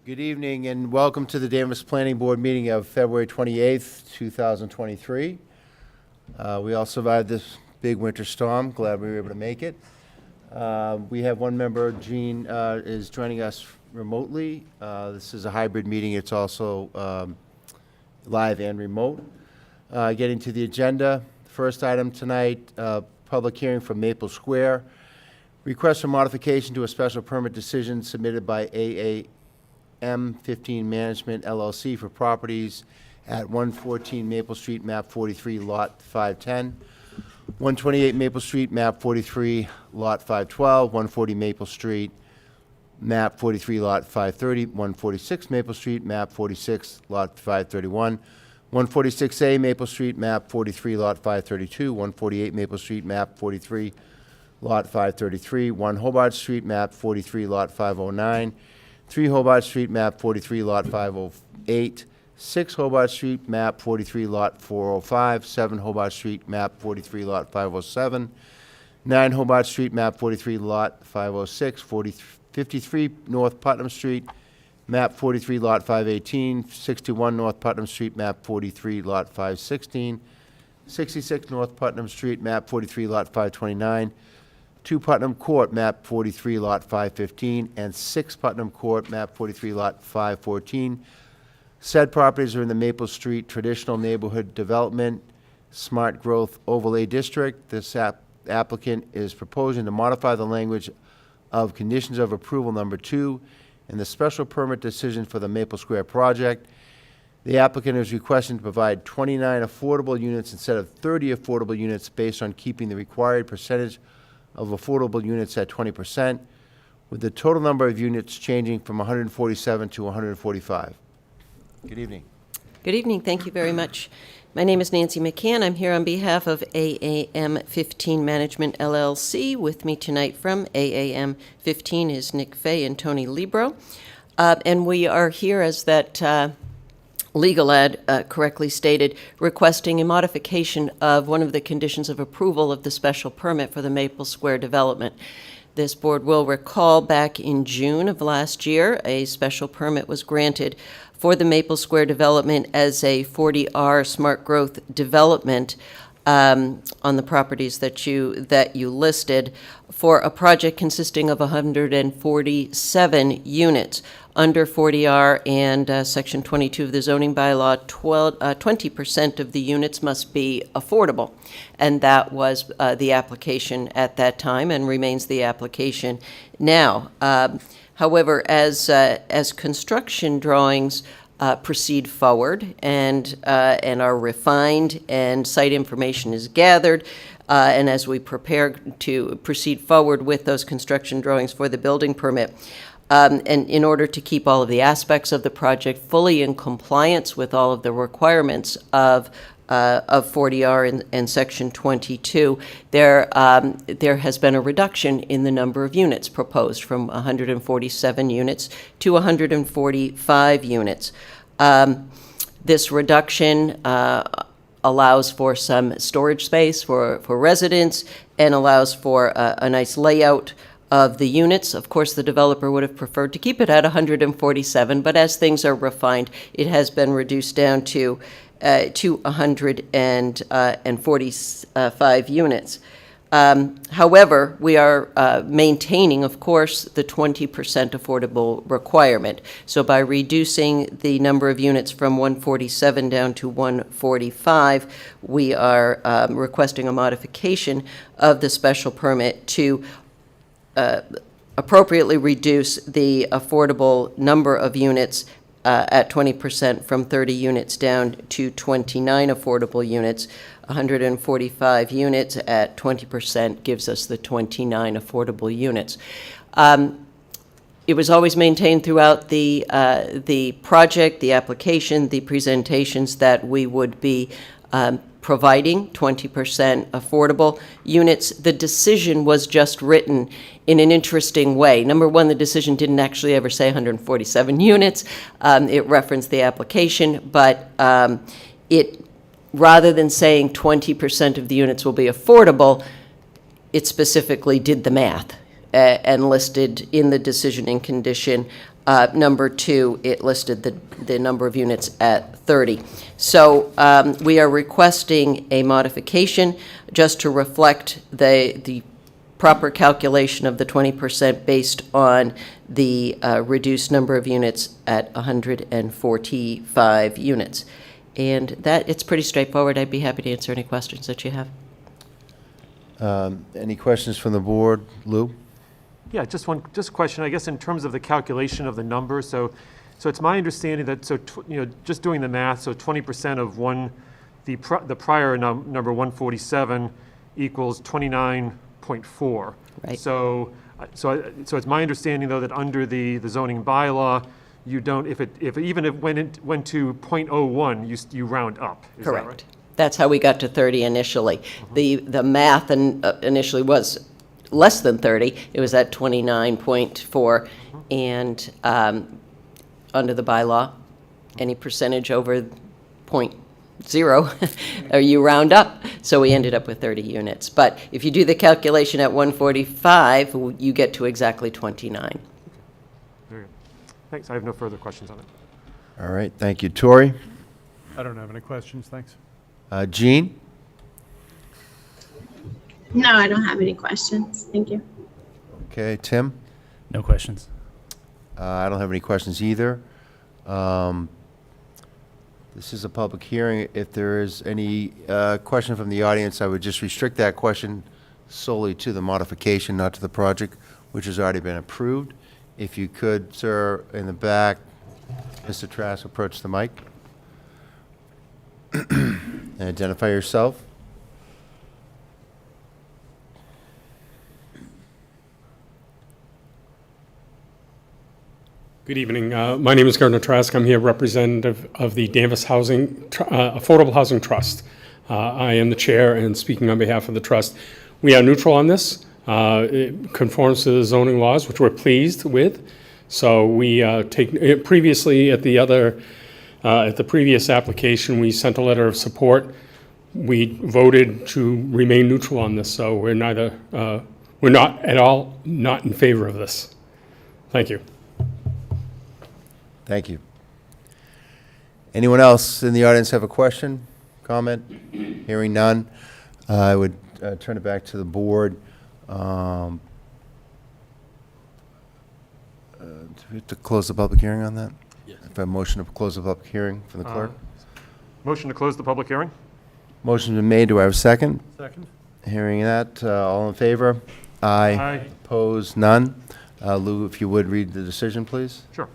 Good evening and welcome to the Danvers Planning Board meeting of February 28th, 2023. We all survived this big winter storm. Glad we were able to make it. We have one member, Jean, is joining us remotely. This is a hybrid meeting. It's also live and remote. Getting to the agenda, first item tonight, public hearing from Maple Square. Request for modification to a special permit decision submitted by AAM15 Management LLC for properties at 114 Maple Street, map 43, lot 510, 128 Maple Street, map 43, lot 512, 140 Maple Street, map 43, lot 530, 146 Maple Street, map 46, lot 531, 146A Maple Street, map 43, lot 532, 148 Maple Street, map 43, lot 533, 1 Hobart Street, map 43, lot 509, 3 Hobart Street, map 43, lot 508, 6 Hobart Street, map 43, lot 405, 7 Hobart Street, map 43, lot 507, 9 Hobart Street, map 43, lot 506, 53 North Putnam Street, map 43, lot 518, 61 North Putnam Street, map 43, lot 516, 66 North Putnam Street, map 43, lot 529, 2 Putnam Court, map 43, lot 515, and 6 Putnam Court, map 43, lot 514. Said properties are in the Maple Street Traditional Neighborhood Development Smart Growth Overlay District. This applicant is proposing to modify the language of Conditions of Approval Number 2 in the special permit decision for the Maple Square project. The applicant is requesting to provide 29 affordable units instead of 30 affordable units based on keeping the required percentage of affordable units at 20%, with the total number of units changing from 147 to 145. Good evening. Good evening. Thank you very much. My name is Nancy McCann. I'm here on behalf of AAM15 Management LLC. With me tonight from AAM15 is Nick Fay and Tony Libro. And we are here, as that legal ad correctly stated, requesting a modification of one of the conditions of approval of the special permit for the Maple Square development. This board will recall back in June of last year, a special permit was granted for the Maple Square development as a 40R smart growth development on the properties that you listed, for a project consisting of 147 units. Under 40R and Section 22 of the zoning bylaw, 20% of the units must be affordable. And that was the application at that time and remains the application now. However, as construction drawings proceed forward and are refined and site information is gathered, and as we prepare to proceed forward with those construction drawings for the building permit, and in order to keep all of the aspects of the project fully in compliance with all of the requirements of 40R and Section 22, there has been a reduction in the number of units proposed from 147 units to 145 units. This reduction allows for some storage space for residents and allows for a nice layout of the units. Of course, the developer would have preferred to keep it at 147, but as things are refined, it has been reduced down to 145 units. However, we are maintaining, of course, the 20% affordable requirement. So by reducing the number of units from 147 down to 145, we are requesting a modification of the special permit to appropriately reduce the affordable number of units at 20% from 30 units down to 29 affordable units. 145 units at 20% gives us the 29 affordable units. It was always maintained throughout the project, the application, the presentations, that we would be providing 20% affordable units. The decision was just written in an interesting way. Number one, the decision didn't actually ever say 147 units. It referenced the application, but it, rather than saying 20% of the units will be affordable, it specifically did the math and listed in the decisioning condition number 2, it listed the number of units at 30. So we are requesting a modification just to reflect the proper calculation of the 20% based on the reduced number of units at 145 units. And that, it's pretty straightforward. I'd be happy to answer any questions that you have. Any questions from the board? Lou? Yeah, just a question, I guess, in terms of the calculation of the number. So it's my understanding that, just doing the math, so 20% of the prior number 147 equals 29.4. Right. So it's my understanding, though, that under the zoning bylaw, you don't, if it went to 0.01, you round up. Is that Correct. right? That's how we got to 30 initially. The math initially was less than 30. It was at 29.4, and under the bylaw, any percentage over 0.0, or you round up. So we ended up with 30 units. But if you do the calculation at 145, you get to exactly 29. Very good. Thanks. I have no further questions on it. All right, thank you. Tori? I don't have any questions, thanks. Jean? No, I don't have any questions. Thank you. Okay, Tim? No questions. I don't have any questions either. This is a public hearing. If there is any question from the audience, I would just restrict that question solely to the modification, not to the project, which has already been approved. If you could, sir, in the back, Mr. Trask, approach the mic. And identify yourself. Good evening. My name is Gardner Trask. I'm here representative of the Danvers Affordable Housing Trust. I am the chair and speaking on behalf of the trust. We are neutral on this. It conforms to the zoning laws, which we're pleased with. So we previously at the previous application, we sent a letter of support. We voted to remain neutral on this. So we're not at all not in favor of this. Thank you. Thank you. Anyone else in the audience have a question, comment? Hearing none, I would turn it back to the board. Do we have to close the public hearing on that? Yes. If I motion to close the public hearing from the clerk? Motion to close the public hearing? Motion's been made. Do I have a second? Second? Hearing that, all in favor? Aye. Aye. Opposed? None. Lou, if you would read the decision, please. Sure.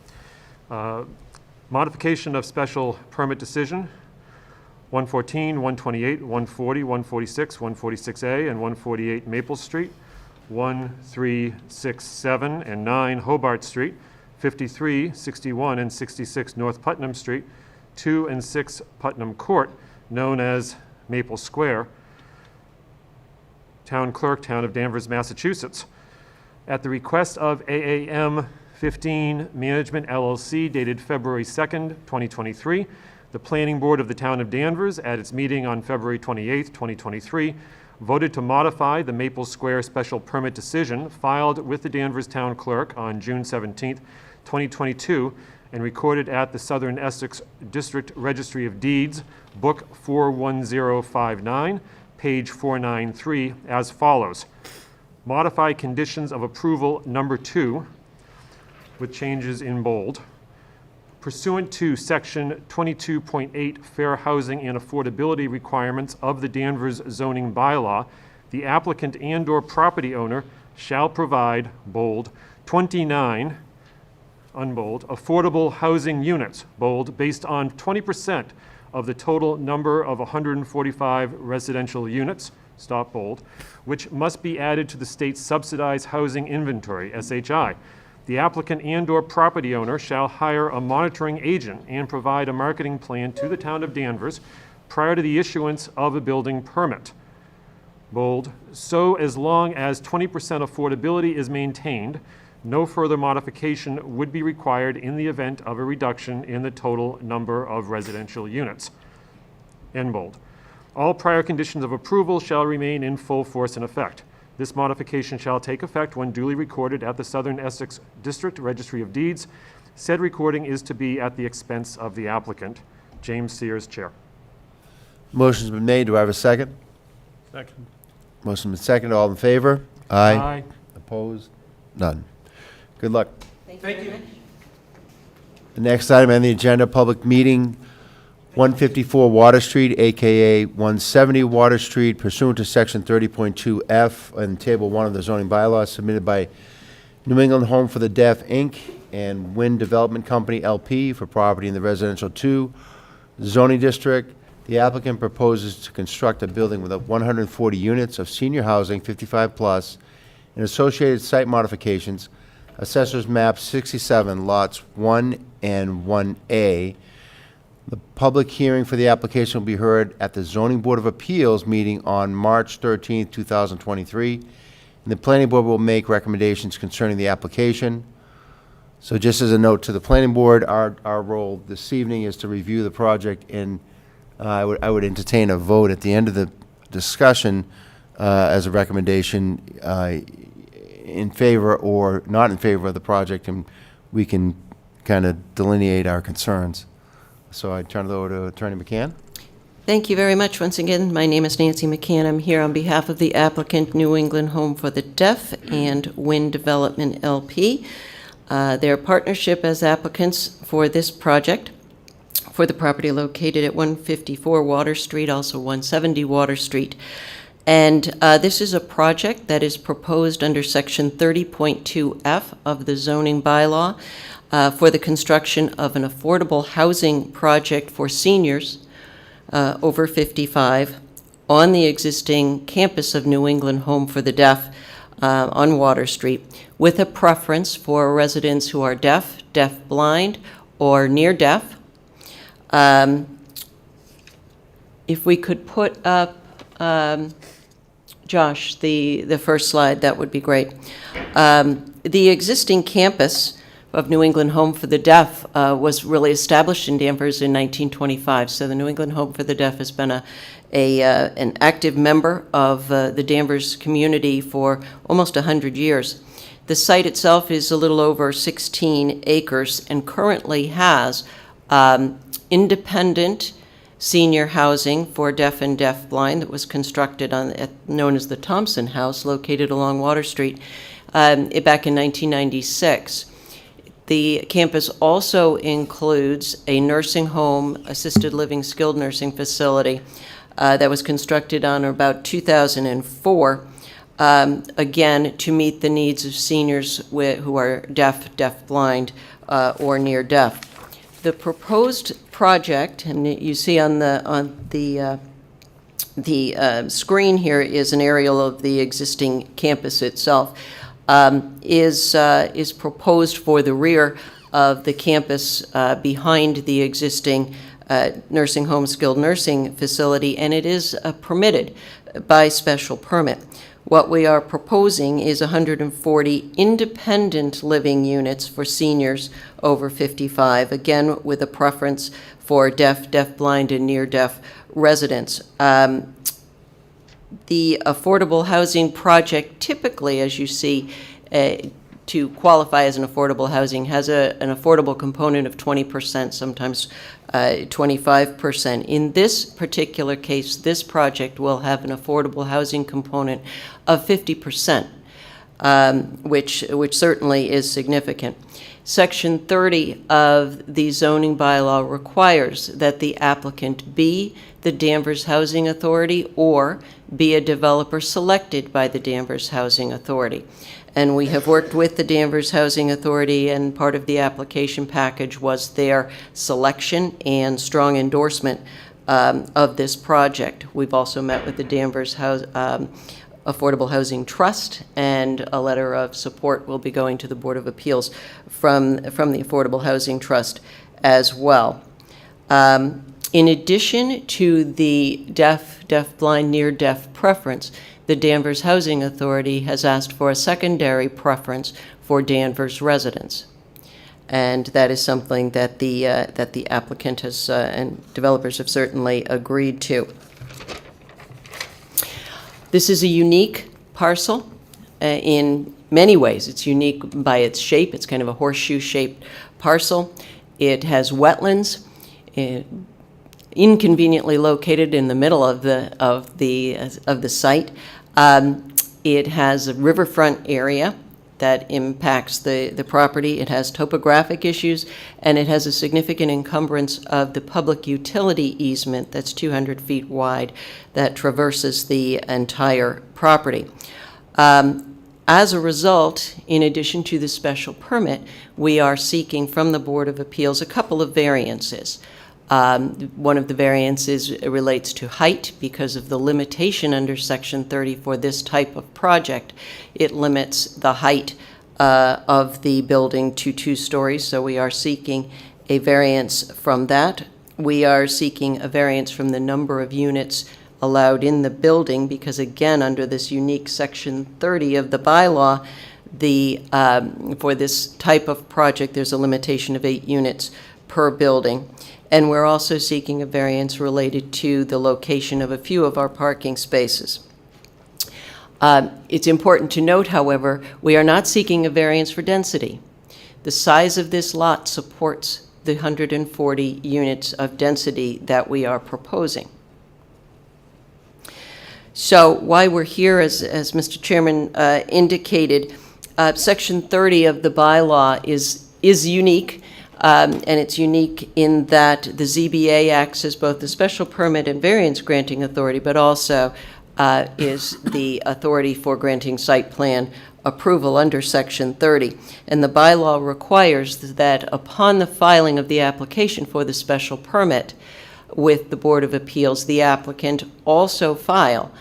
Modification of special permit decision, 114, 128, 140, 146, 146A, and 148 Maple Street, 1, 3, 6, 7, and 9 Hobart Street, 53, 61, and 66 North Putnam Street, 2 and 6 Putnam Court, known as Maple Square, Town Clerk, Town of Danvers, Massachusetts. At the request of AAM 15 Management LLC dated February 2nd, 2023, the Planning Board of the Town of Danvers, at its meeting on February 28th, 2023, voted to modify the Maple Square special permit decision filed with the Danvers Town Clerk on June 17th, 2022, and recorded at the Southern Essex District Registry of Deeds, Book 41059, page 493, as follows. Modify conditions of approval number 2, with changes in bold. Pursuant to Section 22.8 Fair Housing and Affordability Requirements of the Danvers zoning bylaw, the applicant and/or property owner shall provide, bold, 29, unbold, affordable housing units, bold, based on 20% of the total number of 145 residential units, stop bold, which must be added to the state's subsidized housing inventory, SHI. The applicant and/or property owner shall hire a monitoring agent and provide a marketing plan to the town of Danvers prior to the issuance of a building permit. Bold, so as long as 20% affordability is maintained, no further modification would be required in the event of a reduction in the total number of residential units. End bold. All prior conditions of approval shall remain in full force and effect. This modification shall take effect when duly recorded at the Southern Essex District Registry of Deeds, Said recording is to be at the expense of the applicant. James Sears, Chair. Motion's been made. Do I have a second? Second. Motion's been seconded. All in favor? Opposed? None. Good luck. Thank you. The next item on the agenda, public meeting, 154 Water Street, AKA 170 Water Street, pursuant to Section 30.2F in Table 1 of the zoning bylaws, submitted by New England Home for the Deaf, Inc. and Wind Development Company, LP, for property in the Residential 2 zoning district. The applicant proposes to construct a building with 140 units of senior housing, 55+, and associated site modifications. Assessors Map 67, Lots 1 and 1A. The public hearing for the application will be heard at the Zoning Board of Appeals meeting on March 13th, 2023. And the Planning Board will make recommendations concerning the application. So just as a note to the Planning Board, our role this evening is to review the project, and I would entertain a vote at the end of the discussion as a recommendation in favor or not in favor of the project, and we can kind of delineate our concerns. So I turn it over to Attorney McCann. Thank you very much. Once again, my name is Nancy McCann. I'm here on behalf of the applicant, New England Home for the Deaf and Wind Development LP. Their partnership as applicants for this project for the property located at 154 Water Street, also 170 Water Street. And this is a project that is proposed under Section 30.2F of the zoning bylaw for the construction of an affordable housing project for seniors over 55 on the existing campus of New England Home for the Deaf on Water Street, with a preference for residents who are deaf, deaf-blind, or near-deaf. If we could put up, Josh, the first slide, that would be great. The existing campus of New England Home for the Deaf was really established in Danvers in 1925. So the New England Home for the Deaf has been an active member of the Danvers community for almost 100 years. The site itself is a little over 16 acres and currently has independent senior housing for deaf and deaf-blind that was constructed known as the Thompson House, located along Water Street, back in 1996. The campus also includes a nursing home, assisted living, skilled nursing facility that was constructed on about 2004, again, to meet the needs of seniors who are deaf, deaf-blind, or near-deaf. The proposed project, and you see on the screen here is an aerial of the existing campus itself, is proposed for the rear of the campus behind the existing nursing home, skilled nursing facility, and it is permitted by special permit. What we are proposing is 140 independent living units for seniors over 55, again with a preference for deaf, deaf-blind, and near-deaf residents. The affordable housing project typically, as you see, to qualify as an affordable housing has an affordable component of 20%, sometimes 25%. In this particular case, this project will have an affordable housing component of 50%, which certainly is significant. Section 30 of the zoning bylaw requires that the applicant be the Danvers Housing Authority or be a developer selected by the Danvers Housing Authority. And we have worked with the Danvers Housing Authority, and part of the application package was their selection and strong endorsement of this project. We've also met with the Danvers Affordable Housing Trust, and a letter of support will be going to the Board of Appeals from the Affordable Housing Trust as well. In addition to the deaf, deaf-blind, near-deaf preference, the Danvers Housing Authority has asked for a secondary preference for Danvers residents. And that is something that the applicant has and developers have certainly agreed to. This is a unique parcel in many ways. It's unique by its shape. It's kind of a horseshoe-shaped parcel. It has wetlands, inconveniently located in the middle of the site. It has a riverfront area that impacts the property. It has topographic issues, and it has a significant encumbrance of the public utility easement that's 200 feet wide that traverses the entire property. As a result, in addition to the special permit, we are seeking from the Board of Appeals a couple of variances. One of the variances relates to height because of the limitation under Section 30 for this type of project. It limits the height of the building to 2 stories, so we are seeking a variance from that. We are seeking a variance from the number of units allowed in the building because, again, under this unique Section 30 of the bylaw, for this type of project, there's a limitation of 8 units per building. And we're also seeking a variance related to the location of a few of our parking spaces. It's important to note, however, we are not seeking a variance for density. The size of this lot supports the 140 units of density that we are proposing. So why we're here, as Mr. Chairman indicated, Section 30 of the bylaw is unique. And it's unique in that the ZBA acts as both the special permit and variance granting authority, but also is the authority for granting site plan approval under Section 30. And the bylaw requires that upon the filing of the application for the special permit with the Board of Appeals, the applicant also file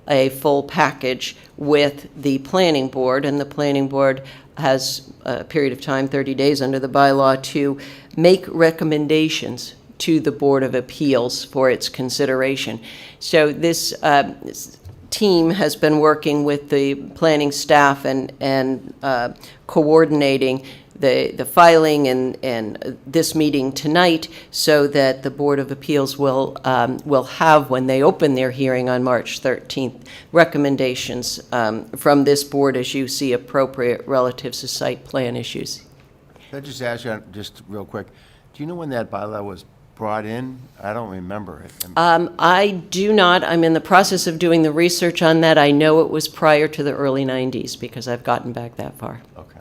a full package with the planning board, and the planning board has a period of time, 30 days under the bylaw, to make recommendations to the Board of Appeals for its consideration. So this team has been working with the planning staff and coordinating the filing and this meeting tonight so that the Board of Appeals will have, when they open their hearing on March 13th, recommendations from this board as you see appropriate relative to site plan issues. Can I just ask you, just real quick, do you know when that bylaw was brought in? I don't remember it. I do not. I'm in the process of doing the research on that. I know it was prior to the early 90s because I've gotten back that far. Okay.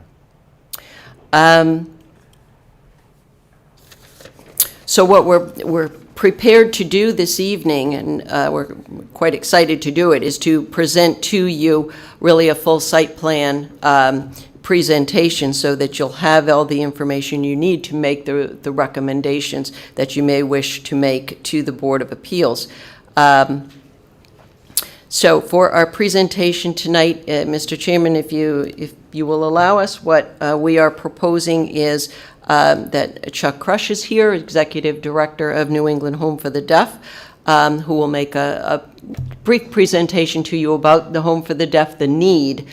So what we're prepared to do this evening, and we're quite excited to do it, is to present to you really a full site plan presentation so that you'll have all the information you need to make the recommendations that you may wish to make to the Board of Appeals. So for our presentation tonight, Mr. Chairman, if you will allow us, what we are proposing is that Chuck Crush is here, Executive Director of New England Home for the Deaf, who will make a brief presentation to you about the Home for the Deaf, the need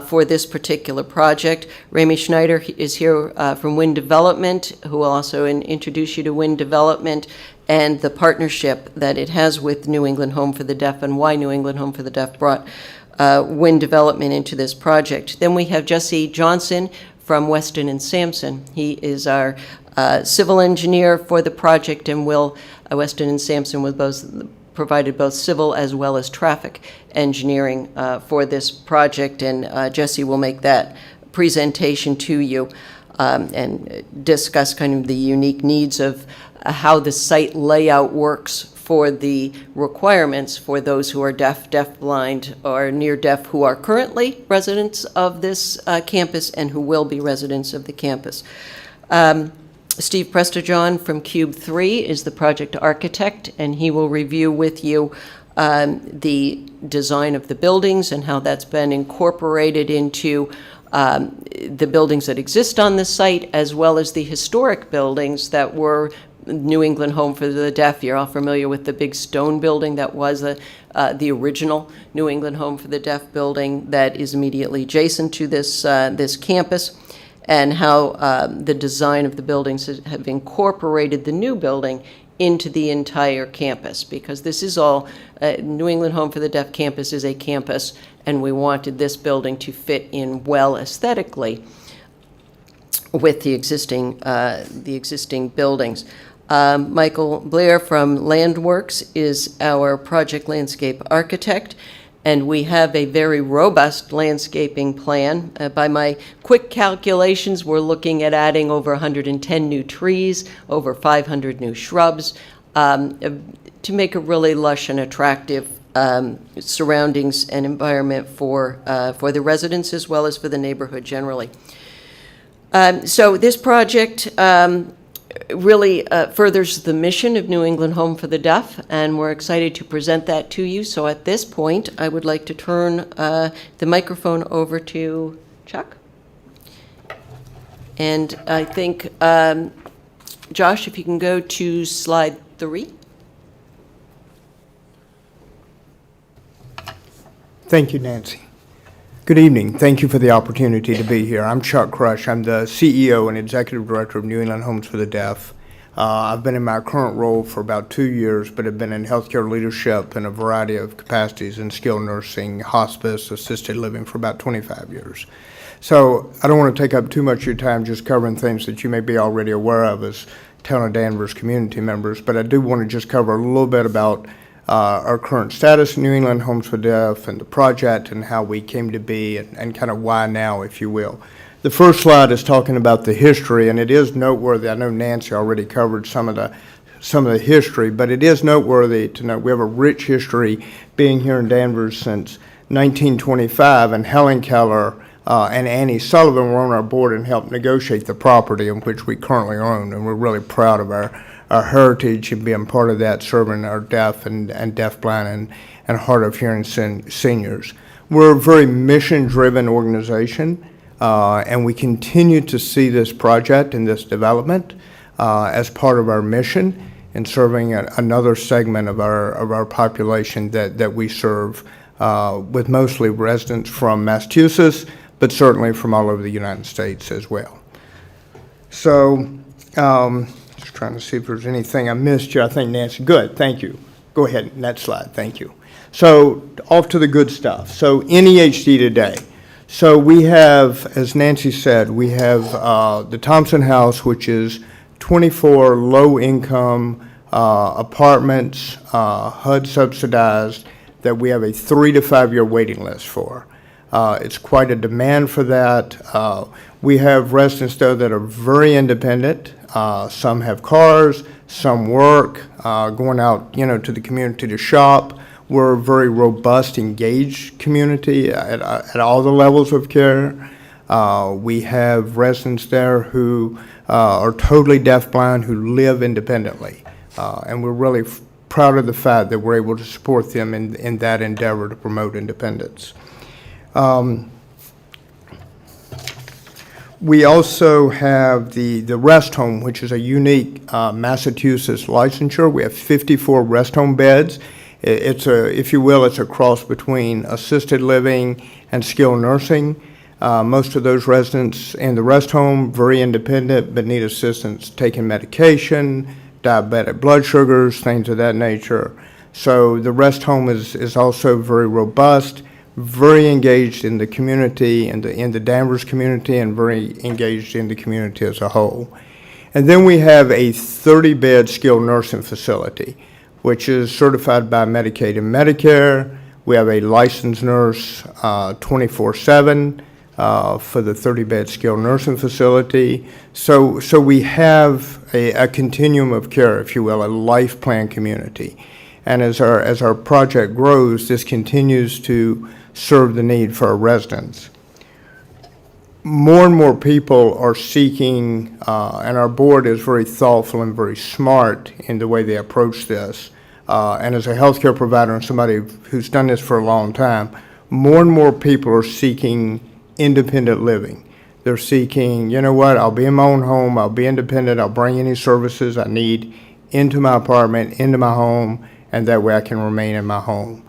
for this particular project. Ramey Schneider is here from Wind Development, who will also introduce you to Wind Development and the partnership that it has with New England Home for the Deaf and why New England Home for the Deaf brought Wind Development into this project. Then we have Jesse Johnson from Weston and Sampson. He is our civil engineer for the project, and Weston and Sampson provided both civil as well as traffic engineering for this project, and Jesse will make that presentation to you and discuss kind of the unique needs of how the site layout works for the requirements for those who are deaf, deafblind, or near deaf who are currently residents of this campus and who will be residents of the campus. Steve Prestajohn from Cube 3 is the project architect, and he will review with you the design of the buildings and how that's been incorporated into the buildings that exist on the site, as well as the historic buildings that were New England Home for the Deaf. You're all familiar with the big stone building that was the original New England Home for the Deaf building that is immediately adjacent to this campus, and how the design of the buildings have incorporated the new building into the entire campus, because this is all, New England Home for the Deaf campus is a campus, and we wanted this building to fit in well aesthetically with the existing buildings. Michael Blair from Landworks is our project landscape architect, and we have a very robust landscaping plan. By my quick calculations, we're looking at adding over 110 new trees, over 500 new shrubs, to make a really lush and attractive surroundings and environment for the residents as well as for the neighborhood generally. So this project really furthers the mission of New England Home for the Deaf, and we're excited to present that to you. So at this point, I would like to turn the microphone over to Chuck. And I think, Josh, if you can go to slide 3. Thank you, Nancy. Good evening. Thank you for the opportunity to be here. I'm Chuck Crush. I'm the CEO and Executive Director of New England Homes for the Deaf. I've been in my current role for about 2 years, but have been in healthcare leadership in a variety of capacities in skilled nursing, hospice, assisted living for about 25 years. So I don't want to take up too much of your time just covering things that you may be already aware of as Town of Danvers community members, but I do want to just cover a little bit about our current status in New England Homes for Deaf and the project and how we came to be and kind of why now, if you will. The first slide is talking about the history, and it is noteworthy. I know Nancy already covered some of the history, but it is noteworthy to note we have a rich history being here in Danvers since 1925, and Helen Keller and Annie Sullivan were on our board and helped negotiate the property in which we currently own, and we're really proud of our heritage and being part of that, serving our deaf and deafblind and hard of hearing seniors. We're a very mission-driven organization, and we continue to see this project and this development as part of our mission in serving another segment of our population that we serve, with mostly residents from Massachusetts, but certainly from all over the United States as well. So, just trying to see if there's anything I missed here. I think Nancy, good, thank you. Go ahead, next slide, thank you. So off to the good stuff. So NEHD today. So we have, as Nancy said, we have the Thompson House, which is 24 low-income apartments, HUD subsidized, that we have a 3 to 5 year waiting list for. It's quite a demand for that. We have residents, though, that are very independent. Some have cars, some work, going out, to the community to shop. We're a very robust, engaged community at all the levels of care. We have residents there who are totally deafblind, who live independently. And we're really proud of the fact that we're able to support them in that endeavor to promote independence. We also have the rest home, which is a unique Massachusetts licensure. We have 54 rest home beds. It's if you will, it's a cross between assisted living and skilled nursing. Most of those residents in the rest home, very independent, but need assistance taking medication, diabetic blood sugars, things of that nature. So the rest home is also very robust, very engaged in the community, in the Danvers community, and very engaged in the community as a whole. And then we have a 30-bed skilled nursing facility, which is certified by Medicaid and Medicare. We have a licensed nurse 24/7 for the 30-bed skilled nursing facility. So we have a continuum of care, if you will, a life plan community. And as our project grows, this continues to serve the need for our residents. More and more people are seeking, and our board is very thoughtful and very smart in the way they approach this. And as a healthcare provider and somebody who's done this for a long time, more and more people are seeking independent living. They're seeking, you know what, I'll be in my own home, I'll be independent, I'll bring any services I need into my apartment, into my home, and that way I can remain in my home.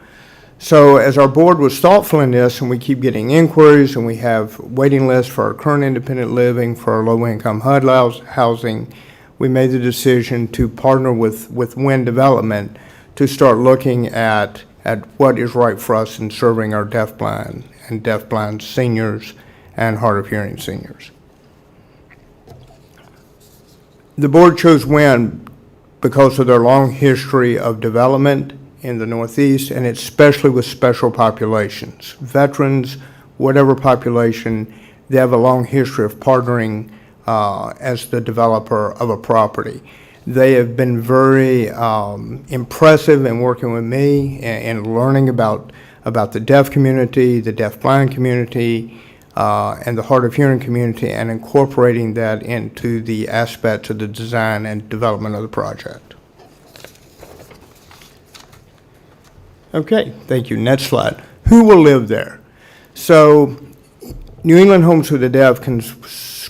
So as our board was thoughtful in this, and we keep getting inquiries, and we have waiting lists for our current independent living, for our low-income HUD housing, we made the decision to partner with Wind Development to start looking at what is right for us in serving our deafblind and deafblind seniors and hard of hearing seniors. The board chose Wind because of their long history of development in the Northeast, and especially with special populations. Veterans, whatever population, they have a long history of partnering as the developer of a property. They have been very impressive in working with me and learning about the deaf community, the deafblind community, and the hard of hearing community, and incorporating that into the aspects of the design and development of the project. Okay, thank you. Next slide. Who will live there? So New England Homes for the Deaf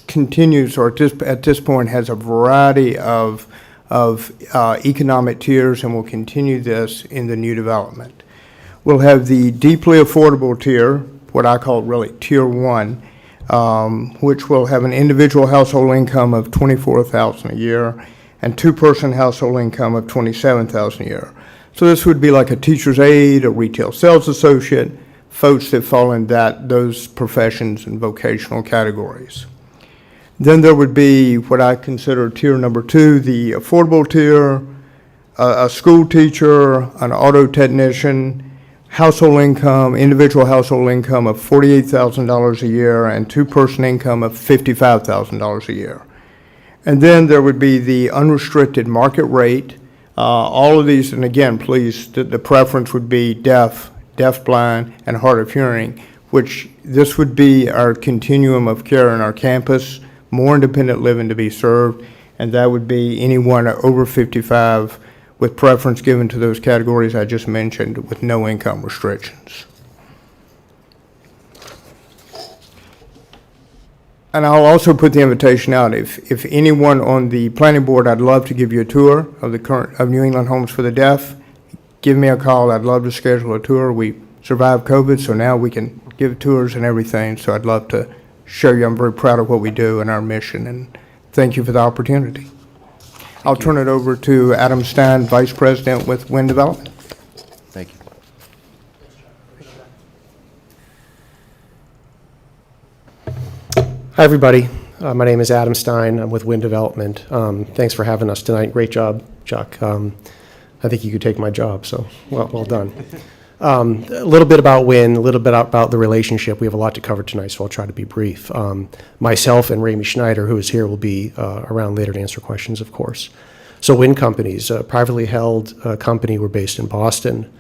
continues, or at this point, has a variety of economic tiers, and will continue this in the new development. We'll have the deeply affordable tier, what I call really Tier 1, which will have an individual household income of $24,000 a year and two-person household income of $27,000 a year. So this would be like a teacher's aide, a retail sales associate, folks that fall in those professions and vocational categories. Then there would be what I consider tier number 2, the affordable tier, a school teacher, an auto technician, household income, individual household income of $48,000 a year and two-person income of $55,000 a year. And then there would be the unrestricted market rate. All of these, and again, please, the preference would be deaf, deafblind, and hard of hearing, which this would be our continuum of care in our campus, more independent living to be served, and that would be anyone over 55 with preference given to those categories I just mentioned with no income restrictions. And I'll also put the invitation out. If anyone on the planning board, I'd love to give you a tour of New England Homes for the Deaf. Give me a call. I'd love to schedule a tour. We survived COVID, so now we can give tours and everything. So I'd love to show you. I'm very proud of what we do and our mission, and thank you for the opportunity. I'll turn it over to Adam Stein, Vice President with Wind Development. Thank you. Hi, everybody. My name is Adam Stein. I'm with Wind Development. Thanks for having us tonight. Great job, Chuck. I think you could take my job, so well done. A little bit about Wind, a little bit about the relationship. We have a lot to cover tonight, so I'll try to be brief. Myself and Ramey Schneider, who is here, will be around later to answer questions, of course. So Wind Companies, a privately held company. We're based in Boston.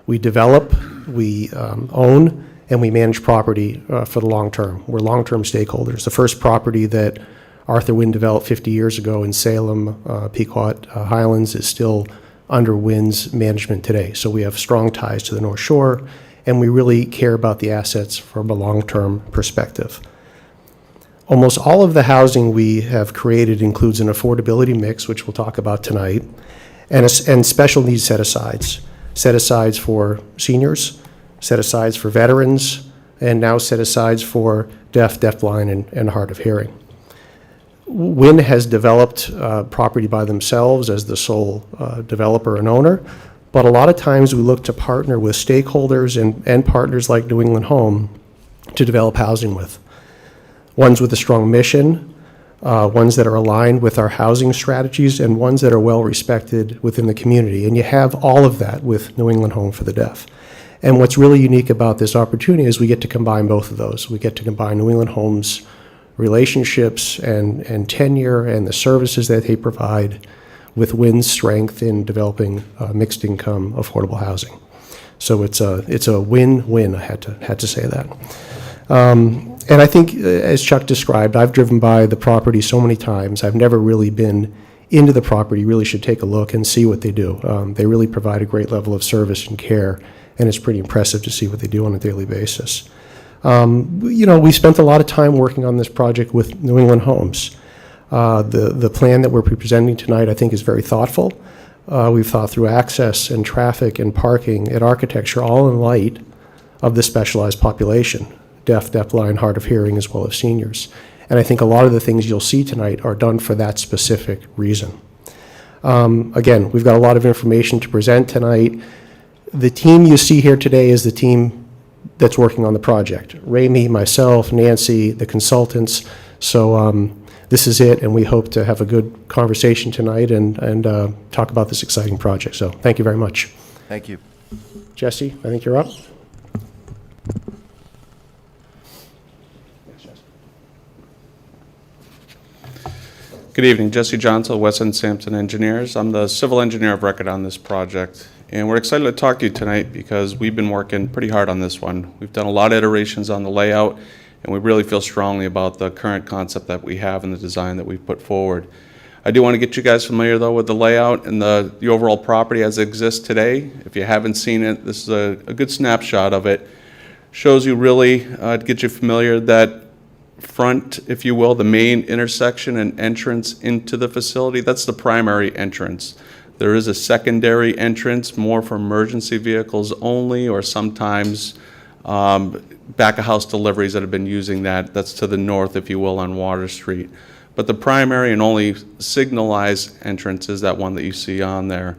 We develop, we own, and we manage property for the long term. We're long-term stakeholders. The first property that Arthur Wind developed 50 years ago in Salem, Pequot Highlands is still under Wind's management today. So we have strong ties to the North Shore, and we really care about the assets from a long-term perspective. Almost all of the housing we have created includes an affordability mix, which we'll talk about tonight, and special needs set-asides. Set-asides for seniors, set-asides for veterans, and now set-asides for deaf, deafblind, and hard of hearing. Wind has developed property by themselves as the sole developer and owner, but a lot of times we look to partner with stakeholders and partners like New England Home to develop housing with. Ones with a strong mission, ones that are aligned with our housing strategies, and ones that are well respected within the community. And you have all of that with New England Home for the Deaf. And what's really unique about this opportunity is we get to combine both of those. We get to combine New England Home's relationships and tenure and the services that they provide with Wind's strength in developing mixed income affordable housing. So it's a win-win. I had to say that. And I think, as Chuck described, I've driven by the property so many times. I've never really been into the property. You really should take a look and see what they do. They really provide a great level of service and care, and it's pretty impressive to see what they do on a daily basis. We spent a lot of time working on this project with New England Homes. The plan that we're presenting tonight, I think, is very thoughtful. We've thought through access and traffic and parking and architecture, all in light of the specialized population, deaf, deafblind, hard of hearing, as well as seniors. And I think a lot of the things you'll see tonight are done for that specific reason. Again, we've got a lot of information to present tonight. The team you see here today is the team that's working on the project. Ramey, myself, Nancy, the consultants. So this is it, and we hope to have a good conversation tonight and talk about this exciting project. So thank you very much. Thank you. Jesse, I think you're up. Good evening, Jesse Johnson, West End Sampson Engineers. I'm the civil engineer of record on this project, and we're excited to talk to you tonight because we've been working pretty hard on this one. We've done a lot of iterations on the layout, and we really feel strongly about the current concept that we have and the design that we've put forward. I do want to get you guys familiar, though, with the layout and the overall property as it exists today. If you haven't seen it, this is a good snapshot of it. Shows you really, to get you familiar, that front, if you will, the main intersection and entrance into the facility, that's the primary entrance. There is a secondary entrance, more for emergency vehicles only, or sometimes back-of-house deliveries that have been using that. That's to the north, if you will, on Water Street. But the primary and only signalized entrance is that one that you see on there.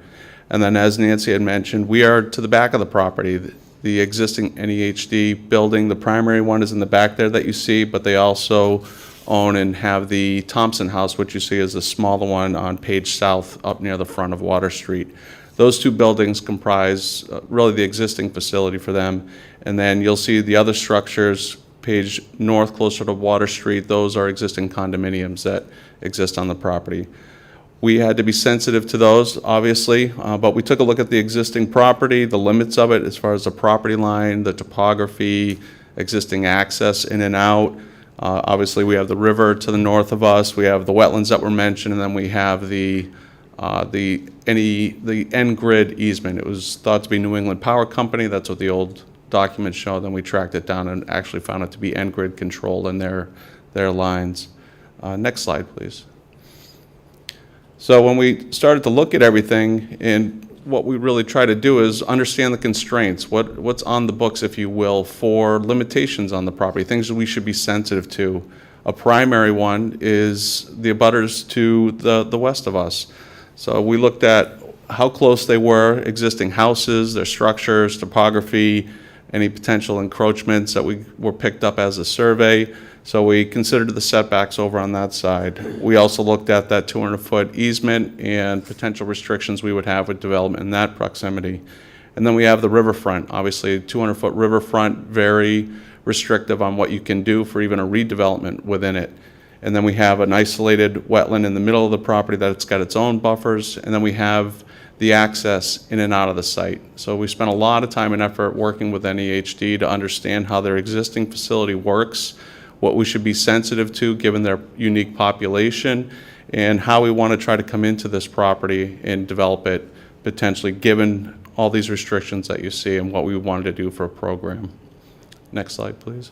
And then, as Nancy had mentioned, we are to the back of the property. The existing NEHD building, the primary one is in the back there that you see, but they also own and have the Thompson House, which you see is the smaller one on Page South up near the front of Water Street. Those two buildings comprise really the existing facility for them. And then you'll see the other structures, Page North closer to Water Street, those are existing condominiums that exist on the property. We had to be sensitive to those, obviously, but we took a look at the existing property, the limits of it as far as the property line, the topography, existing access in and out. Obviously, we have the river to the north of us, we have the wetlands that were mentioned, and then we have the N-Grid easement. It was thought to be New England Power Company. That's what the old documents show. Then we tracked it down and actually found it to be N-Grid controlled in their lines. Next slide, please. So when we started to look at everything, and what we really try to do is understand the constraints, what's on the books, if you will, for limitations on the property, things that we should be sensitive to. A primary one is the abutters to the west of us. So we looked at how close they were, existing houses, their structures, topography, any potential encroachments that were picked up as a survey. So we considered the setbacks over on that side. We also looked at that 200-foot easement and potential restrictions we would have with development in that proximity. And then we have the riverfront. Obviously, 200-foot riverfront, very restrictive on what you can do for even a redevelopment within it. And then we have an isolated wetland in the middle of the property that's got its own buffers. And then we have the access in and out of the site. So we spent a lot of time and effort working with NEHD to understand how their existing facility works, what we should be sensitive to given their unique population, and how we want to try to come into this property and develop it potentially given all these restrictions that you see and what we wanted to do for a program. Next slide, please.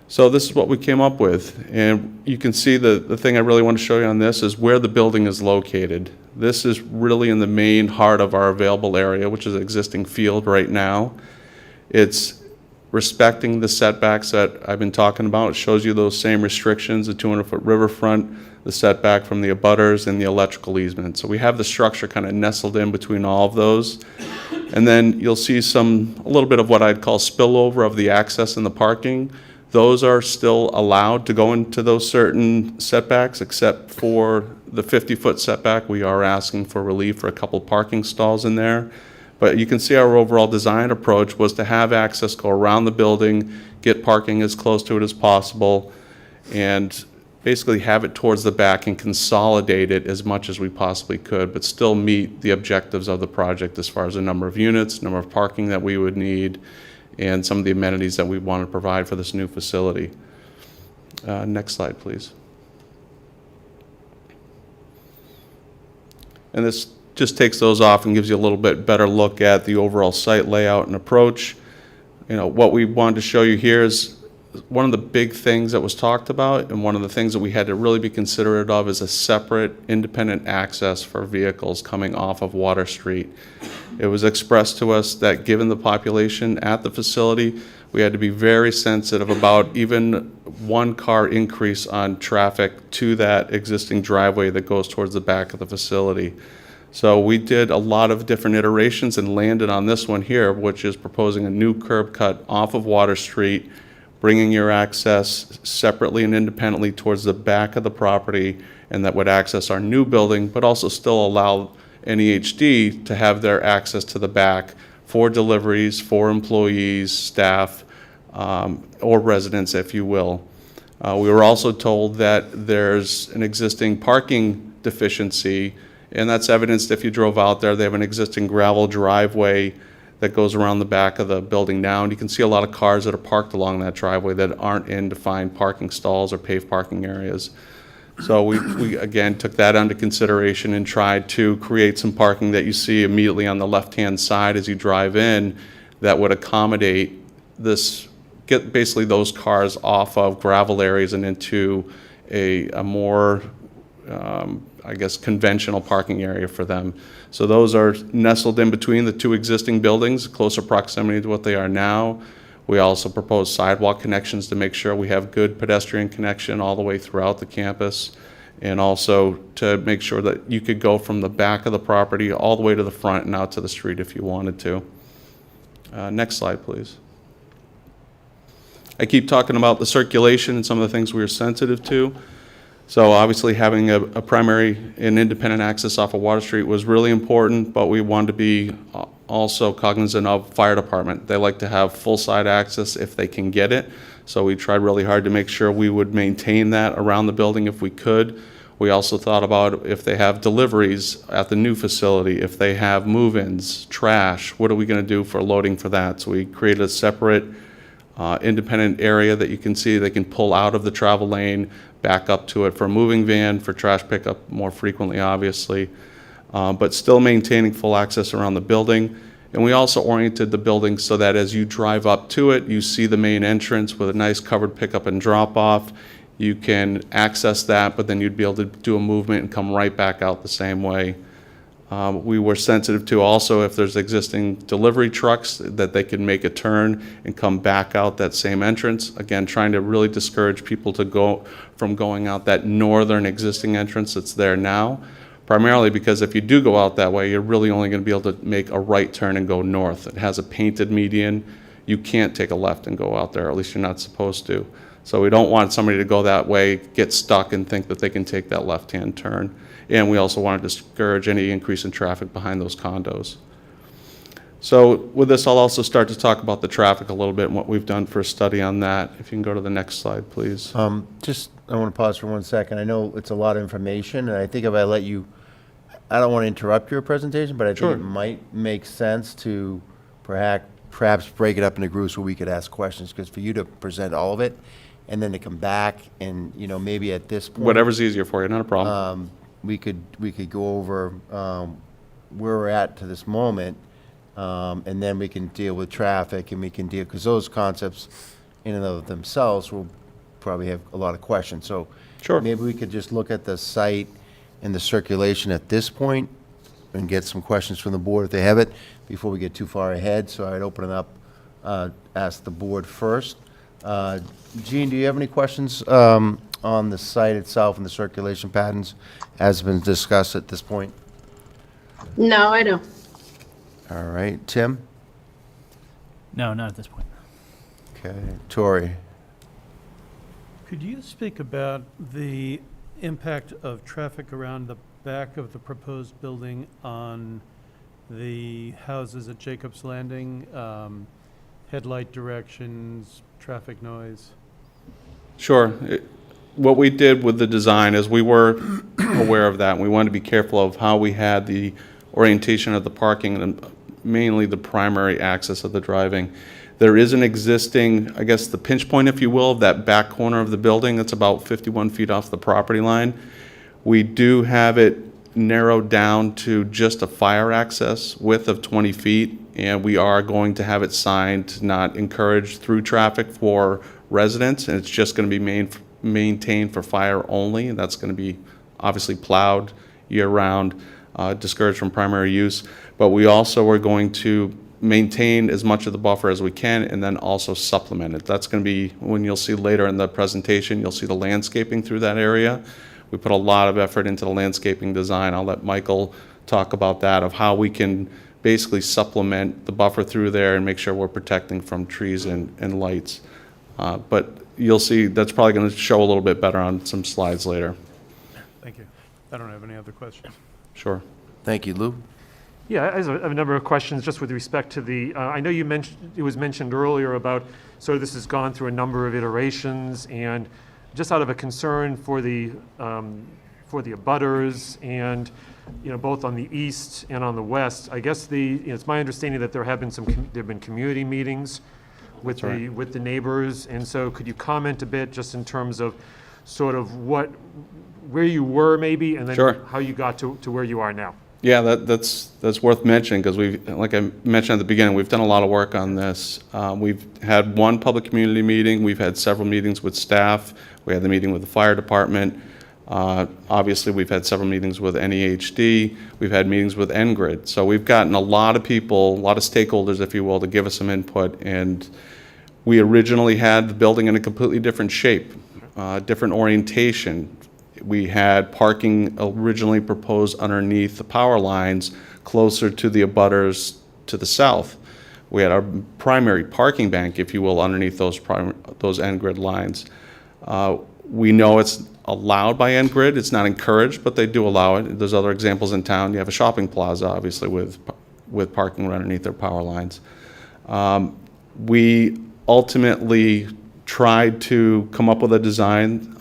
So this is what we came up with, and you can see the thing I really want to show you on this is where the building is located. This is really in the main heart of our available area, which is an existing field right now. It's respecting the setbacks that I've been talking about. It shows you those same restrictions, the 200-foot riverfront, the setback from the abutters, and the electrical easement. So we have the structure kind of nestled in between all of those. And then you'll see a little bit of what I'd call spillover of the access and the parking. Those are still allowed to go into those certain setbacks, except for the 50-foot setback. We are asking for relief for a couple parking stalls in there. But you can see our overall design approach was to have access go around the building, get parking as close to it as possible, and basically have it towards the back and consolidate it as much as we possibly could, but still meet the objectives of the project as far as the number of units, number of parking that we would need, and some of the amenities that we want to provide for this new facility. Next slide, please. And this just takes those off and gives you a little bit better look at the overall site layout and approach. You know, what we wanted to show you here is one of the big things that was talked about, and one of the things that we had to really be considerate of, is a separate independent access for vehicles coming off of Water Street. It was expressed to us that given the population at the facility, we had to be very sensitive about even one car increase on traffic to that existing driveway that goes towards the back of the facility. So we did a lot of different iterations and landed on this one here, which is proposing a new curb cut off of Water Street, bringing your access separately and independently towards the back of the property, and that would access our new building, but also still allow NEHD to have their access to the back for deliveries, for employees, staff, or residents, if you will. We were also told that there's an existing parking deficiency, and that's evidenced if you drove out there. They have an existing gravel driveway that goes around the back of the building now, and you can see a lot of cars that are parked along that driveway that aren't in defined parking stalls or paved parking areas. So we again took that under consideration and tried to create some parking that you see immediately on the left-hand side as you drive in that would accommodate this, get basically those cars off of gravel areas and into a more, I guess, conventional parking area for them. So those are nestled in between the two existing buildings, closer proximity to what they are now. We also propose sidewalk connections to make sure we have good pedestrian connection all the way throughout the campus, and also to make sure that you could go from the back of the property all the way to the front and out to the street if you wanted to. Next slide, please. I keep talking about the circulation and some of the things we are sensitive to. So obviously having a primary and independent access off of Water Street was really important, but we wanted to be also cognizant of fire department. They like to have full side access if they can get it. So we tried really hard to make sure we would maintain that around the building if we could. We also thought about if they have deliveries at the new facility, if they have move-ins, trash, what are we going to do for loading for that? So we created a separate independent area that you can see they can pull out of the travel lane, back up to it for a moving van, for trash pickup more frequently, obviously, but still maintaining full access around the building. And we also oriented the building so that as you drive up to it, you see the main entrance with a nice covered pickup and drop off. You can access that, but then you'd be able to do a movement and come right back out the same way. We were sensitive to also if there's existing delivery trucks that they can make a turn and come back out that same entrance. Again, trying to really discourage people to go from going out that northern existing entrance that's there now. Primarily because if you do go out that way, you're really only going to be able to make a right turn and go north. It has a painted median. You can't take a left and go out there, or at least you're not supposed to. So we don't want somebody to go that way, get stuck, and think that they can take that left-hand turn. And we also want to discourage any increase in traffic behind those condos. So with this, I'll also start to talk about the traffic a little bit and what we've done for a study on that. If you can go to the next slide, please. I want to pause for 1 second. I know it's a lot of information, and I think if I let you, I don't want to interrupt your presentation, but I think Sure. it might make sense to perhaps break it up into groups where we could ask questions, because for you to present all of it and then to come back and, maybe at this point. Whatever's easier for you, not a problem. We could go over where we're at to this moment, and then we can deal with traffic, and we can deal, because those concepts in and of themselves will probably have a lot of questions. So Sure. maybe we could just look at the site and the circulation at this point and get some questions from the board if they have it before we get too far ahead. So I'd open it up, ask the board first. Gene, do you have any questions on the site itself and the circulation patterns as has been discussed at this point? No, I don't. All right, Tim? No, not at this point. Okay, Tori? Could you speak about the impact of traffic around the back of the proposed building on the houses at Jacob's Landing, headlight directions, traffic noise? Sure. What we did with the design is we were aware of that, and we wanted to be careful of how we had the orientation of the parking and mainly the primary access of the driving. There is an existing, I guess, the pinch point, if you will, of that back corner of the building. That's about 51 feet off the property line. We do have it narrowed down to just a fire access width of 20 feet, and we are going to have it signed to not encourage through traffic for residents, and it's just going to be maintained for fire only, and that's going to be obviously plowed year-round, discouraged from primary use. But we also are going to maintain as much of the buffer as we can and then also supplement it. That's going to be, when you'll see later in the presentation, you'll see the landscaping through that area. We put a lot of effort into the landscaping design. I'll let Michael talk about that, of how we can basically supplement the buffer through there and make sure we're protecting from trees and lights. But you'll see that's probably going to show a little bit better on some slides later. Thank you. I don't have any other questions. Sure. Thank you. Lou? Yeah, I have a number of questions just with respect to the, I know you mentioned, it was mentioned earlier about, sort of this has gone through a number of iterations, and just out of a concern for the abutters and, both on the east and on the west, I guess it's my understanding that there have been community meetings with with the neighbors, and so could you comment a bit just in terms of sort of where you were maybe, and then Sure. how you got to where you are now? Yeah, that's worth mentioning, because like I mentioned at the beginning, we've done a lot of work on this. We've had one public community meeting. We've had several meetings with staff. We had the meeting with the fire department. Obviously, we've had several meetings with NEHD. We've had meetings with NGrid. So we've gotten a lot of people, a lot of stakeholders, if you will, to give us some input. And we originally had the building in a completely different shape, different orientation. We had parking originally proposed underneath the power lines, closer to the abutters to the south. We had our primary parking bank, if you will, underneath those NGrid lines. We know it's allowed by NGrid. It's not encouraged, but they do allow it. There's other examples in town. You have a shopping plaza, obviously, with parking right underneath their power lines. We ultimately tried to come up with a design.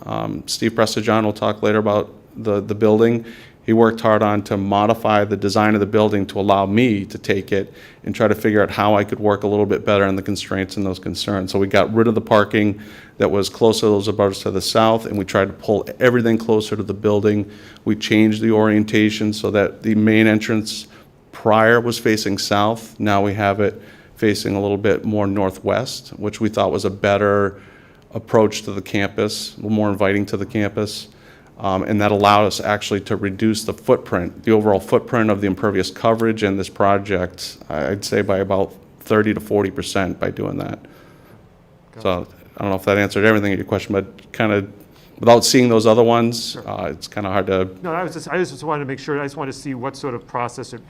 Steve Prestigian will talk later about the building. He worked hard on to modify the design of the building to allow me to take it and try to figure out how I could work a little bit better on the constraints and those concerns. So we got rid of the parking that was closer to those abutters to the south, and we tried to pull everything closer to the building. We changed the orientation so that the main entrance prior was facing south. Now we have it facing a little bit more northwest, which we thought was a better approach to the campus, a little more inviting to the campus. And that allowed us actually to reduce the footprint, the overall footprint of the impervious coverage in this project, I'd say by about 30 to 40% by doing that. So I don't know if that answered everything in your question, but kind of without seeing those other ones, it's kind of hard to. No, I just wanted to make sure, I just wanted to see what sort of process it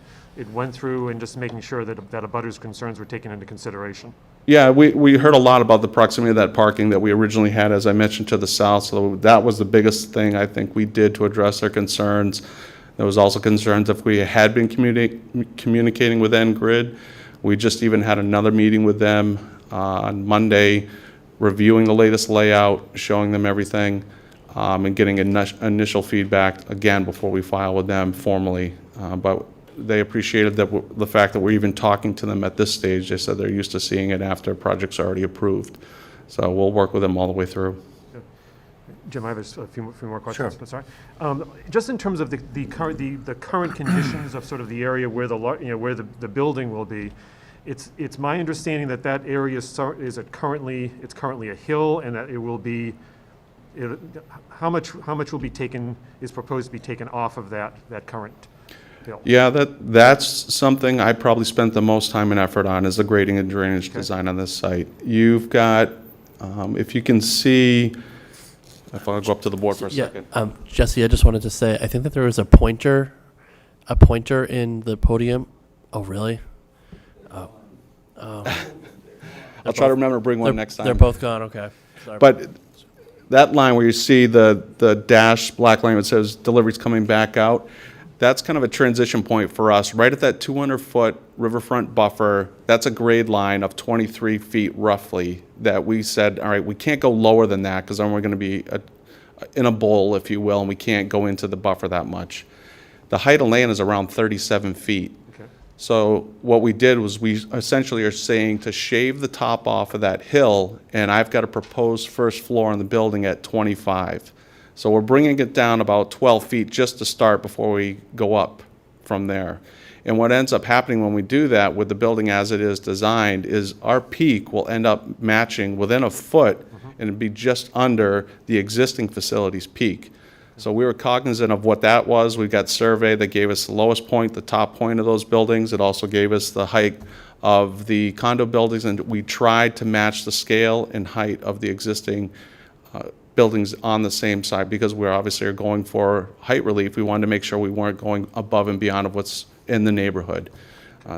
went through, and just making sure that abutters' concerns were taken into consideration. Yeah, we heard a lot about the proximity of that parking that we originally had, as I mentioned, to the south. So that was the biggest thing I think we did to address their concerns. There was also concerns if we had been communicating with NGrid. We just even had another meeting with them on Monday, reviewing the latest layout, showing them everything, and getting initial feedback, again, before we file with them formally. But they appreciated the fact that we're even talking to them at this stage. They said they're used to seeing it after projects are already approved. So we'll work with them all the way through. Jim, I have a few more questions. Sure. Sorry. Just in terms of the current conditions of sort of the area where where the building will be, it's my understanding that area is currently a hill, and that it will be. How much will be taken, is proposed to be taken off of that current hill? Yeah, that's something I probably spent the most time and effort on, is the grading and drainage design on this site. You've got, if you can see, if I'll go up to the board for a second. Jesse, I just wanted to say, I think that there was a pointer in the podium. Oh, really? Oh. I'll try to remember to bring one next time. They're both gone, okay. Sorry. But that line where you see the dashed black line that says deliveries coming back out, that's kind of a transition point for us. Right at that 200-foot riverfront buffer, that's a grade line of 23 feet roughly that we said, all right, we can't go lower than that because then we're going to be in a bowl, if you will, and we can't go into the buffer that much. The height of land is around 37 feet. Okay. So what we did was we essentially are saying to shave the top off of that hill, and I've got a proposed first floor in the building at 25. So we're bringing it down about 12 feet just to start before we go up from there. And what ends up happening when we do that with the building as it is designed is our peak will end up matching within a foot and it'd be just under the existing facility's peak. So we were cognizant of what that was. We got survey that gave us the lowest point, the top point of those buildings. It also gave us the height of the condo buildings, and we tried to match the scale and height of the existing buildings on the same side, because we're obviously are going for height relief. We wanted to make sure we weren't going above and beyond of what's in the neighborhood.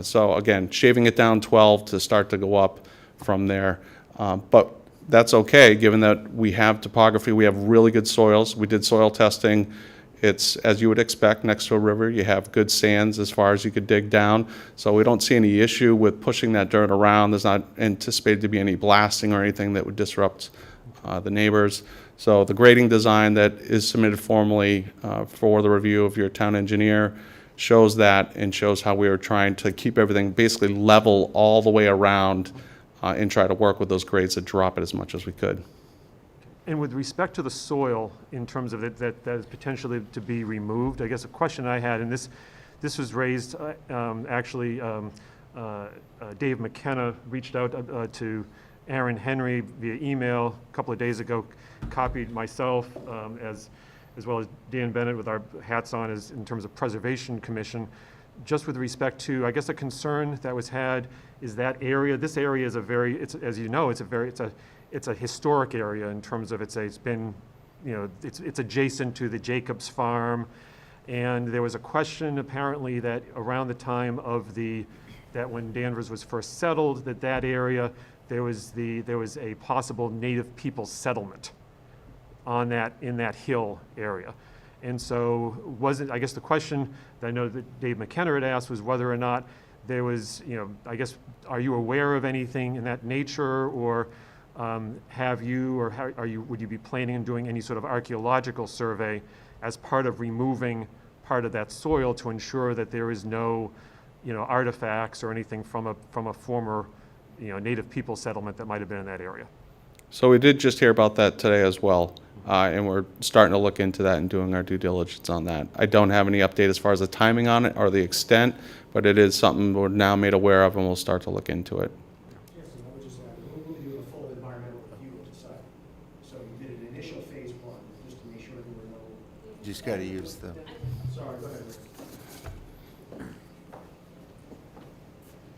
So again, shaving it down 12 to start to go up from there. But that's okay, given that we have topography, we have really good soils. We did soil testing. It's, as you would expect, next to a river. You have good sands as far as you could dig down. So we don't see any issue with pushing that dirt around. There's not anticipated to be any blasting or anything that would disrupt the neighbors. So the grading design that is submitted formally for the review of your town engineer shows that, and shows how we are trying to keep everything basically level all the way around and try to work with those grades to drop it as much as we could. And with respect to the soil, in terms of it, that is potentially to be removed, I guess a question I had, and this was raised, Dave McKenna reached out to Aaron Henry via email a couple of days ago, copied myself as well as Dan Bennett with our hats on as in terms of Preservation Commission. Just with respect to, I guess, a concern that was had is that area. This area is a very, it's, as you know, it's a historic area in terms of it's been, you know, it's adjacent to the Jacobs Farm, and there was a question apparently that around the time of that when Danvers was first settled, that area there was a possible native people settlement in that hill area. And so I guess the question that I know that Dave McKenna had asked was whether or not there was, you know, I guess, are you aware of anything in that nature, or have you, or would you be planning on doing any sort of archaeological survey as part of removing part of that soil to ensure that there is no, you know, artifacts or anything from a former, you know, native people settlement that might have been in that area? So we did just hear about that today as well, and we're starting to look into that and doing our due diligence on that. I don't have any update as far as the timing on it or the extent, but it is something we're now made aware of, and we'll start to look into it. Yes, and I would just add, we'll be doing a full environmental review of the site. So we did an initial phase 1, just to make sure there were no... Just got to use the... Sorry, go ahead, Rick.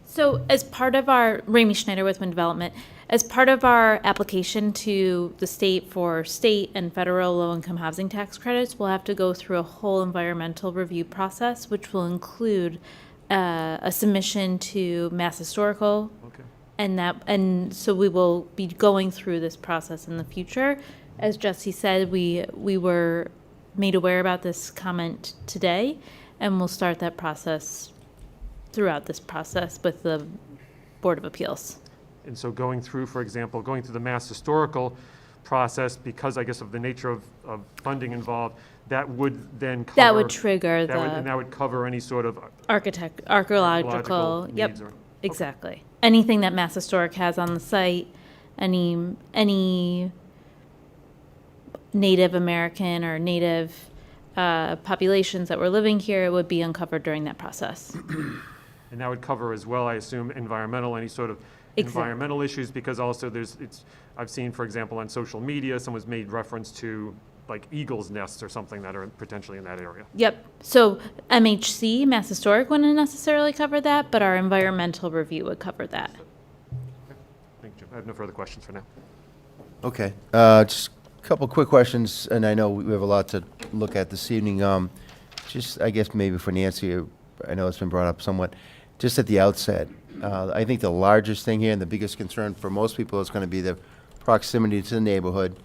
So as part of our, Ramey Schneider with Wind Development, as part of our application to the state for state and federal low-income housing tax credits, we'll have to go through a whole environmental review process, which will include a submission to Mass Historical. Okay. And so we will be going through this process in the future. As Jesse said, we were made aware about this comment today, and we'll start that process throughout this process with the Board of Appeals. And so going through, for example, going through the Mass Historical process, because I guess of the nature of funding involved, that would then cover... That would trigger that would cover any sort of... archaeological, yep, needs or- exactly. Anything that Mass Historic has on the site, any Native American or Native populations that were living here would be uncovered during that process. And that would cover as well, I assume, any sort of environmental issues, because also I've seen, for example, on social media, someone's made reference to like eagles' nests or something that are potentially in that area. Yep. So MHC, Mass Historic, wouldn't necessarily cover that, but our environmental review would cover that. Okay. Thank you. I have no further questions for now. Okay, just a couple quick questions, and I know we have a lot to look at this evening. Just, I guess maybe for Nancy, I know it's been brought up somewhat, just at the outset. I think the largest thing here and the biggest concern for most people is going to be the proximity to the neighborhood,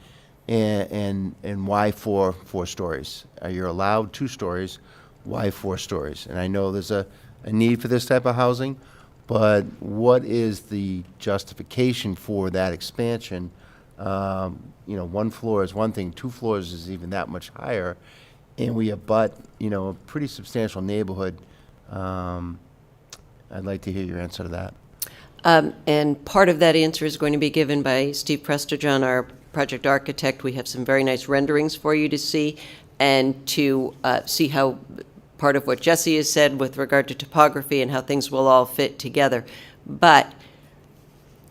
and why four stories? You're allowed 2 stories, why 4 stories? And I know there's a need for this type of housing, but what is the justification for that expansion? You know, 1 floor is one thing, 2 floors is even that much higher, and we abut, you know, a pretty substantial neighborhood. I'd like to hear your answer to that. And part of that answer is going to be given by Steve Prestigion, our project architect. We have some very nice renderings for you to see, and to see how part of what Jesse has said with regard to topography and how things will all fit together. But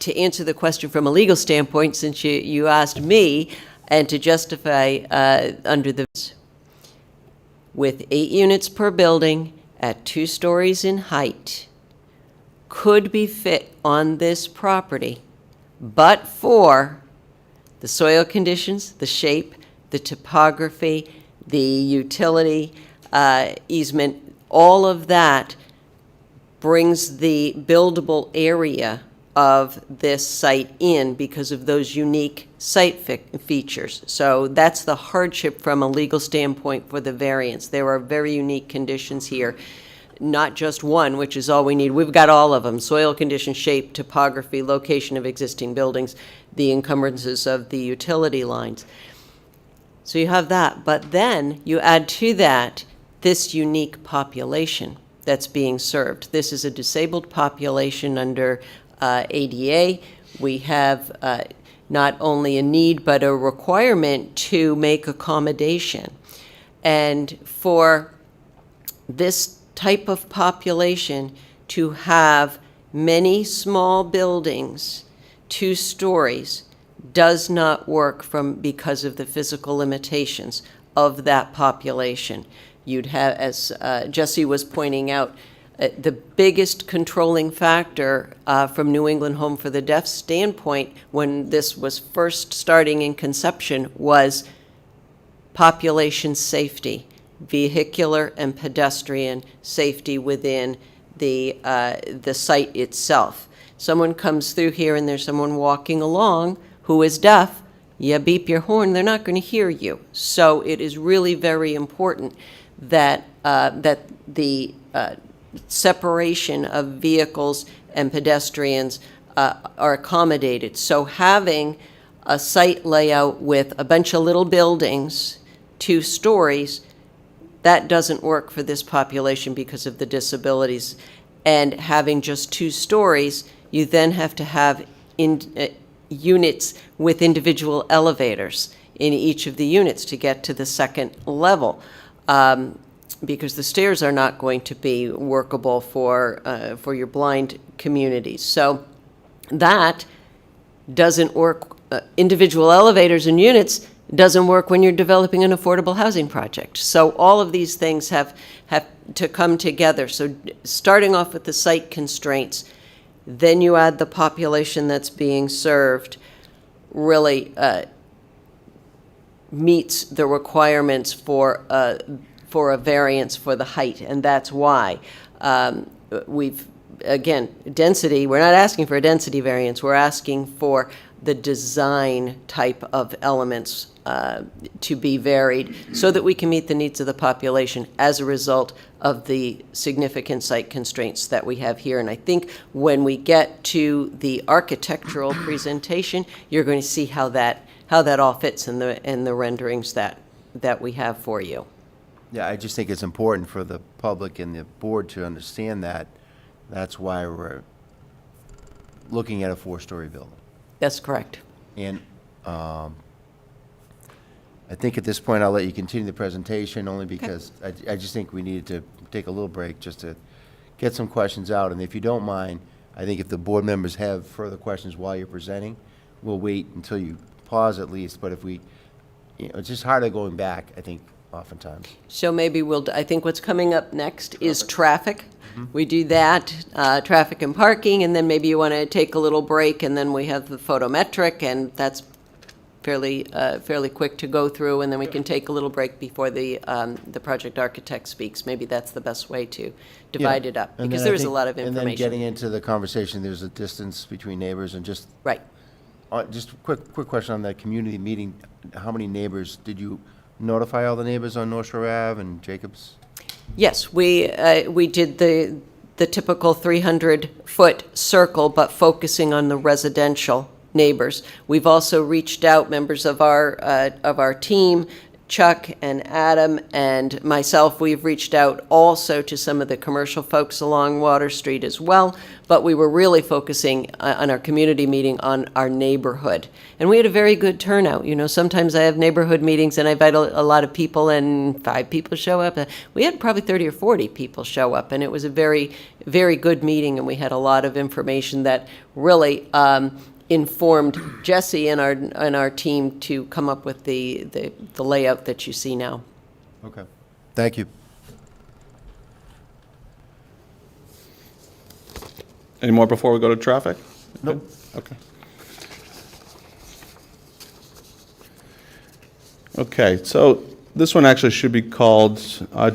to answer the question from a legal standpoint, since you asked me, and to justify under the... with 8 units per building at 2 stories in height, could be fit on this property, but for the soil conditions, the shape, the topography, the utility easement, all of that brings the buildable area of this site in because of those unique site features. So that's the hardship from a legal standpoint for the variance. There are very unique conditions here, not just one, which is all we need. We've got all of them: soil condition, shape, topography, location of existing buildings, the encumbrances of the utility lines. So you have that, but then you add to that this unique population that's being served. This is a disabled population under ADA. We have not only a need, but a requirement to make accommodation. And for this type of population to have many small buildings, 2 stories, does not work because of the physical limitations of that population. You'd have, as Jesse was pointing out, the biggest controlling factor from New England Home for the Deaf standpoint when this was first starting in conception was population safety, vehicular and pedestrian safety within the site itself. Someone comes through here and there's someone walking along who is deaf, you beep your horn, they're not going to hear you. So it is really very important that the separation of vehicles and pedestrians are accommodated. So having a site layout with a bunch of little buildings, 2 stories, that doesn't work for this population because of the disabilities. And having just 2 stories, you then have to have units with individual elevators in each of the units to get to the second level. Because the stairs are not going to be workable for your blind communities. So that doesn't work. Individual elevators and units doesn't work when you're developing an affordable housing project. So all of these things have to come together. So starting off with the site constraints, then you add the population that's being served, really meets the requirements for a variance for the height, and that's why again, density, we're not asking for a density variance, we're asking for the design type of elements to be varied so that we can meet the needs of the population as a result of the significant site constraints that we have here. And I think when we get to the architectural presentation, you're going to see how that all fits in the renderings that we have for you. Yeah, I just think it's important for the public and the board to understand that. That's why we're looking at a 4-story building. That's correct. And I think at this point, I'll let you continue the presentation, only because I just think we needed to take a little break just to get some questions out. And if you don't mind, I think if the board members have further questions while you're presenting, we'll wait until you pause at least. But if we, it's just harder going back, I think, oftentimes. So maybe I think what's coming up next is traffic. We do that, traffic and parking, and then maybe you want to take a little break, and then we have the photometric, and that's fairly quick to go through, and then we can take a little break before the project architect speaks. Maybe that's the best way to divide it up, because there is a lot of information. And then getting into the conversation, there's a distance between neighbors, and just right. Just quick question on that community meeting. How many neighbors did you notify? All the neighbors on North Shore Ave and Jacobs? Yes, we did the typical 300-foot circle, but focusing on the residential neighbors. We've also reached out, members of our team, Chuck and Adam and myself, we've reached out also to some of the commercial folks along Water Street as well, but we were really focusing on our community meeting on our neighborhood. And we had a very good turnout. Sometimes I have neighborhood meetings and I invite a lot of people and 5 people show up. We had probably 30 or 40 people show up, and it was a very, very good meeting, and we had a lot of information that really informed Jesse and our team to come up with the layout that you see now. Okay. Thank you. Any more before we go to traffic? Nope. Okay. Okay, so this one actually should be called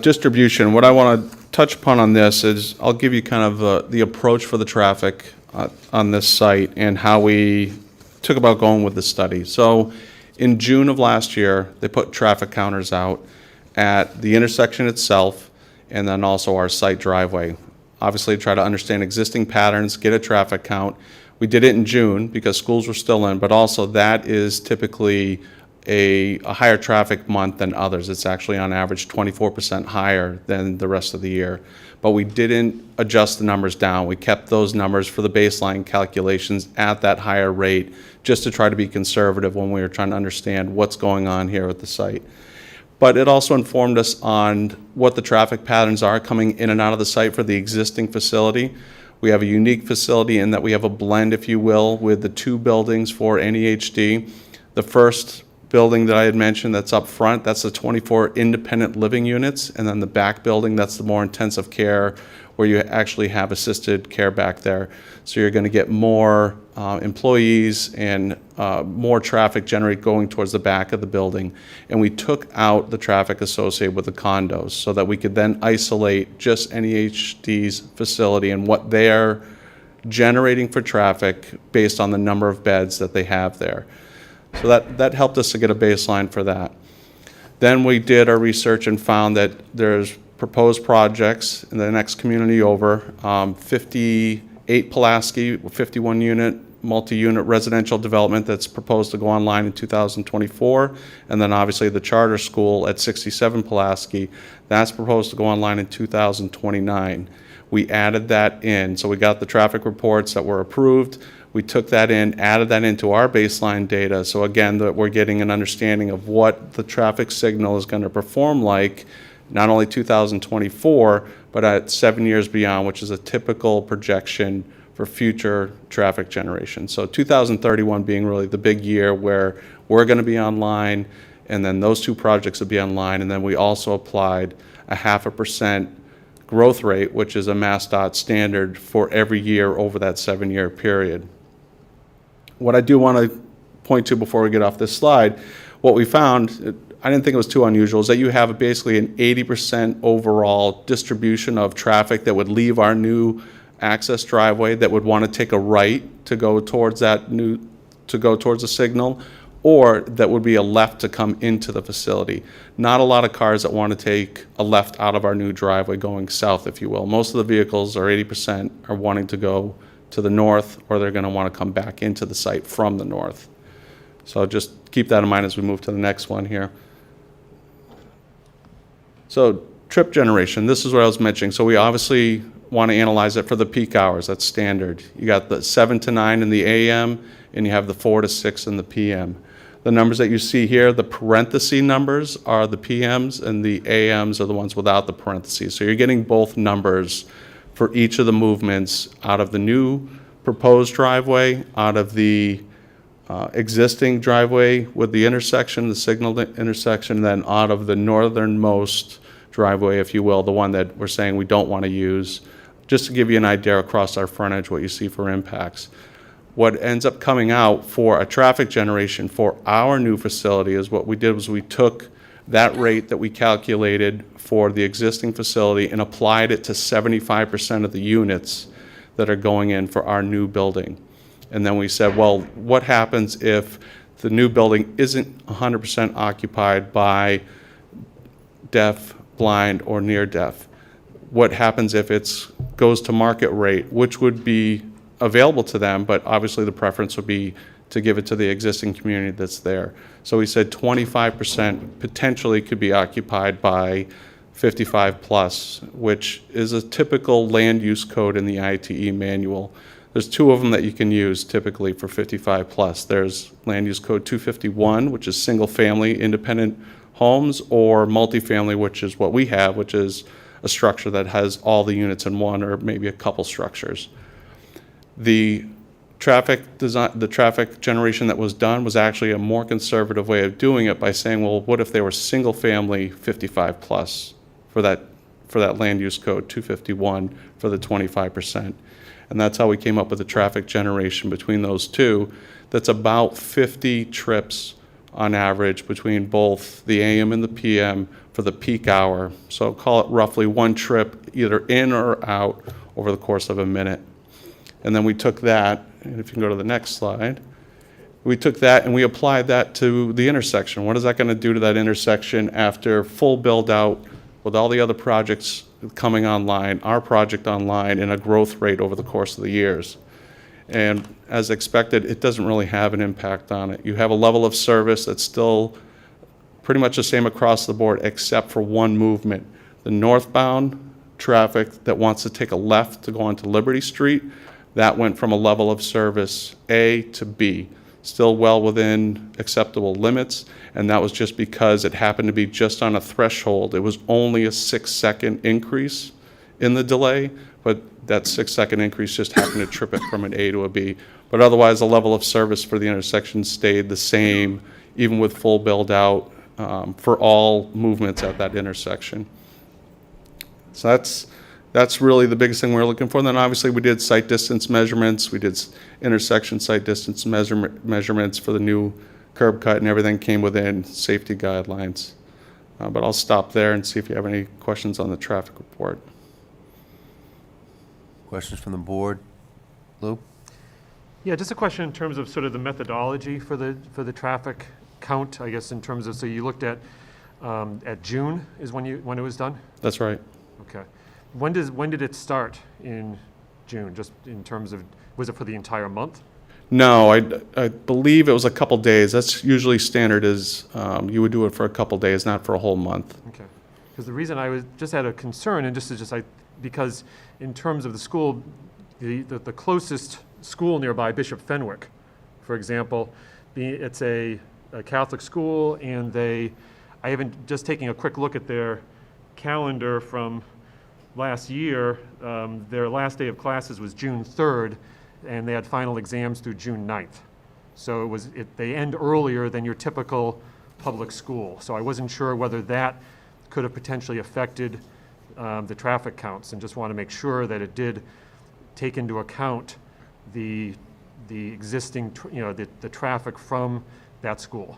distribution. What I want to touch upon on this is I'll give you kind of the approach for the traffic on this site and how we took about going with the study. So in June of last year, they put traffic counters out at the intersection itself and then also our site driveway. Obviously, try to understand existing patterns, get a traffic count. We did it in June because schools were still in, but also that is typically a higher traffic month than others. It's actually on average 24% higher than the rest of the year. But we didn't adjust the numbers down. We kept those numbers for the baseline calculations at that higher rate just to try to be conservative when we were trying to understand what's going on here at the site. But it also informed us on what the traffic patterns are coming in and out of the site for the existing facility. We have a unique facility in that we have a blend, if you will, with the two buildings for NEHD. The first building that I had mentioned that's up front, that's the 24 independent living units, and then the back building, that's the more intensive care where you actually have assisted care back there. So you're going to get more employees and more traffic generated going towards the back of the building. And we took out the traffic associated with the condos so that we could then isolate just NEHD's facility and what they're generating for traffic based on the number of beds that they have there. So that helped us to get a baseline for that. Then we did our research and found that there's proposed projects in the next community over, 58 Pulaski, 51-unit, multi-unit residential development that's proposed to go online in 2024, and then obviously the charter school at 67 Pulaski, that's proposed to go online in 2029. We added that in, so we got the traffic reports that were approved. We took that in, added that into our baseline data. So again, that we're getting an understanding of what the traffic signal is going to perform like, not only 2024, but at 7 years beyond, which is a typical projection for future traffic generation. So 2031 being really the big year where we're going to be online, and then those two projects will be online. And then we also applied a 0.5% growth rate, which is a MassDOT standard for every year over that 7-year period. What I do want to point to before we get off this slide, what we found, I didn't think it was too unusual, is that you have basically an 80% overall distribution of traffic that would leave our new access driveway that would want to take a right to go towards the signal, or that would be a left to come into the facility. Not a lot of cars that want to take a left out of our new driveway going south, if you will. Most of the vehicles, or 80%, are wanting to go to the north, or they're going to want to come back into the site from the north. So just keep that in mind as we move to the next one here. So trip generation, this is what I was mentioning. So we obviously want to analyze it for the peak hours. That's standard. You got the 7 to 9 in the AM, and you have the 4 to 6 in the PM. The numbers that you see here, the parenthesis numbers are the PMs, and the AMs are the ones without the parentheses. So you're getting both numbers for each of the movements out of the new proposed driveway, out of the existing driveway with the intersection, the signaled intersection, and then out of the northernmost driveway, if you will, the one that we're saying we don't want to use, just to give you an idea across our frontage what you see for impacts. What ends up coming out for a traffic generation for our new facility is what we did was we took that rate that we calculated for the existing facility and applied it to 75% of the units that are going in for our new building. And then we said, well, what happens if the new building isn't 100% occupied by deaf, blind, or near deaf? What happens if it goes to market rate, which would be available to them, but obviously the preference would be to give it to the existing community that's there. So we said 25% potentially could be occupied by 55 plus, which is a typical land use code in the ITE manual. There's two of them that you can use typically for 55 plus. There's land use code 251, which is single family independent homes, or multifamily, which is what we have, which is a structure that has all the units in one or maybe a couple structures. The traffic design, the traffic generation that was done was actually a more conservative way of doing it by saying, well, what if they were single family 55 plus for that land use code 251 for the 25%. And that's how we came up with the traffic generation between those two. That's about 50 trips on average between both the AM and the PM for the peak hour. So call it roughly one trip either in or out over the course of a minute. And then we took that, and if you can go to the next slide, we took that and we applied that to the intersection. What is that going to do to that intersection after full build out with all the other projects coming online, our project online, and a growth rate over the course of the years? And as expected, it doesn't really have an impact on it. You have a level of service that's still pretty much the same across the board, except for one movement. The northbound traffic that wants to take a left to go onto Liberty Street, that went from a level of service A to B, still well within acceptable limits, and that was just because it happened to be just on a threshold. It was only a 6-second increase in the delay, but that 6-second increase just happened to trip it from an A to a B. But otherwise, the level of service for the intersection stayed the same, even with full build out for all movements at that intersection. So that's really the biggest thing we're looking for. And then obviously we did site distance measurements. We did intersection site distance measurements for the new curb cut, and everything came within safety guidelines. But I'll stop there and see if you have any questions on the traffic report. Questions from the board? Lou? Yeah, just a question in terms of sort of the methodology for the traffic count, I guess, in terms of, so you looked at June is when it was done? That's right. Okay. When did it start in June, just in terms of, was it for the entire month? No, I believe it was a couple days. That's usually standard is you would do it for a couple days, not for a whole month. Okay. Because the reason I just had a concern, and because in terms of the school, the closest school nearby, Bishop Fenwick, for example, it's a Catholic school, and I haven't, just taking a quick look at their calendar from last year, their last day of classes was June 3rd, and they had final exams through June 9th. So they end earlier than your typical public school. So I wasn't sure whether that could have potentially affected the traffic counts, and just want to make sure that it did take into account the existing, the traffic from that school.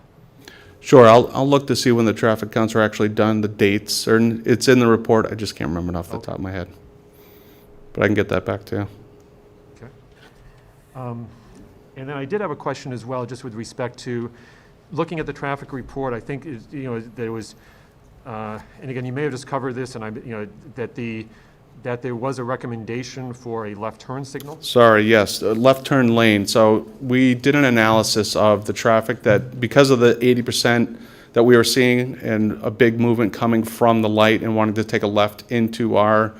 Sure, I'll look to see when the traffic counts are actually done, the dates, or it's in the report. I just can't remember it off the top of my head. But I can get that back to you. Okay. And then I did have a question as well, just with respect to looking at the traffic report. I think there was, and again, you may have just covered this, and that there was a recommendation for a left turn signal. Sorry, yes, left turn lane. So we did an analysis of the traffic that, because of the 80% that we were seeing and a big movement coming from the light and wanting to take a left into our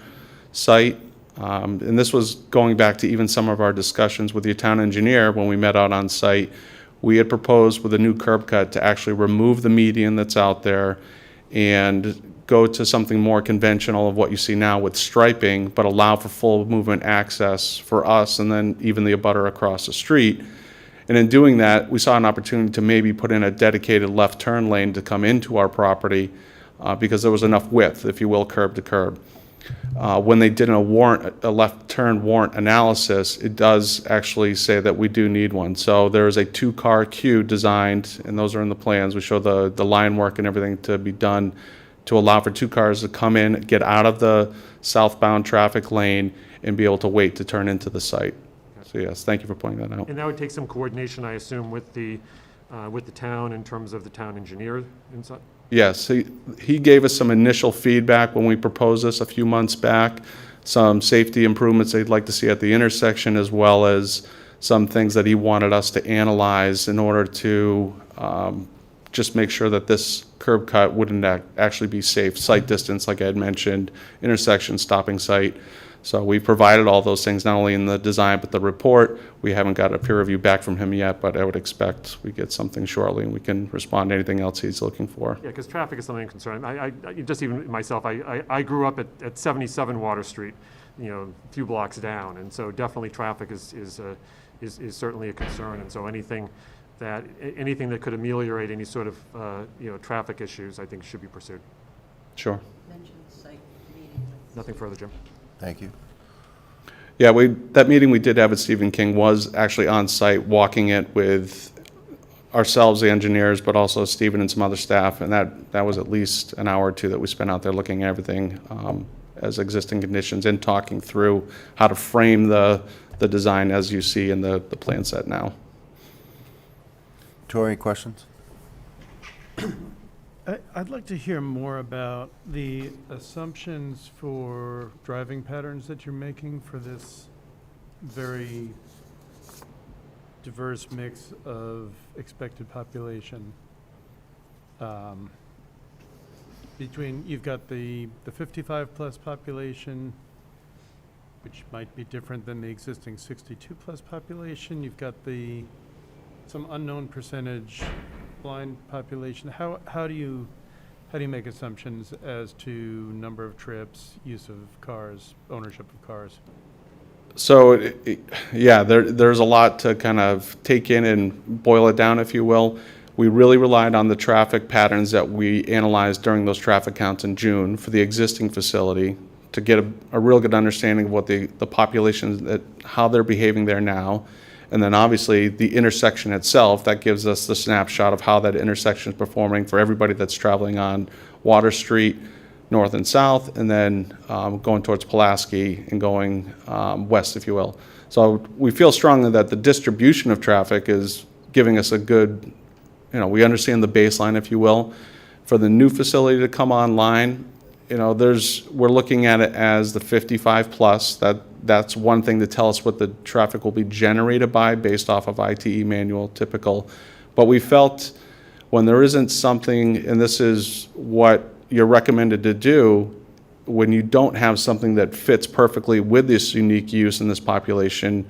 site, and this was going back to even some of our discussions with the town engineer when we met out on site. We had proposed with a new curb cut to actually remove the median that's out there and go to something more conventional of what you see now with striping, but allow for full movement access for us and then even the abutter across the street. And in doing that, we saw an opportunity to maybe put in a dedicated left turn lane to come into our property because there was enough width, if you will, curb to curb. When they did a left turn warrant analysis, it does actually say that we do need one. So there is a 2-car queue designed, and those are in the plans. We show the line work and everything to be done to allow for 2 cars to come in, get out of the southbound traffic lane, and be able to wait to turn into the site. So yes, thank you for pointing that out. And that would take some coordination, I assume, with the town in terms of the town engineer and such? Yes, he gave us some initial feedback when we proposed this a few months back, some safety improvements they'd like to see at the intersection, as well as some things that he wanted us to analyze in order to just make sure that this curb cut wouldn't actually be safe. Site distance, like I had mentioned, intersection, stopping site. So we provided all those things, not only in the design, but the report. We haven't got a peer review back from him yet, but I would expect we get something shortly and we can respond to anything else he's looking for. Yeah, because traffic is something of concern. I just even myself, I grew up at 77 Water Street, a few blocks down, and so definitely traffic is certainly a concern. And so anything that could ameliorate any sort of traffic issues, I think should be pursued. Sure. Mention site meeting with Nothing further, Jim. Thank you. Yeah, that meeting we did have with Stephen King was actually on site, walking it with ourselves, the engineers, but also Stephen and some other staff, and that was at least an hour or two that we spent out there looking at everything as existing conditions and talking through how to frame the design as you see in the plan set now. Tori, questions? I'd like to hear more about the assumptions for driving patterns that you're making for this very diverse mix of expected population. You've got the 55-plus population, which might be different than the existing 62-plus population. You've got some unknown percentage blind population. How do you make assumptions as to number of trips, use of cars, ownership of cars? So, yeah, there's a lot to kind of take in and boil it down, if you will. We really relied on the traffic patterns that we analyzed during those traffic counts in June for the existing facility to get a real good understanding of what the population, how they're behaving there now. And then obviously the intersection itself, that gives us the snapshot of how that intersection is performing for everybody that's traveling on Water Street, north and south, and then going towards Pulaski and going west, if you will. So we feel strongly that the distribution of traffic is giving us a good, we understand the baseline, if you will. For the new facility to come online, we're looking at it as the 55 plus. That's one thing to tell us what the traffic will be generated by based off of ITE manual, typical. But we felt when there isn't something, and this is what you're recommended to do, when you don't have something that fits perfectly with this unique use in this population,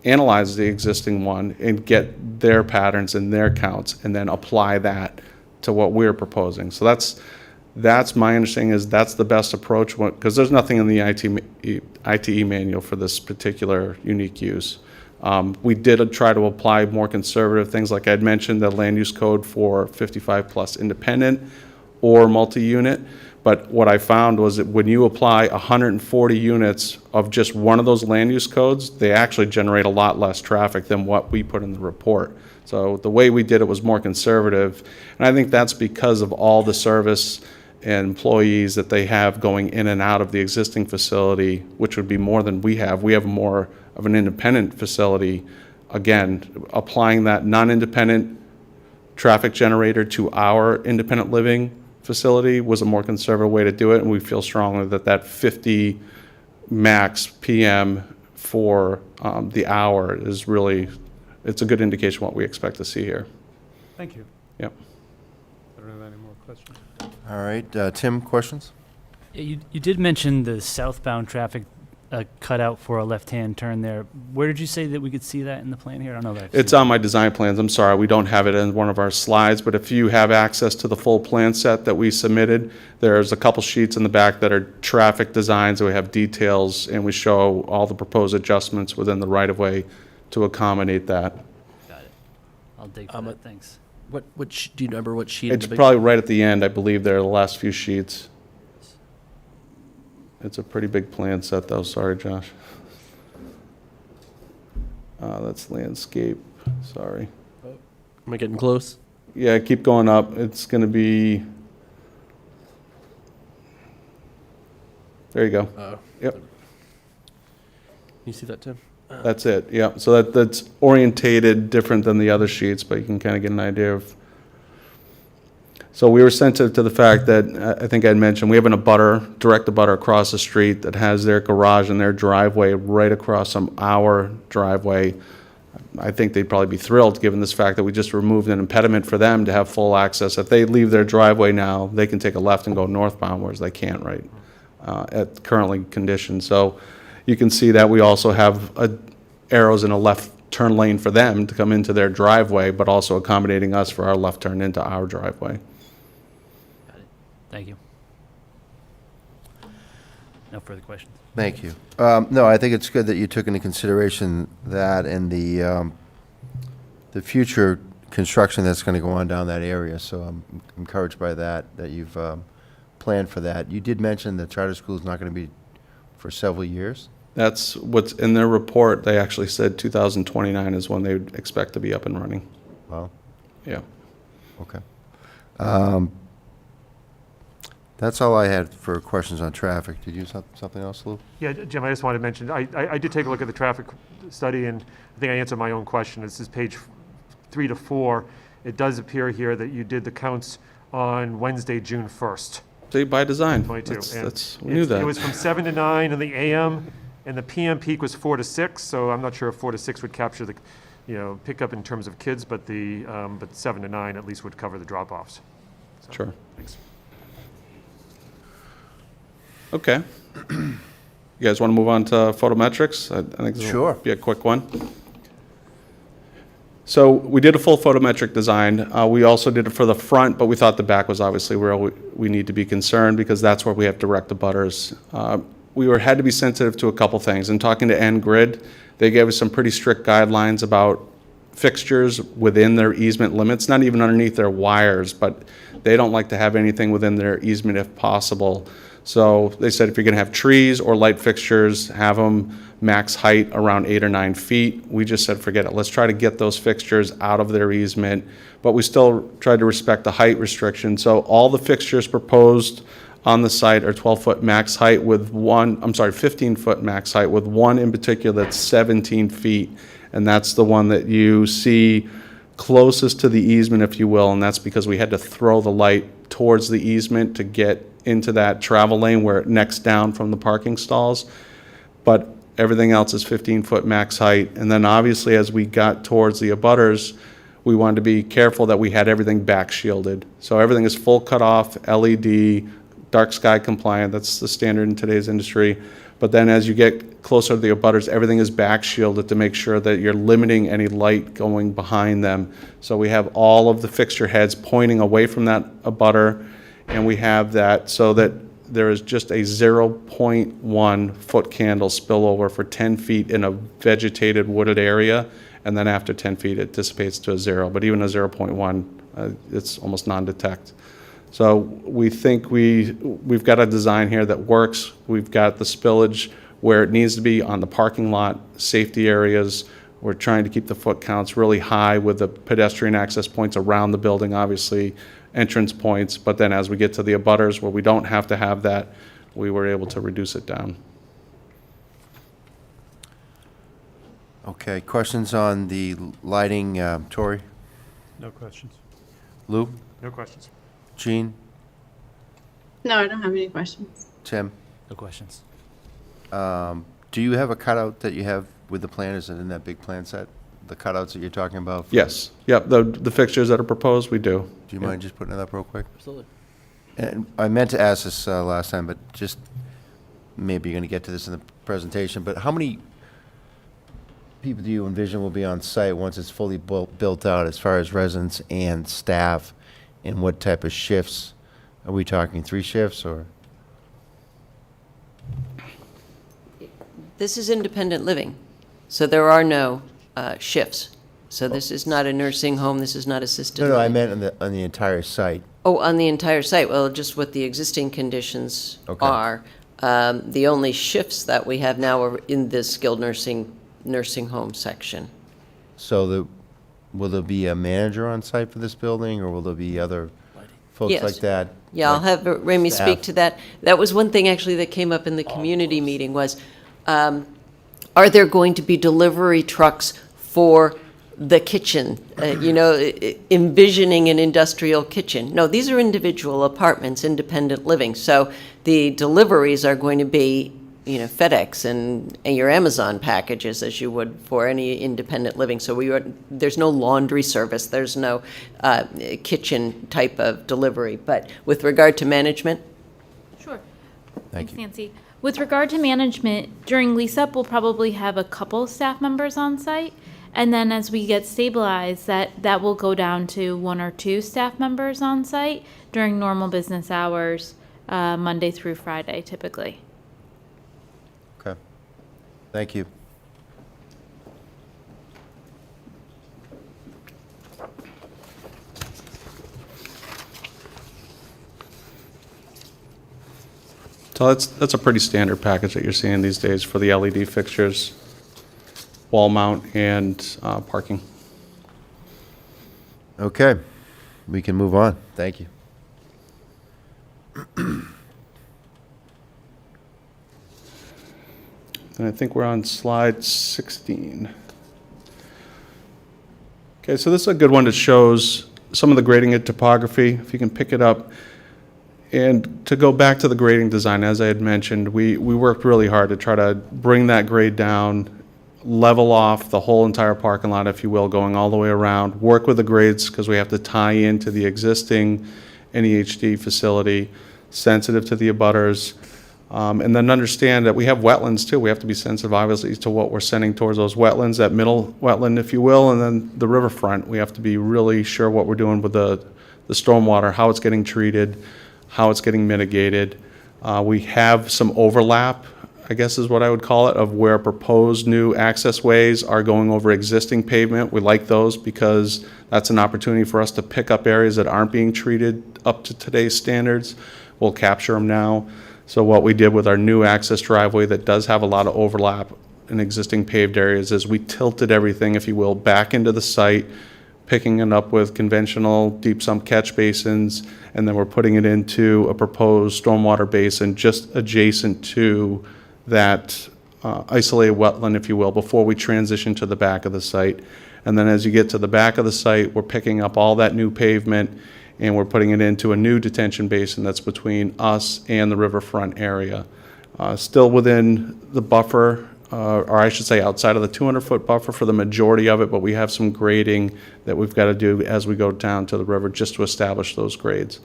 analyze the existing one and get their patterns and their counts and then apply that to what we're proposing. So that's my understanding, is that's the best approach, because there's nothing in the ITE manual for this particular unique use. We did try to apply more conservative things, like I'd mentioned, the land use code for 55 plus independent or multi-unit. But what I found was that when you apply 140 units of just one of those land use codes, they actually generate a lot less traffic than what we put in the report. So the way we did it was more conservative. And I think that's because of all the service and employees that they have going in and out of the existing facility, which would be more than we have. We have more of an independent facility. Again, applying that non-independent traffic generator to our independent living facility was a more conservative way to do it, and we feel strongly that 50 max PM for the hour is really, it's a good indication of what we expect to see here. Thank you. Yep. I don't have any more questions. All right, Tim, questions? You did mention the southbound traffic cutout for a left-hand turn there. Where did you say that we could see that in the plan here? I don't know that. It's on my design plans. I'm sorry, we don't have it in one of our slides, but if you have access to the full plan set that we submitted, there's a couple sheets in the back that are traffic designs, and we have details, and we show all the proposed adjustments within the right-of-way to accommodate that. Got it. I'll dig for that. Thanks. Do you remember what sheet? It's probably right at the end, I believe. There are the last few sheets. It's a pretty big plan set, though. Sorry, Josh. That's landscape. Sorry. Am I getting close? Yeah, keep going up. It's going to be. There you go. Yep. You see that, Tim? That's it. Yeah. So that's orientated different than the other sheets, but you can kind of get an idea of. So we were sensitive to the fact that, I think I'd mentioned, we have direct abutter across the street that has their garage and their driveway right across from our driveway. I think they'd probably be thrilled, given this fact that we just removed an impediment for them to have full access. If they leave their driveway now, they can take a left and go northbound, whereas they can't at currently conditions. So you can see that we also have arrows in a left turn lane for them to come into their driveway, but also accommodating us for our left turn into our driveway. Thank you. No further questions. Thank you. No, I think it's good that you took into consideration that and the future construction that's going to go on down that area. So I'm encouraged by that you've planned for that. You did mention the charter school is not going to be for several years. That's what's in their report. They actually said 2029 is when they would expect to be up and running. Wow, Yeah. okay. That's all I had for questions on traffic. Did you have something else, Lou? Yeah, Jim, I just wanted to mention, I did take a look at the traffic study, and I think I answered my own question. This is page 3 to 4. It does appear here that you did the counts on Wednesday, June 1st, See, by design. 22. We knew that. It was from 7 to 9 in the AM, and the PM peak was 4 to 6, so I'm not sure if 4 to 6 would capture the, pickup in terms of kids, but but 7 to 9 at least would cover the drop-offs. So, Sure. Thanks. Okay. You guys want to move on to photometrics? I think this Sure. will be a quick one. So we did a full photometric design. We also did it for the front, but we thought the back was obviously where we need to be concerned because that's where we have direct abutters. We had to be sensitive to a couple things. In talking to N-Grid, they gave us some pretty strict guidelines about fixtures within their easement limits, not even underneath their wires, but they don't like to have anything within their easement if possible. So they said if you're going to have trees or light fixtures, have them max height around 8 or 9 feet. We just said forget it. Let's try to get those fixtures out of their easement, but we still tried to respect the height restriction. So all the fixtures proposed on the site are 12-foot max height with 15-foot max height with one in particular that's 17 feet, and that's the one that you see closest to the easement, if you will, and that's because we had to throw the light towards the easement to get into that travel lane where it necks down from the parking stalls. But everything else is 15-foot max height. And then obviously as we got towards the abutters, we wanted to be careful that we had everything back shielded. So everything is full cutoff, LED, dark sky compliant. That's the standard in today's industry. But then as you get closer to the abutters, everything is back shielded to make sure that you're limiting any light going behind them. So we have all of the fixture heads pointing away from that abutter, and we have that so that there is just a 0.1 foot candle spillover for 10 feet in a vegetated wooded area, and then after 10 feet it dissipates to a 0, but even a 0.1, it's almost non-detect. So we think we've got a design here that works. We've got the spillage where it needs to be on the parking lot, safety areas. We're trying to keep the foot counts really high with the pedestrian access points around the building, obviously, entrance points. But then as we get to the abutters where we don't have to have that, we were able to reduce it down. Okay, questions on the lighting, Tori? No questions. Lou? No questions. Jean? No, I don't have any questions. Tim? No questions. Do you have a cutout that you have with the plan? Is it in that big plan set? The cutouts that you're talking about? Yes, yep, the fixtures that are proposed, we do. Do you mind just putting it up real quick? Absolutely. And I meant to ask this last time, but just, maybe you're going to get to this in the presentation, but how many people do you envision will be on site once it's fully built out as far as residents and staff, and what type of shifts? Are we talking 3 shifts or? This is independent living, so there are no shifts. So this is not a nursing home, this is not assisted No, I living. meant on the entire site. Oh, on the entire site, well, just what the existing conditions Okay. are. The only shifts that we have now are in this skilled nursing home section. So will there be a manager on site for this building, or will there be other folks Yes. like that? Yeah, I'll like have Ramey staff? speak to that. That was one thing actually that came up in the community meeting was, are there going to be delivery trucks for the kitchen? Envisioning an industrial kitchen. No, these are individual apartments, independent living. So the deliveries are going to be, FedEx and your Amazon packages as you would for any independent living. So there's no laundry service, there's no kitchen type of delivery. But with regard to management, Sure. Thank Thanks, you. Nancy. With regard to management, during lease-up, we'll probably have a couple staff members on site. And then as we get stabilized, that will go down to 1 or 2 staff members on site during normal business hours, Monday through Friday, typically. Okay. Thank you. So that's a pretty standard package that you're seeing these days for the LED fixtures, wall mount, and parking. Okay, we can move on. Thank you. And I think we're on slide 16. Okay, so this is a good one that shows some of the grading and topography, if you can pick it up. And to go back to the grading design, as I had mentioned, we worked really hard to try to bring that grade down, level off the whole entire parking lot, if you will, going all the way around, work with the grades because we have to tie into the existing NEHD facility, sensitive to the abutters, and then understand that we have wetlands too. We have to be sensitive, obviously, to what we're sending towards those wetlands, that middle wetland, if you will, and then the riverfront. We have to be really sure what we're doing with the stormwater, how it's getting treated, how it's getting mitigated. We have some overlap, I guess is what I would call it, of where proposed new access ways are going over existing pavement. We like those because that's an opportunity for us to pick up areas that aren't being treated up to today's standards. We'll capture them now. So what we did with our new access driveway that does have a lot of overlap in existing paved areas is we tilted everything, if you will, back into the site, picking it up with conventional deep sump catch basins, and then we're putting it into a proposed stormwater basin just adjacent to that isolated wetland, if you will, before we transition to the back of the site. And then as you get to the back of the site, we're picking up all that new pavement and we're putting it into a new detention basin that's between us and the riverfront area. Still within the buffer, or I should say outside of the 200-foot buffer for the majority of it, but we have some grading that we've got to do as we go down to the river just to establish those grades.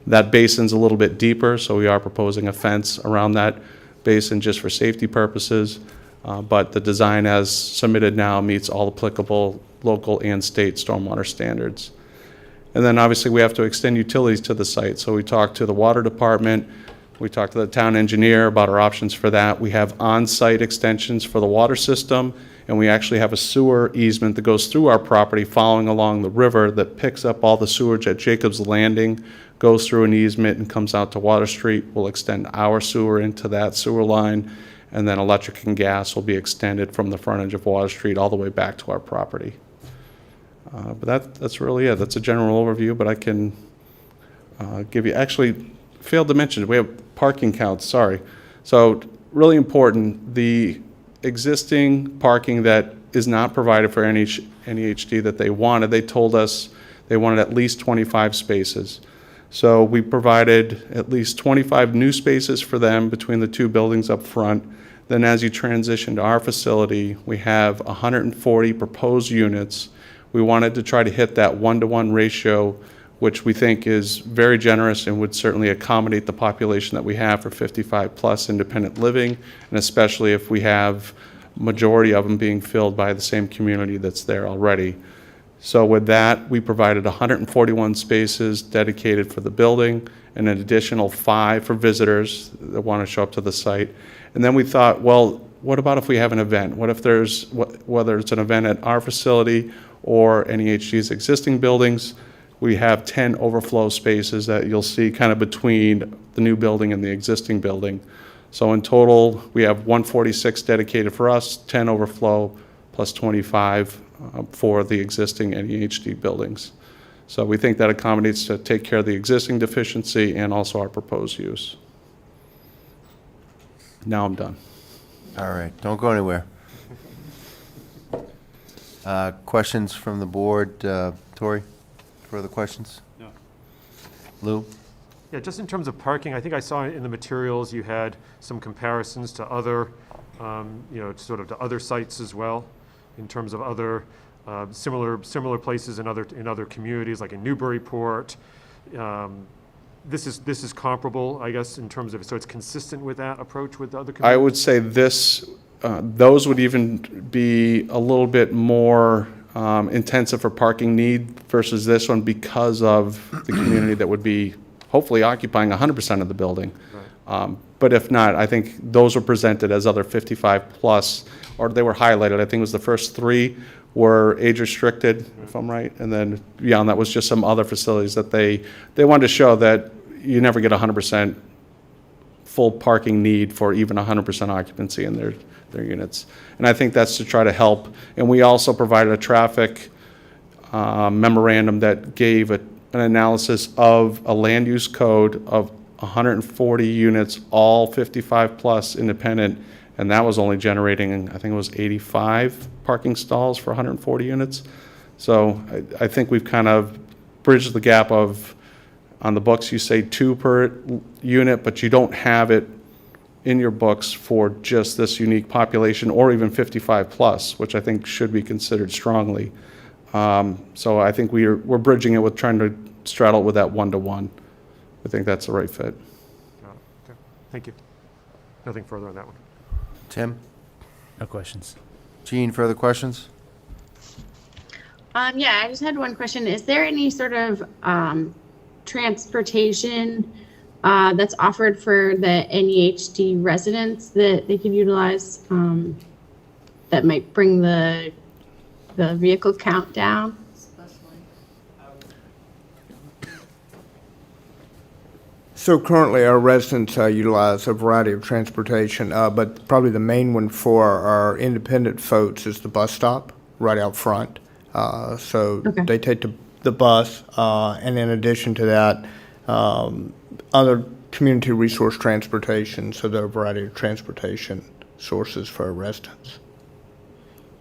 That basin's a little bit deeper, so we are proposing a fence around that basin just for safety purposes, but the design as submitted now meets all applicable local and state stormwater standards. And then obviously we have to extend utilities to the site. So we talked to the water department, we talked to the town engineer about our options for that. We have on-site extensions for the water system, and we actually have a sewer easement that goes through our property following along the river that picks up all the sewage at Jacob's Landing, goes through an easement and comes out to Water Street. We'll extend our sewer into that sewer line, and then electric and gas will be extended from the frontage of Water Street all the way back to our property. But that's really it. That's a general overview, but I can give you, actually, failed to mention, we have parking counts, sorry. So really important, the existing parking that is not provided for NEHD that they wanted, they told us they wanted at least 25 spaces. So we provided at least 25 new spaces for them between the two buildings up front. Then as you transition to our facility, we have 140 proposed units. We wanted to try to hit that 1-to-1 ratio, which we think is very generous and would certainly accommodate the population that we have for 55+ independent living, and especially if we have majority of them being filled by the same community that's there already. So with that, we provided 141 spaces dedicated for the building and an additional 5 for visitors that want to show up to the site. And then we thought, well, what about if we have an event? What if there's, whether it's an event at our facility or NEHD's existing buildings, we have 10 overflow spaces that you'll see kind of between the new building and the existing building. So in total, we have 146 dedicated for us, 10 overflow, plus 25 for the existing NEHD buildings. So we think that accommodates to take care of the existing deficiency and also our proposed use. Now I'm done. All right, don't go anywhere. Questions from the board? Tori, further questions? No. Lou? Yeah, just in terms of parking, I think I saw in the materials you had some comparisons to other, sort of to other sites as well, in terms of other similar places in other communities, like in Newburyport. This is comparable, I guess, in terms of, so it's consistent with that approach with the other communities? I would say those would even be a little bit more intensive for parking need versus this one because of the community that would be hopefully occupying 100% of the building. Right. But if not, I think those were presented as other 55+, or they were highlighted. I think it was the first 3 were age restricted, if I'm right, and then beyond that was just some other facilities that they wanted to show that you never get 100% full parking need for even 100% occupancy in their units. And I think that's to try to help. And we also provided a traffic memorandum that gave an analysis of a land use code of 140 units, all 55 plus independent, and that was only generating, I think it was 85 parking stalls for 140 units. So I think we've kind of bridged the gap of, on the books you say 2 per unit, but you don't have it in your books for just this unique population, or even 55 plus, which I think should be considered strongly. So I think we're bridging it with trying to straddle it with that 1-to-1. I think that's the right fit. Okay. Thank you. Nothing further on that one. Tim? No questions. Gene, further questions? Yeah, I just had one question. Is there any sort of transportation that's offered for the NEHD residents that they could utilize that might bring the vehicle count down? So currently, our residents utilize a variety of transportation, but probably the main one for our independent folks is the bus stop right out front. So Okay. they take the bus, and in addition to that, other community resource transportation. So there are a variety of transportation sources for our residents.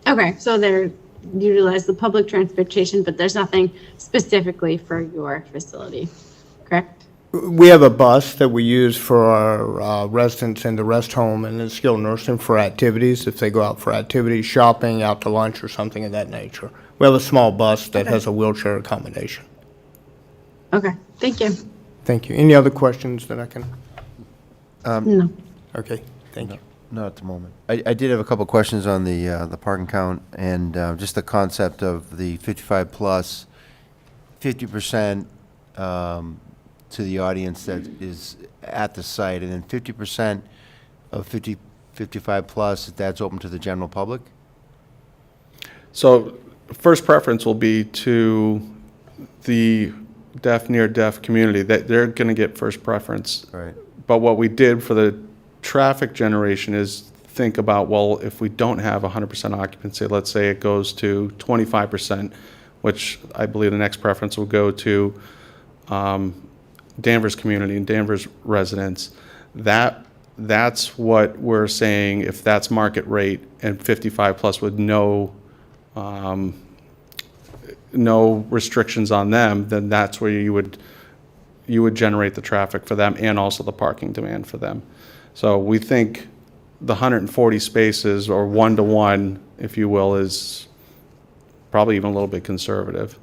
Okay, so they're utilize the public transportation, but there's nothing specifically for your facility, correct? We have a bus that we use for our residents in the rest home and in skilled nursing for activities, if they go out for activities, shopping, out to lunch, or something of that nature. We have a small bus that has a wheelchair accommodation. Okay, thank you. Thank you. Any other questions that I can? No. Okay, thank you. Not at the moment. I did have a couple questions on the parking count and just the concept of the 55 plus, 50% to the audience that is at the site, and then 50% of 55 plus, that's open to the general public? So first preference will be to the deaf, near deaf community, that they're going to get first preference. Right. But what we did for the traffic generation is think about, well, if we don't have 100% occupancy, let's say it goes to 25%, which I believe the next preference will go to Danvers community and Danvers residents. That's what we're saying, if that's market rate and 55 plus with no restrictions on them, then that's where you would generate the traffic for them and also the parking demand for them. So we think the 140 spaces, or 1-to-1, if you will, is probably even a little bit conservative.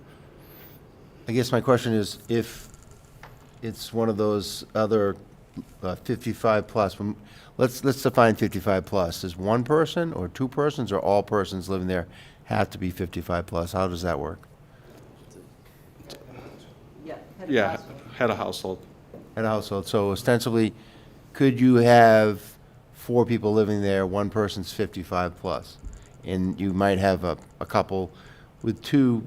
I guess my question is, if it's one of those other 55 plus, let's define 55 plus. Is one person or two persons or all persons living there have to be 55 plus? How does that work? Yeah, head of household. At a household, so ostensibly, could you have 4 people living there, one person's 55 plus? And you might have a couple with 2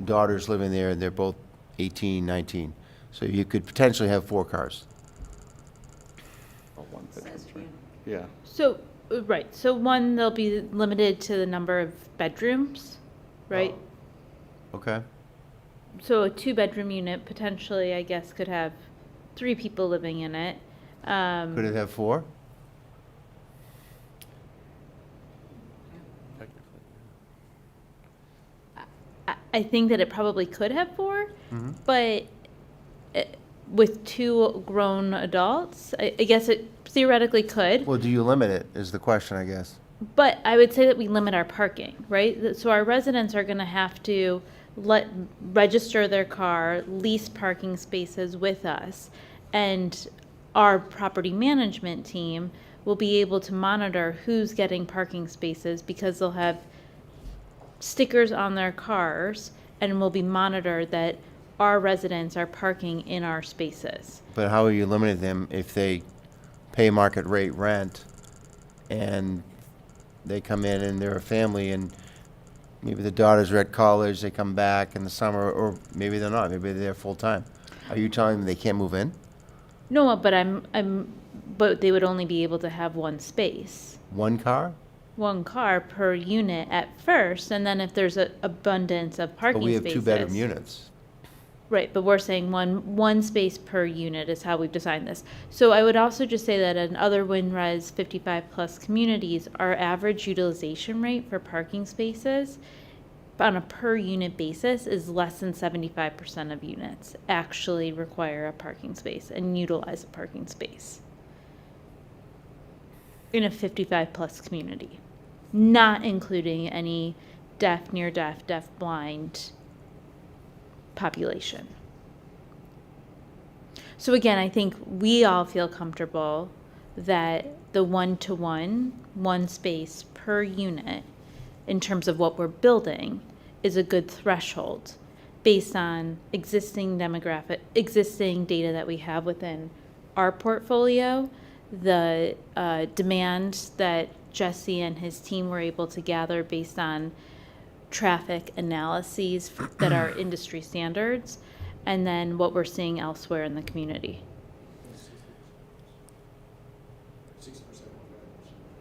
daughters living there, and they're both 18, 19. So you could potentially have 4 cars. Yeah. So, right, so one, they'll be limited to the number of bedrooms, right? Okay? So a 2-bedroom unit potentially, I guess, could have 3 people living in it. Could it have 4? I think that it probably could have 4, Mm-hmm. but with 2 grown adults, I guess it theoretically could. Well, do you limit it, is the question, I guess. But I would say that we limit our parking, right? So our residents are going to have to register their car, lease parking spaces with us, and our property management team will be able to monitor who's getting parking spaces, because they'll have stickers on their cars and will be monitored that our residents are parking in our spaces. But how are you limiting them if they pay market rate rent and they come in and they're a family and maybe the daughters are at college, they come back in the summer, or maybe they're not, maybe they're there full time? Are you telling them they can't move in? No, but I'm but they would only be able to have one space. One car? One car per unit at first, and then if there's an abundance of But parking we have spaces. 2-bedroom units. Right, but we're saying one space per unit is how we've designed this. So I would also just say that in other WinRes 55+ communities, our average utilization rate for parking spaces on a per unit basis is less than 75% of units actually require a parking space and utilize a parking space in a 55+ community, not including any deaf, near deaf, deaf blind population. So again, I think we all feel comfortable that the 1-to-1, one space per unit in terms of what we're building is a good threshold based on existing data that we have within our portfolio, the demand that Jesse and his team were able to gather based on traffic analyses that are industry standards, and then what we're seeing elsewhere in the community.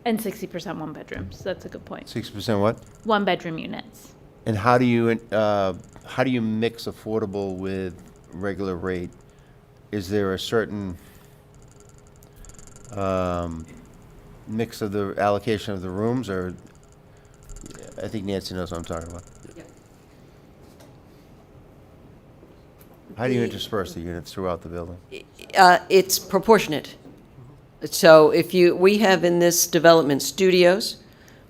And 60% one bedrooms. That's a good point. 6% what? One bedroom units. And how do you mix affordable with regular rate? Is there a certain mix of the allocation of the rooms, or I think Nancy knows what I'm talking about. How do you intersperse the units throughout the building? It's proportionate. So we have in this development studios,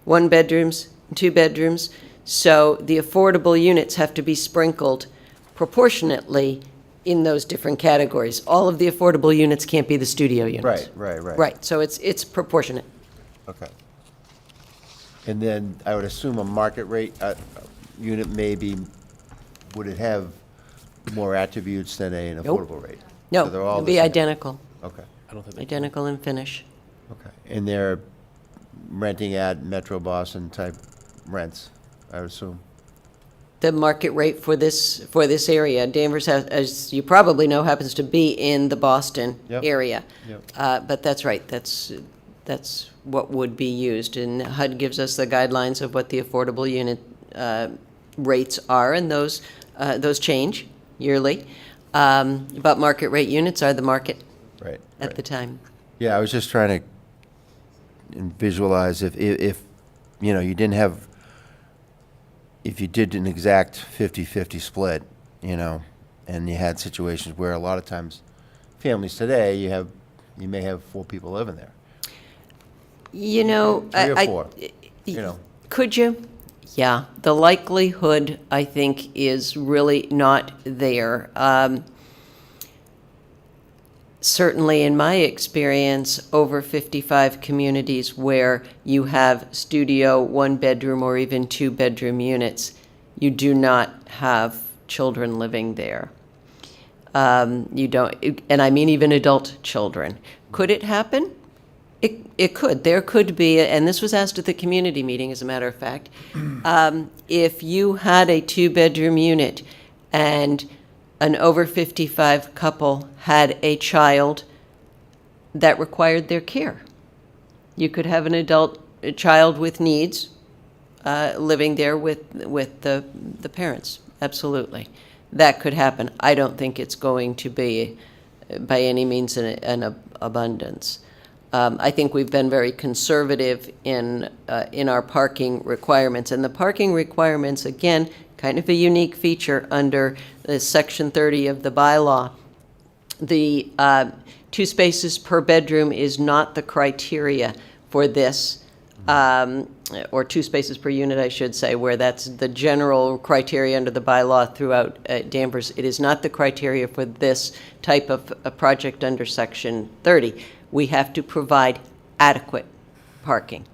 1 bedrooms, 2 bedrooms, so the affordable units have to be sprinkled proportionately in those different categories. All of the affordable units can't be the studio units. Right. Right, so it's proportionate. Okay. And then I would assume a market rate unit would it have more attributes than an Nope. affordable rate? No, So they're all it'll the be same. identical, Okay, I don't think they identical in finish. okay. And they're renting at Metro Boston type rents, I would assume? The market rate for this area, Danvers, as you probably know, happens to be in the Boston Yep. area. Yep. But that's right, that's what would be used. And HUD gives us the guidelines of what the affordable unit rates are, and those change yearly. But market rate units are the market Right. at the time. Yeah, I was just trying to visualize if you didn't have, if you did an exact 50-50 split, and you had situations where a lot of times families today, you may have 4 people living there. 3 or 4, Could you? Yeah, the likelihood, I think, is really not there. Certainly, in my experience, over 55 communities where you have studio, 1-bedroom, or even 2-bedroom units, you do not have children living there. You don't, and I mean even adult children. Could it happen? It could. There could be, and this was asked at the community meeting, as a matter of fact, if you had a 2-bedroom unit and an over 55 couple had a child that required their care. You could have a child with needs living there with the parents. Absolutely. That could happen. I don't think it's going to be by any means an abundance. I think we've been very conservative in our parking requirements. And the parking requirements, again, kind of a unique feature under Section 30 of the bylaw. The 2 spaces per bedroom is not the criteria for this, or 2 spaces per unit, I should say, where that's the general criteria under the bylaw throughout Danvers. It is not the criteria for this type of a project under Section 30. We have to provide adequate parking.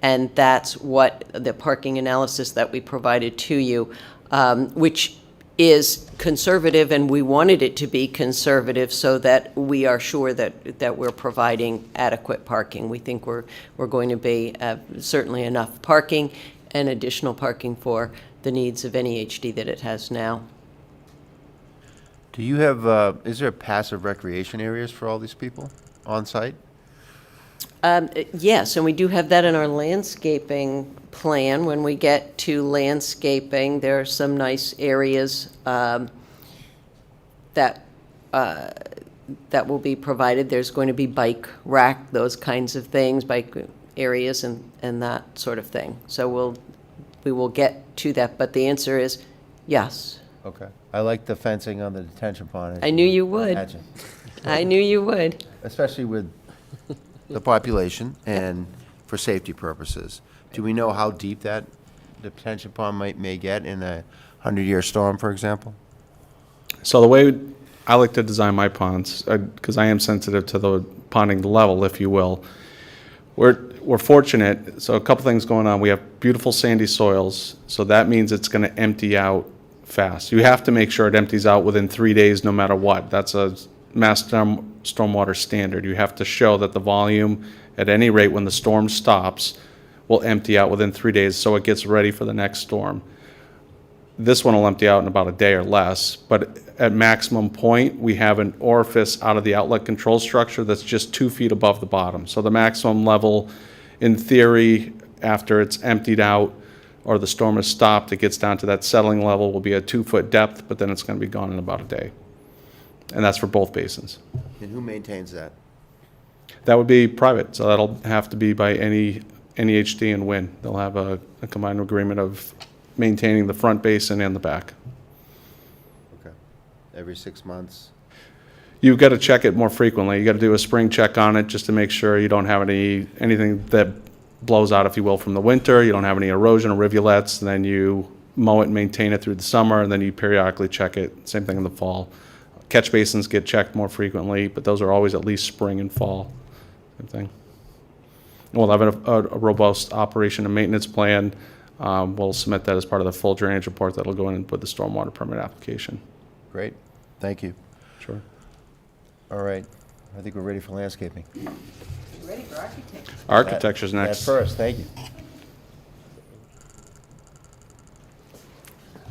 And that's what the parking analysis that we provided to you, which is conservative, and we wanted it to be conservative so that we are sure that we're providing adequate parking. We think we're going to be certainly enough parking and additional parking for the needs of any HD that it has now. Do you have, is there passive recreation areas for all these people on site? Yes, and we do have that in our landscaping plan. When we get to landscaping, there are some nice areas that will be provided. There's going to be bike rack, those kinds of things, bike areas and that sort of thing. So we will get to that, but the answer is yes. Okay. I like the fencing on the detention pond. I knew you would. Imagine. I knew you would. Especially with the population and for safety purposes. Do we know how deep the detention pond may get in a 100-year storm, for example? So the way I like to design my ponds, because I am sensitive to the ponding level, if you will, we're fortunate. So a couple things going on. We have beautiful sandy soils, so that means it's going to empty out fast. You have to make sure it empties out within 3 days no matter what. That's a mass stormwater standard. You have to show that the volume, at any rate, when the storm stops, will empty out within 3 days so it gets ready for the next storm. This one will empty out in about a day or less, but at maximum point, we have an orifice out of the outlet control structure that's just 2 feet above the bottom. So the maximum level, in theory, after it's emptied out or the storm has stopped, it gets down to that settling level, will be a 2-foot depth, but then it's going to be gone in about a day. And that's for both basins. And who maintains that? That would be private, so that'll have to be by any NEHD and WIN. They'll have a combined agreement of maintaining the front basin and the back. Okay. Every 6 months? You've got to check it more frequently. You got to do a spring check on it just to make sure you don't have anything that blows out, if you will, from the winter. You don't have any erosion or rivulets. And then you mow it and maintain it through the summer, and then you periodically check it. Same thing in the fall. Catch basins get checked more frequently, but those are always at least spring and fall. Same thing. We'll have a robust operation and maintenance plan. We'll submit that as part of the full drainage report that'll go in with the stormwater permit application. Great. Thank you. Sure. All right. I think we're ready for landscaping. Ready for architecture? Architecture's That's next. first. Thank you.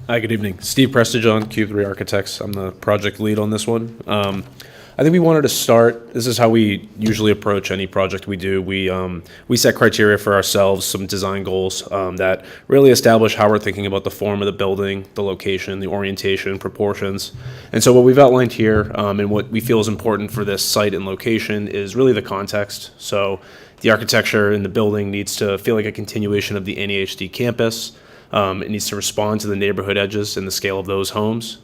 Hi, good evening. Steve Prestigion, Q3 Architects. I'm the project lead on this one. I think we wanted to start, this is how we usually approach any project we do. We set criteria for ourselves, some design goals that really establish how we're thinking about the form of the building, the location, the orientation, proportions. And so what we've outlined here and what we feel is important for this site and location is really the context. So the architecture in the building needs to feel like a continuation of the NEHD campus. It needs to respond to the neighborhood edges and the scale of those homes,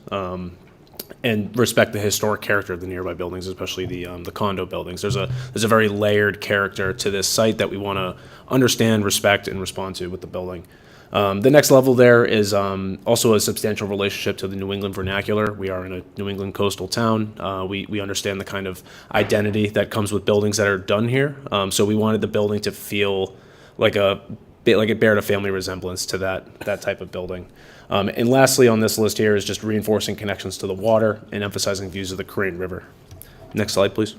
and respect the historic character of the nearby buildings, especially the condo buildings. There's a very layered character to this site that we want to understand, respect, and respond to with the building. The next level there is also a substantial relationship to the New England vernacular. We are in a New England coastal town. We understand the kind of identity that comes with buildings that are done here. So we wanted the building to feel like it bared a family resemblance to that type of building. And lastly on this list here is just reinforcing connections to the water and emphasizing views of the Crane River. Next slide, please.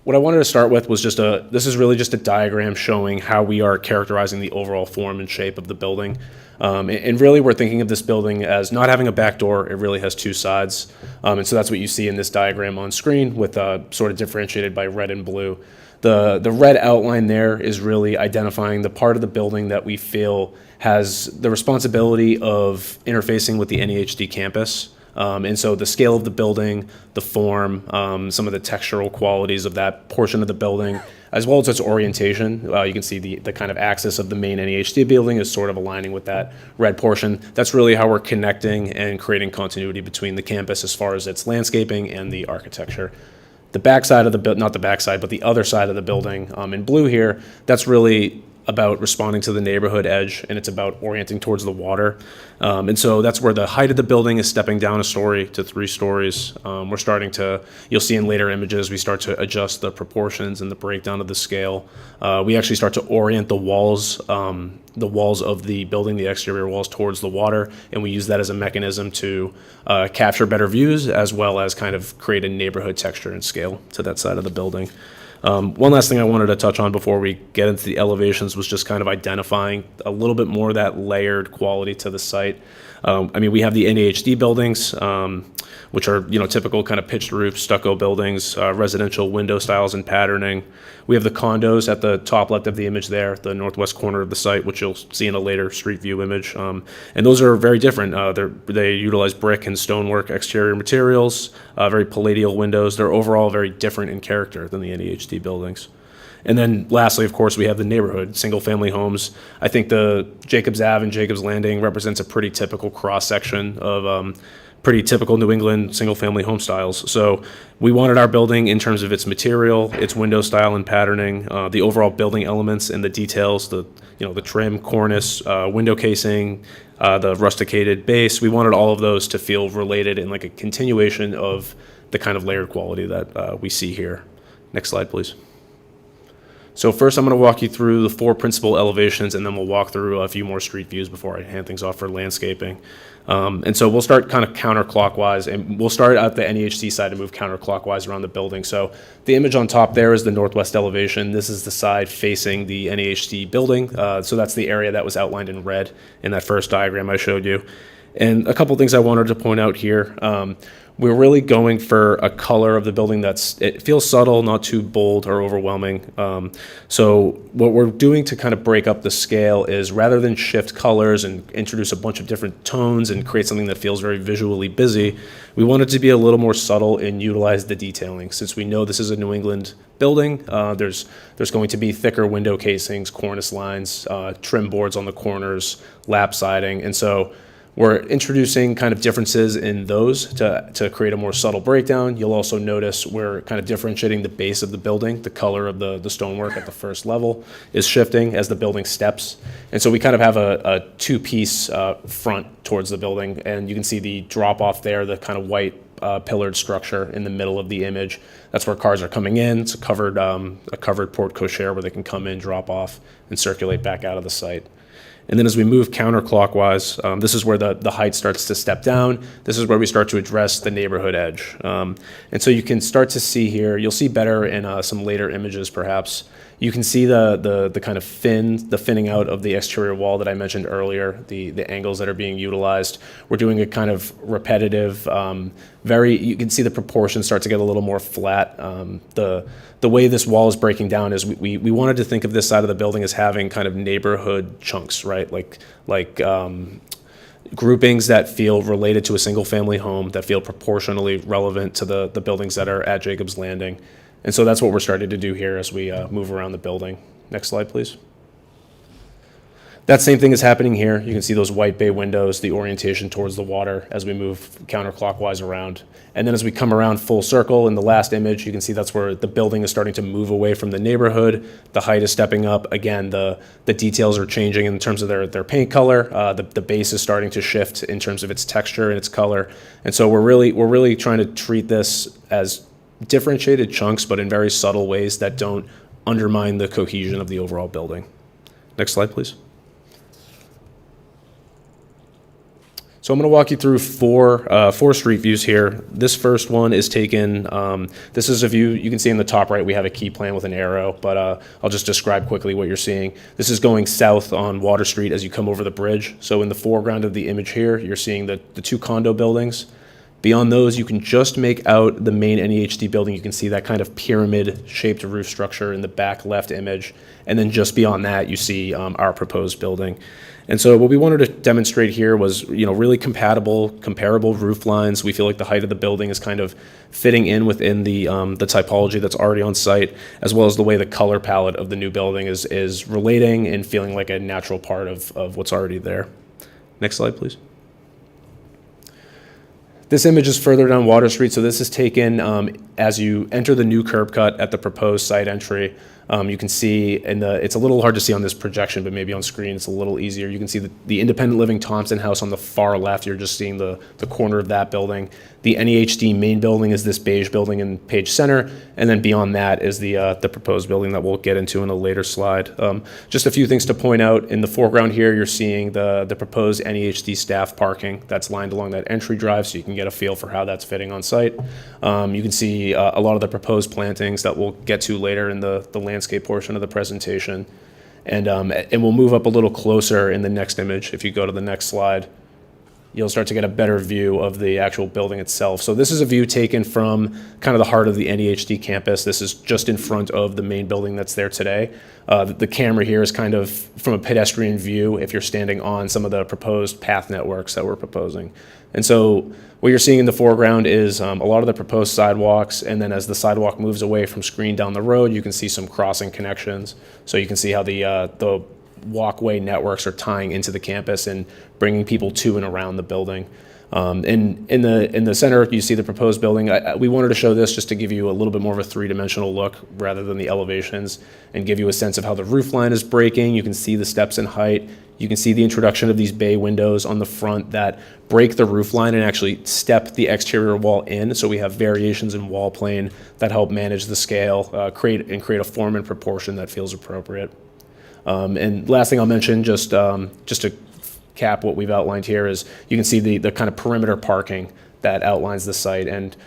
What I wanted to start with was this is really just a diagram showing how we are characterizing the overall form and shape of the building. And really we're thinking of this building as not having a back door. It really has two sides. And so that's what you see in this diagram on screen with sort of differentiated by red and blue. The red outline there is really identifying the part of the building that we feel has the responsibility of interfacing with the NEHD campus. And so the scale of the building, the form, some of the textural qualities of that portion of the building, as well as its orientation. You can see the kind of axis of the main NEHD building is sort of aligning with that red portion. That's really how we're connecting and creating continuity between the campus as far as its landscaping and the architecture. The backside of the not the backside, but the other side of the building in blue here, that's really about responding to the neighborhood edge, and it's about orienting towards the water. And so that's where the height of the building is stepping down a story to 3 stories. We're starting to, you'll see in later images, we start to adjust the proportions and the breakdown of the scale. We actually start to orient the walls of the building, the exterior walls, towards the water, and we use that as a mechanism to capture better views as well as kind of create a neighborhood texture and scale to that side of the building. One last thing I wanted to touch on before we get into the elevations was just kind of identifying a little bit more of that layered quality to the site. I mean, we have the NAHD buildings, which are, typical kind of pitched roof, stucco buildings, residential window styles and patterning. We have the condos at the top left of the image there, the northwest corner of the site, which you'll see in a later street view image. And those are very different. They utilize brick and stonework exterior materials, very palatial windows. They're overall very different in character than the NAHD buildings. And then lastly, of course, we have the neighborhood, single-family homes. I think the Jacobs Ave and Jacobs Landing represents a pretty typical cross-section of pretty typical New England single-family home styles. So we wanted our building in terms of its material, its window style and patterning, the overall building elements and the details, the trim, cornice, window casing, the rusticated base. We wanted all of those to feel related and like a continuation of the kind of layered quality that we see here. Next slide, please. So first, I'm going to walk you through the 4 principal elevations, and then we'll walk through a few more street views before I hand things off for landscaping. And so we'll start kind of counterclockwise, and we'll start at the NEHC side and move counterclockwise around the building. So the image on top there is the northwest elevation. This is the side facing the NEHD building. So that's the area that was outlined in red in that first diagram I showed you. And a couple things I wanted to point out here. We're really going for a color of the building it feels subtle, not too bold or overwhelming. So what we're doing to kind of break up the scale is rather than shift colors and introduce a bunch of different tones and create something that feels very visually busy, we wanted to be a little more subtle and utilize the detailing. Since we know this is a New England building, there's going to be thicker window casings, cornice lines, trim boards on the corners, lap siding, and so we're introducing kind of differences in those to create a more subtle breakdown. You'll also notice we're kind of differentiating the base of the building. The color of the stonework at the first level is shifting as the building steps. And so we kind of have a two-piece front towards the building. And you can see the drop-off there, the kind of white pillared structure in the middle of the image. That's where cars are coming in. It's a covered porte cochere where they can come in, drop off, and circulate back out of the site. And then as we move counterclockwise, this is where the height starts to step down. This is where we start to address the neighborhood edge. And so you can start to see here, you'll see better in some later images perhaps, you can see the kind of thinning out of the exterior wall that I mentioned earlier, the angles that are being utilized. We're doing a kind of repetitive, you can see the proportions start to get a little more flat. The way this wall is breaking down is we wanted to think of this side of the building as having kind of neighborhood chunks, right? Like groupings that feel related to a single family home, that feel proportionally relevant to the buildings that are at Jacobs Landing. And so that's what we're starting to do here as we move around the building. Next slide, please. That same thing is happening here. You can see those white bay windows, the orientation towards the water as we move counterclockwise around. And then as we come around full circle in the last image, you can see that's where the building is starting to move away from the neighborhood. The height is stepping up. Again, the details are changing in terms of their paint color. The base is starting to shift in terms of its texture and its color. And so we're really trying to treat this as differentiated chunks, but in very subtle ways that don't undermine the cohesion of the overall building. Next slide, please. So I'm going to walk you through four street views here. This first one is taken, this is a view, you can see in the top right we have a key plan with an arrow, but I'll just describe quickly what you're seeing. This is going south on Water Street as you come over the bridge. So in the foreground of the image here, you're seeing the two condo buildings. Beyond those, you can just make out the main NEHD building. You can see that kind of pyramid-shaped roof structure in the back left image. And then just beyond that, you see our proposed building. And so what we wanted to demonstrate here was, really comparable roof lines. We feel like the height of the building is kind of fitting in within the typology that's already on site, as well as the way the color palette of the new building is relating and feeling like a natural part of what's already there. Next slide, please. This image is further down Water Street, so this is taken as you enter the new curb cut at the proposed site entry. You can see it's a little hard to see on this projection, but maybe on screen it's a little easier. You can see the independent living Thompson house on the far left. You're just seeing the corner of that building. The NEHD main building is this beige building in Page Center, and then beyond that is the proposed building that we'll get into in a later slide. Just a few things to point out. In the foreground here, you're seeing the proposed NEHD staff parking that's lined along that entry drive, so you can get a feel for how that's fitting on site. You can see a lot of the proposed plantings that we'll get to later in the landscape portion of the presentation. And we'll move up a little closer in the next image. If you go to the next slide, you'll start to get a better view of the actual building itself. So this is a view taken from kind of the heart of the NEHD campus. This is just in front of the main building that's there today. The camera here is kind of from a pedestrian view if you're standing on some of the proposed path networks that we're proposing. And so what you're seeing in the foreground is a lot of the proposed sidewalks, and then as the sidewalk moves away from screen down the road, you can see some crossing connections. So you can see how the walkway networks are tying into the campus and bringing people to and around the building. In the center, you see the proposed building. We wanted to show this just to give you a little bit more of a three-dimensional look rather than the elevations, and give you a sense of how the roof line is breaking. You can see the steps in height. You can see the introduction of these bay windows on the front that break the roof line and actually step the exterior wall in. So we have variations in wall plane that help manage the scale, create a form and proportion that feels appropriate. And last thing I'll mention, just to cap what we've outlined here, is you can see the kind of perimeter parking that outlines the site. And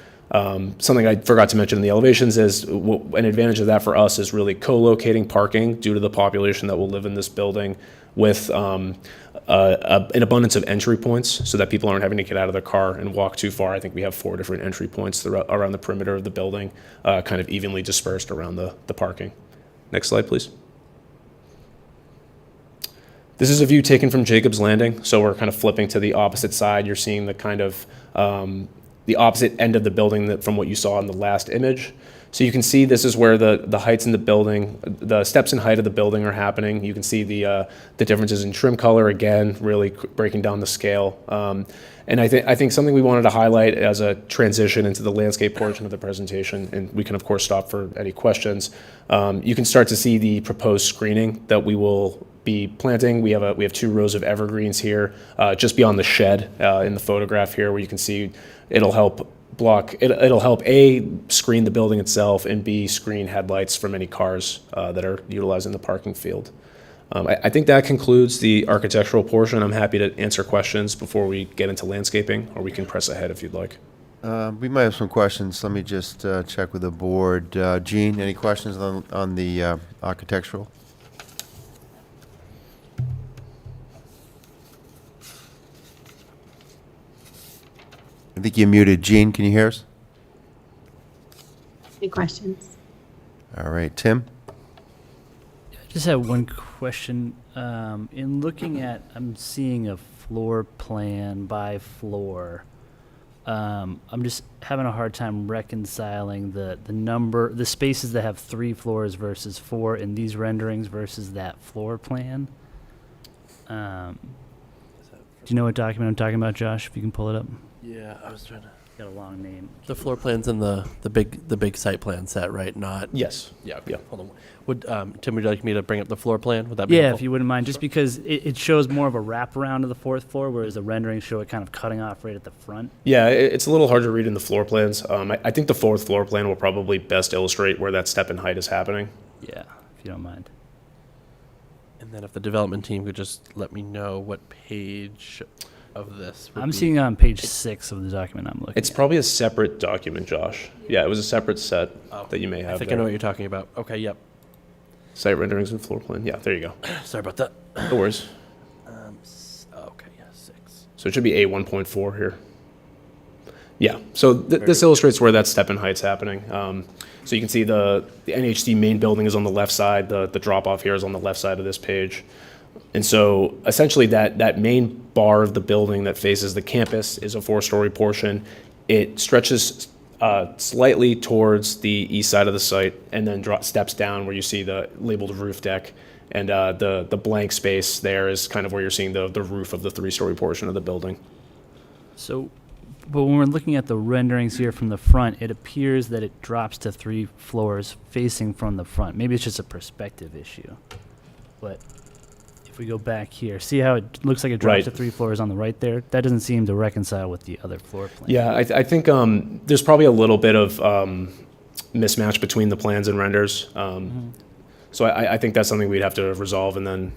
something I forgot to mention in the elevations is an advantage of that for us is really co-locating parking due to the population that will live in this building with an abundance of entry points so that people aren't having to get out of their car and walk too far. I think we have 4 different entry points around the perimeter of the building, kind of evenly dispersed around the parking. Next slide, please. This is a view taken from Jacob's Landing, so we're kind of flipping to the opposite side. You're seeing the kind of the opposite end of the building from what you saw in the last image. So you can see this is where the heights in the building, the steps in height of the building are happening. You can see the differences in trim color, again, really breaking down the scale. And I think something we wanted to highlight as a transition into the landscape portion of the presentation, and we can of course stop for any questions. You can start to see the proposed screening that we will be planting. We have 2 rows of evergreens here, just beyond the shed in the photograph here, where you can see it'll help A, screen the building itself, and B, screen headlights from any cars that are utilizing the parking field. I think that concludes the architectural portion. I'm happy to answer questions before we get into landscaping, or we can press ahead if you'd like. We might have some questions. Let me just check with the board. Gene, any questions on the architectural? I think you're muted. Gene, can you hear us? Any questions? All right, Tim? I just have one question. In looking at, I'm seeing a floor plan by floor. I'm just having a hard time reconciling the spaces that have 3 floors versus 4 in these renderings versus that floor plan. Do you know what document I'm talking about, Josh? If you can pull it up. Yeah, I was trying to. Got a long name. The floor plans in the big site plan set, right? Not. Yes. Yeah. Yeah. Hold on. Would Tim, would you like me to bring up the floor plan? Would that be Yeah, helpful? if you wouldn't mind, just because it shows more of a wraparound of the 4th floor, whereas the renderings show it kind of cutting off right at the front. Yeah, it's a little hard to read in the floor plans. I think the 4th floor plan will probably best illustrate where that step in height is happening. Yeah, if you don't mind. And then if the development team could just let me know what page of this would I'm be. seeing on page 6 of the document I'm looking It's at. probably a separate document, Josh. Yeah, it was a separate set that you may have I think there. I know what you're talking about. Okay, yep. Site renderings and floor plan. Yeah, there you go. Sorry about that. No worries. Okay, yeah, 6. So it should be A1.4 here. Yeah, so this illustrates where that step in height's happening. So you can see the NHD main building is on the left side. The drop-off here is on the left side of this page. And so essentially that main bar of the building that faces the campus is a 4-story portion. It stretches slightly towards the east side of the site and then steps down where you see the labeled roof deck. And the blank space there is kind of where you're seeing the roof of the 3-story portion of the building. So But when we're looking at the renderings here from the front, it appears that it drops to 3 floors facing from the front. Maybe it's just a perspective issue. But if we go back here, see how it looks like it drops Right. to 3 floors on the right there? That doesn't seem to reconcile with the other floor plan. Yeah, I think there's probably a little bit of mismatch between the plans and renders. So I think that's something we'd have to resolve and then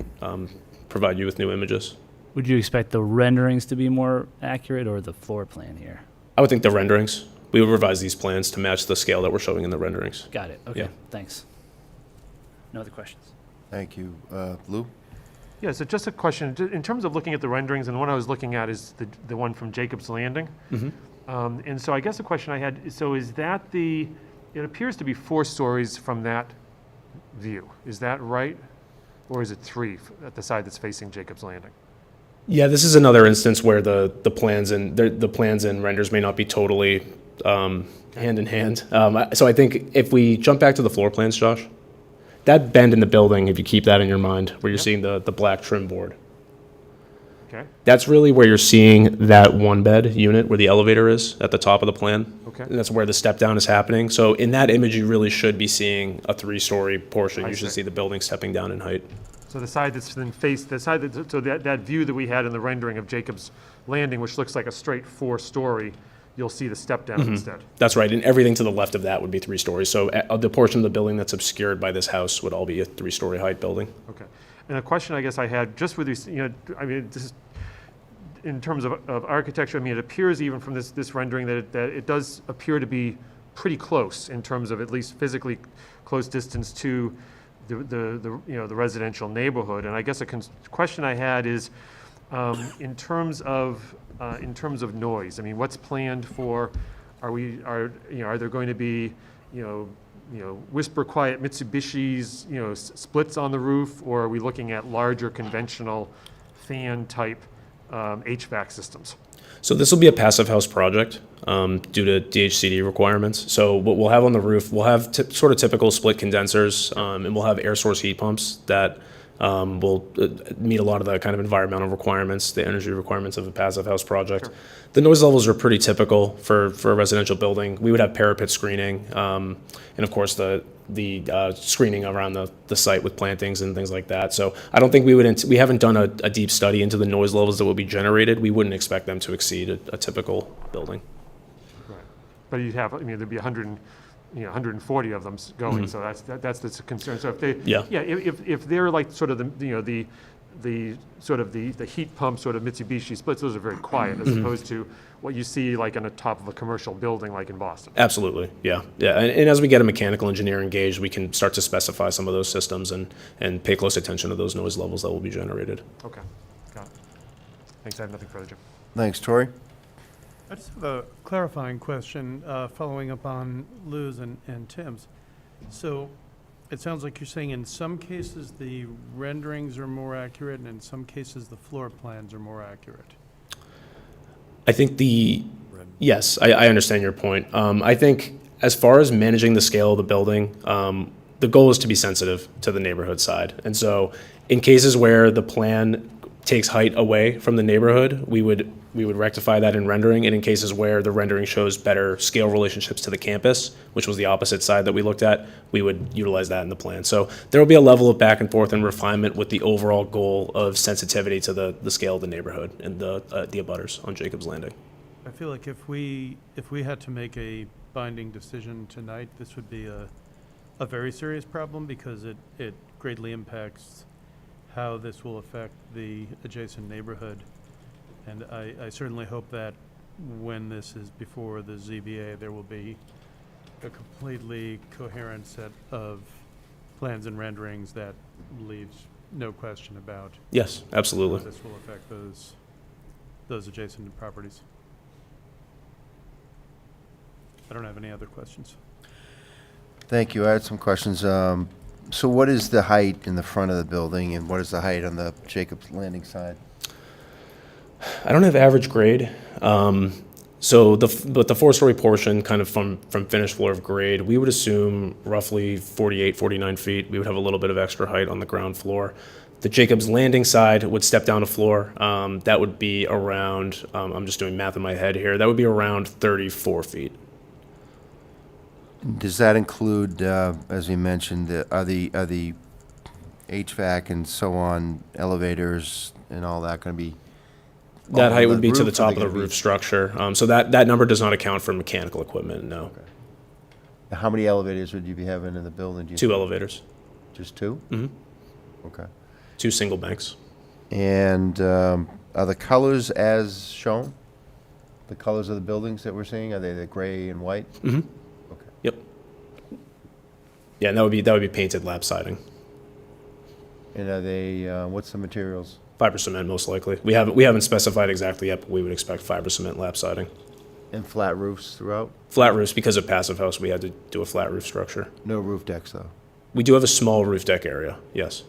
provide you with new images. Would you expect the renderings to be more accurate or the floor plan here? I would think the renderings. We would revise these plans to match the scale that we're showing in the renderings. Got it. Okay, Yeah. thanks. No other questions? Thank you. Lou? Yeah, so just a question, in terms of looking at the renderings, and the one I was looking at is the one from Jacob's Landing. And so I guess the question I had, so is that it appears to be 4 stories from that view. Is that right? Or is it 3 at the side that's facing Jacob's Landing? Yeah, this is another instance where the plans and renders may not be totally hand in hand. So I think if we jump back to the floor plans, Josh, that bend in the building, if you keep that in your mind, where you're seeing the black trim board, Okay, that's really where you're seeing that 1-bed unit where the elevator is at the top of the plan. okay. And that's where the step down is happening. So in that image, you really should be seeing a 3-story portion. I You should see. see the building stepping down in height. So the side that's then faced, so that view that we had in the rendering of Jacob's Landing, which looks like a straight 4-story, you'll see the step down instead. That's right, and everything to the left of that would be 3 stories. So the portion of the building that's obscured by this house would all be a 3-story height building. Okay. And a question I guess I had, just with these, I mean, this is, in terms of architecture, I mean, it appears even from this rendering that it does appear to be pretty close in terms of at least physically close distance to the residential neighborhood. And I guess a question I had is, in terms of noise. I mean, what's planned for? Are there going to be whisper quiet Mitsubishis splits on the roof, or are we looking at larger conventional fan type HVAC systems? So this will be a passive house project due to DHCD requirements. So what we'll have on the roof, we'll have sort of typical split condensers, and we'll have air source heat pumps that will meet a lot of the kind of environmental requirements, the energy requirements of a passive house project. Sure. The noise levels are pretty typical for a residential building. We would have parapet screening, and of course the screening around the site with plantings and things like that. So I don't think we haven't done a deep study into the noise levels that will be generated. We wouldn't expect them to exceed a typical building. Right. But you'd have, there'd be 140 of them going, so that's the concern. So if they, if they're like sort of the heat pump sort of Mitsubishi splits, those are very quiet as opposed to what you see like on the top of a commercial building like in Boston. Absolutely, yeah. And as we get a mechanical engineer engaged, we can start to specify some of those systems and pay close attention to those noise levels that will be generated. Okay, got it. Thanks, I have nothing further, Jim. Thanks, Tori. I just have a clarifying question, following up on Lou's and Tim's. So it sounds like you're saying in some cases the renderings are more accurate and in some cases the floor plans are more accurate. I think yes, I understand your point. I think as far as managing the scale of the building, the goal is to be sensitive to the neighborhood side. And so in cases where the plan takes height away from the neighborhood, we would rectify that in rendering. And in cases where the rendering shows better scale relationships to the campus, which was the opposite side that we looked at, we would utilize that in the plan. So there will be a level of back and forth and refinement with the overall goal of sensitivity to the scale of the neighborhood and the abutters on Jacob's Landing. I feel like if we had to make a binding decision tonight, this would be a very serious problem because it greatly impacts how this will affect the adjacent neighborhood. And I certainly hope that when this is before the ZBA, there will be a completely coherent set of plans and renderings that leaves no question about Yes, absolutely. how this will affect those adjacent properties. I don't have any other questions. Thank you. I had some questions. So what is the height in the front of the building, and what is the height on the Jacob's Landing side? I don't have average grade. So but the 4-story portion kind of from finished floor of grade, we would assume roughly 48, 49 feet. We would have a little bit of extra height on the ground floor. The Jacob's Landing side would step down a floor. That would be around, I'm just doing math in my head here, that would be around 34 feet. Does that include, as we mentioned, are the HVAC and so on, elevators and all that going to be? That all height on would be to the roof, or top they of the gonna be- roof structure. So that number does not account for mechanical equipment, no. How many elevators would you be having in the building? Do you 2 think? elevators, Just 2? Mhm. Okay. 2 single banks. And are the colors as shown? The colors of the buildings that we're seeing, are they the gray and white? Mm-hmm. Okay. Yep. Yeah, and that would be painted lap siding. And are they, what's the materials? Fiber cement, most likely. We haven't specified exactly yet, but we would expect fiber cement lap siding. And flat roofs throughout? Flat roofs, because of Passive House, we had to do a flat roof structure. No roof decks, though? We do have a small roof deck area, yes.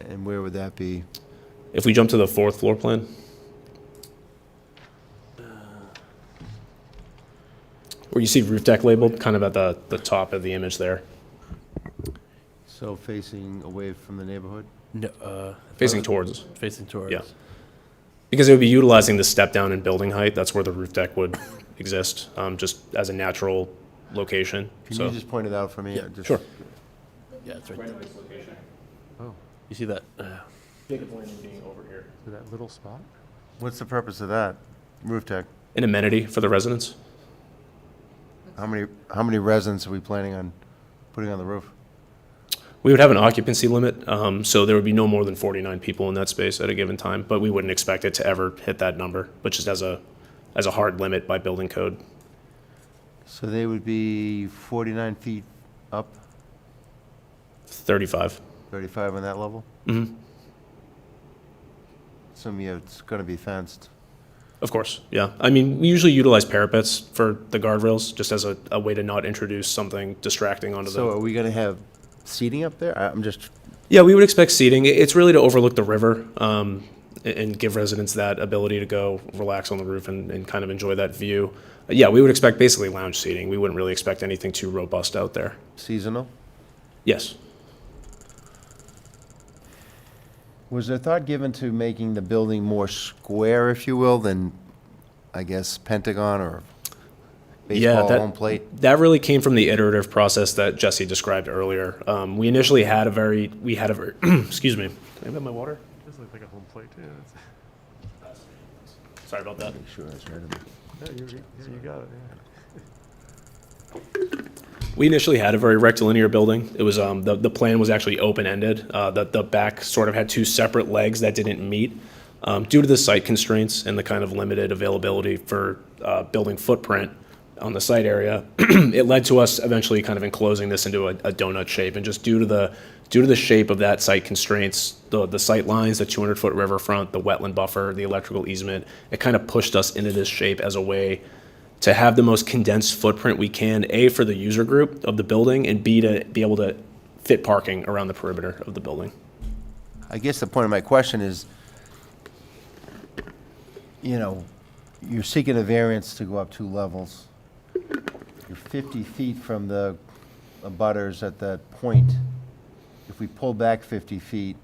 And where would that be? If we jump to the 4th floor plan. Where you see roof deck labeled, kind of at the top of the image there. So facing away from the neighborhood? No, Facing towards. Facing towards. Yeah. Because it would be utilizing the step down in building height, that's where the roof deck would exist, just as a natural location. Can So you just point it out for me? Yeah, Just- sure. Yeah, it's right there. Oh, You see that? Jacob Landing being over here. That little spot? what's the purpose of that? Roof deck? An amenity for the residents. How many residents are we planning on putting on the roof? We would have an occupancy limit, so there would be no more than 49 people in that space at a given time, but we wouldn't expect it to ever hit that number, but just as a hard limit by building code. So they would be 49 feet up, 35. 35 on that level? Mm-hmm. Assuming it's going to be fenced. Of course, yeah. I mean, we usually utilize parapets for the guardrails, just as a way to not introduce something distracting onto So are the... we going to have seating up there? I'm just, Yeah, we would expect seating. It's really to overlook the river, and give residents that ability to go relax on the roof and kind of enjoy that view. Yeah, we would expect basically lounge seating. We wouldn't really expect anything too robust out there. seasonal? Yes. Was there thought given to making the building more square, if you will, than, I guess, pentagon or baseball home plate? That really came from the iterative process that Jesse described earlier. We initially had a very, excuse me, can I have my water? This looks like a home plate, too. Sorry about that. Make sure that's right. You got it, We initially had a very rectilinear building. It was, the plan was actually open-ended. The back sort of had 2 separate legs that didn't meet. Due to the site constraints and the kind of limited availability for building footprint on the site area, it led to us eventually kind of enclosing this into a donut shape. And just due to the shape of that site constraints, the sight lines, the 200-foot riverfront, the wetland buffer, the electrical easement, it kind of pushed us into this shape as a way to have the most condensed footprint we can, A, for the user group of the building, and B, to be able to fit parking around the perimeter of the building. I guess the point of my question is, you know, you're seeking a variance to go up 2 levels. You're 50 feet from the abutters at that point. If we pull back 50 feet,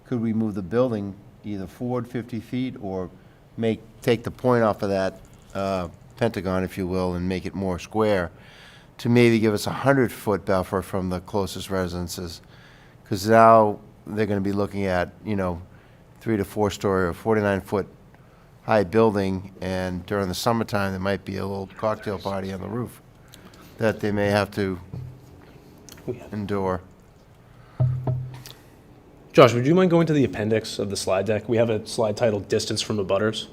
could we move the building either forward 50 feet or take the point off of that pentagon, if you will, and make it more square to maybe give us a 100-foot buffer from the closest residences? Because now they're going to be looking at, 3 to 4 story or 49-foot high building, and during the summertime, there might be a little cocktail party on the roof that they may have to endure. Josh, would you mind going to the appendix of the slide deck? We have a slide titled Distance from Abutters.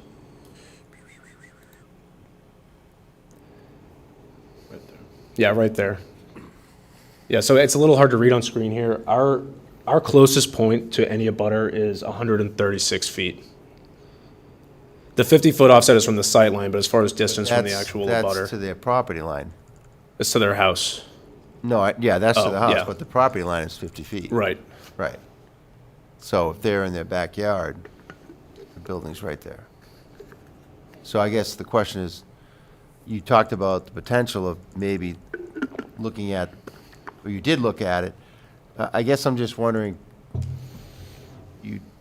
Right there. Yeah, right there. Yeah, so it's a little hard to read on screen here. Our closest point to any abutter is 136 feet. The 50-foot offset is from the sight line, but as far as distance from the actual That's abutter, to their property line. it's to their house. No, yeah, that's to Oh, the house, yeah. but the property line is 50 feet. Right. Right. So if they're in their backyard, the building's right there. So I guess the question is, you talked about the potential of maybe looking at, or you did look at it. I guess I'm just wondering,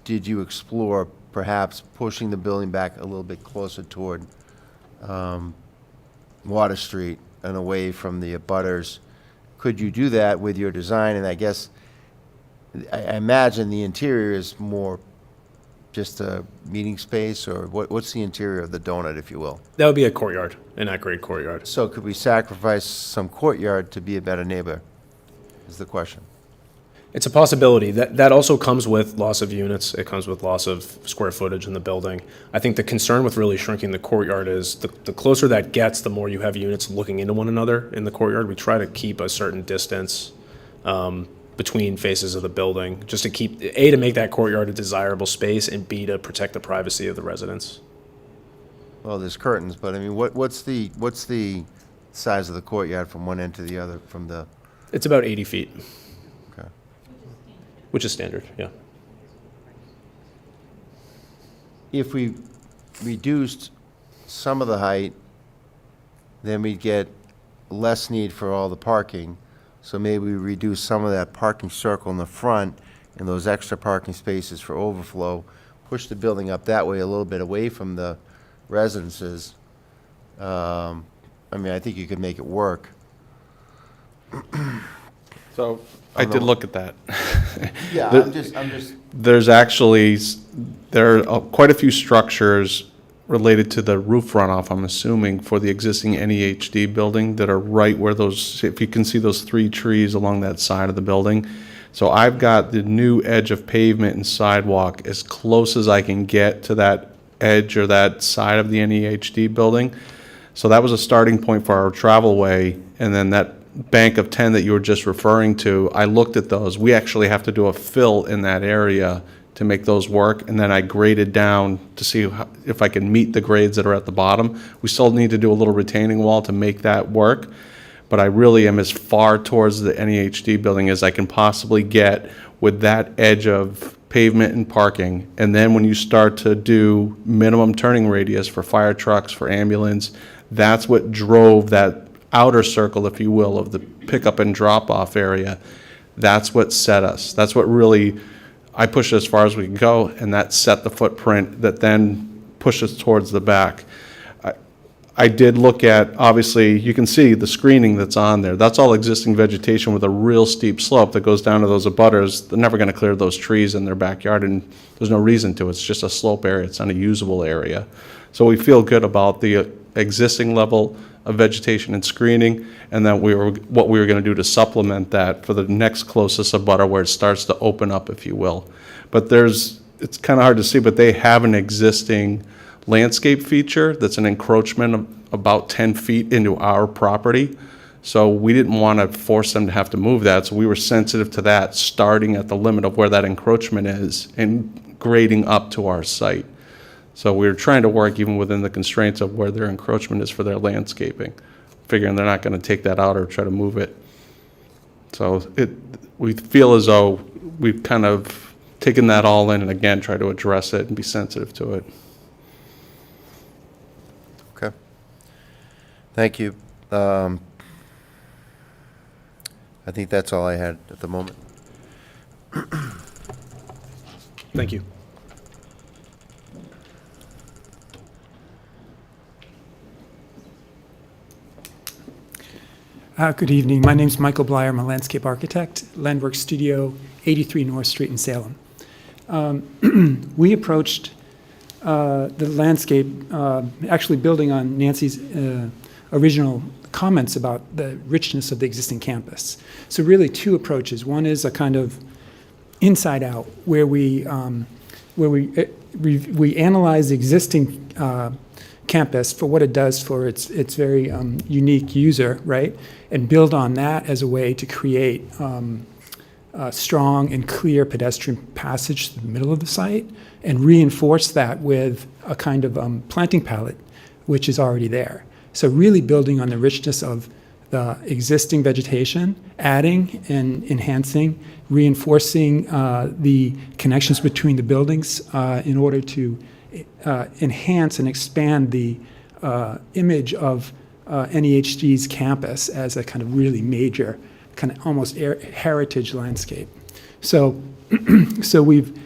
did you explore perhaps pushing the building back a little bit closer toward Water Street and away from the abutters? Could you do that with your design? And I guess, I imagine the interior is more just a meeting space, or what's the interior of the donut, if you will? That would be a courtyard, an at-grade courtyard. So could we sacrifice some courtyard to be a better neighbor, is the question. It's a possibility. That also comes with loss of units. It comes with loss of square footage in the building. I think the concern with really shrinking the courtyard is the closer that gets, the more you have units looking into one another in the courtyard. We try to keep a certain distance between faces of the building, just to keep, A, to make that courtyard a desirable space, and B, to protect the privacy of the residents. Well, there's curtains, but I mean, what's the size of the courtyard from one end to the other from the? It's about 80 feet. Okay. Which is standard, yeah. If we reduced some of the height, then we'd get less need for all the parking. So maybe we reduce some of that parking circle in the front and those extra parking spaces for overflow, push the building up that way a little bit away from the residences. I mean, I think you could make it work. So I did look at that. Yeah, There- I'm just. There's actually, there are quite a few structures related to the roof runoff, I'm assuming, for the existing NEHD building that are right where those, if you can see those 3 trees along that side of the building. So I've got the new edge of pavement and sidewalk as close as I can get to that edge or that side of the NEHD building. So that was a starting point for our travelway, and then that bank of 10 that you were just referring to, I looked at those. We actually have to do a fill in that area to make those work, and then I graded down to see if I can meet the grades that are at the bottom. We still need to do a little retaining wall to make that work, but I really am as far towards the NEHD building as I can possibly get with that edge of pavement and parking. And then when you start to do minimum turning radius for fire trucks, for ambulance, that's what drove that outer circle, if you will, of the pickup and drop-off area. That's what set us. That's what really, I pushed as far as we could go, and that set the footprint that then pushed us towards the back. I did look at, obviously, you can see the screening that's on there. That's all existing vegetation with a real steep slope that goes down to those abutters. They're never going to clear those trees in their backyard, and there's no reason to. It's just a slope area. It's not a usable area. So we feel good about the existing level of vegetation and screening, and then what we were going to do to supplement that for the next closest abutter where it starts to open up, if you will. But it's kind of hard to see, but they have an existing landscape feature that's an encroachment of about 10 feet into our property. So we didn't want to force them to have to move that, so we were sensitive to that, starting at the limit of where that encroachment is and grading up to our site. So we were trying to work even within the constraints of where their encroachment is for their landscaping, figuring they're not going to take that out or try to move it. So we feel as though we've kind of taken that all in and again try to address it and be sensitive to it. Okay. Thank you. I think that's all I had at the moment. Thank you. Good evening. My name's Michael Blyer. I'm a landscape architect, Landworks Studio, 83 North Street in Salem. We approached the landscape, actually building on Nancy's original comments about the richness of the existing campus. So really 2 approaches. One is a kind of inside out, where we analyze the existing campus for what it does for its very unique user, right? And build on that as a way to create a strong and clear pedestrian passage to the middle of the site, and reinforce that with a kind of planting palette, which is already there. So really building on the richness of the existing vegetation, adding and enhancing, reinforcing the connections between the buildings in order to enhance and expand the image of NEHD's campus as a kind of really major, kind of almost heritage landscape. So, so we've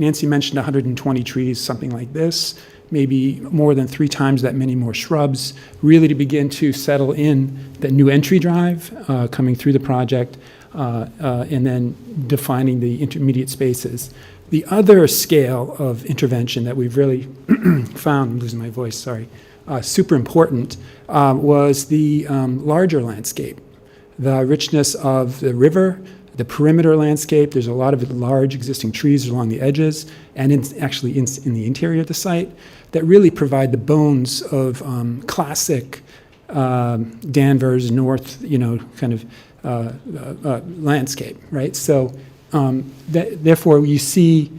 Nancy mentioned 120 trees, something like this, maybe more than 3 times that many more shrubs, really to begin to settle in the new entry drive coming through the project, and then defining the intermediate spaces. The other scale of intervention that we've really found, I'm losing my voice, sorry, super important, was the larger landscape. The richness of the river, the perimeter landscape, there's a lot of large existing trees along the edges, and actually in the interior of the site, that really provide the bones of classic Danvers North, kind of landscape, right? So therefore you see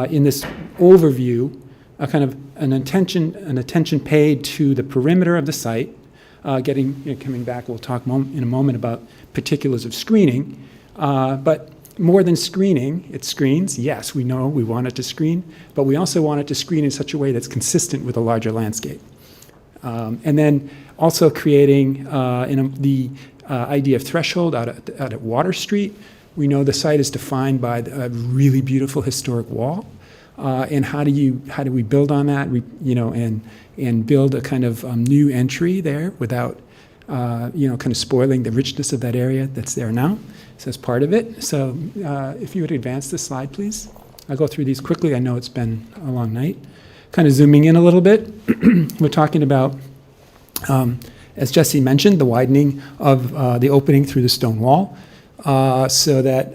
in this overview a kind of an attention paid to the perimeter of the site, coming back, we'll talk in a moment about particulars of screening, but more than screening, it screens. Yes, we know we want it to screen, but we also want it to screen in such a way that's consistent with a larger landscape. And then also creating the idea of threshold out at Water Street. We know the site is defined by a really beautiful historic wall. And how do we build on that, and build a kind of new entry there without, kind of spoiling the richness of that area that's there now. So that's part of it. So if you would advance this slide, please. I'll go through these quickly. I know it's been a long night. Kind of zooming in a little bit, we're talking about, as Jesse mentioned, the widening of the opening through the stone wall, so that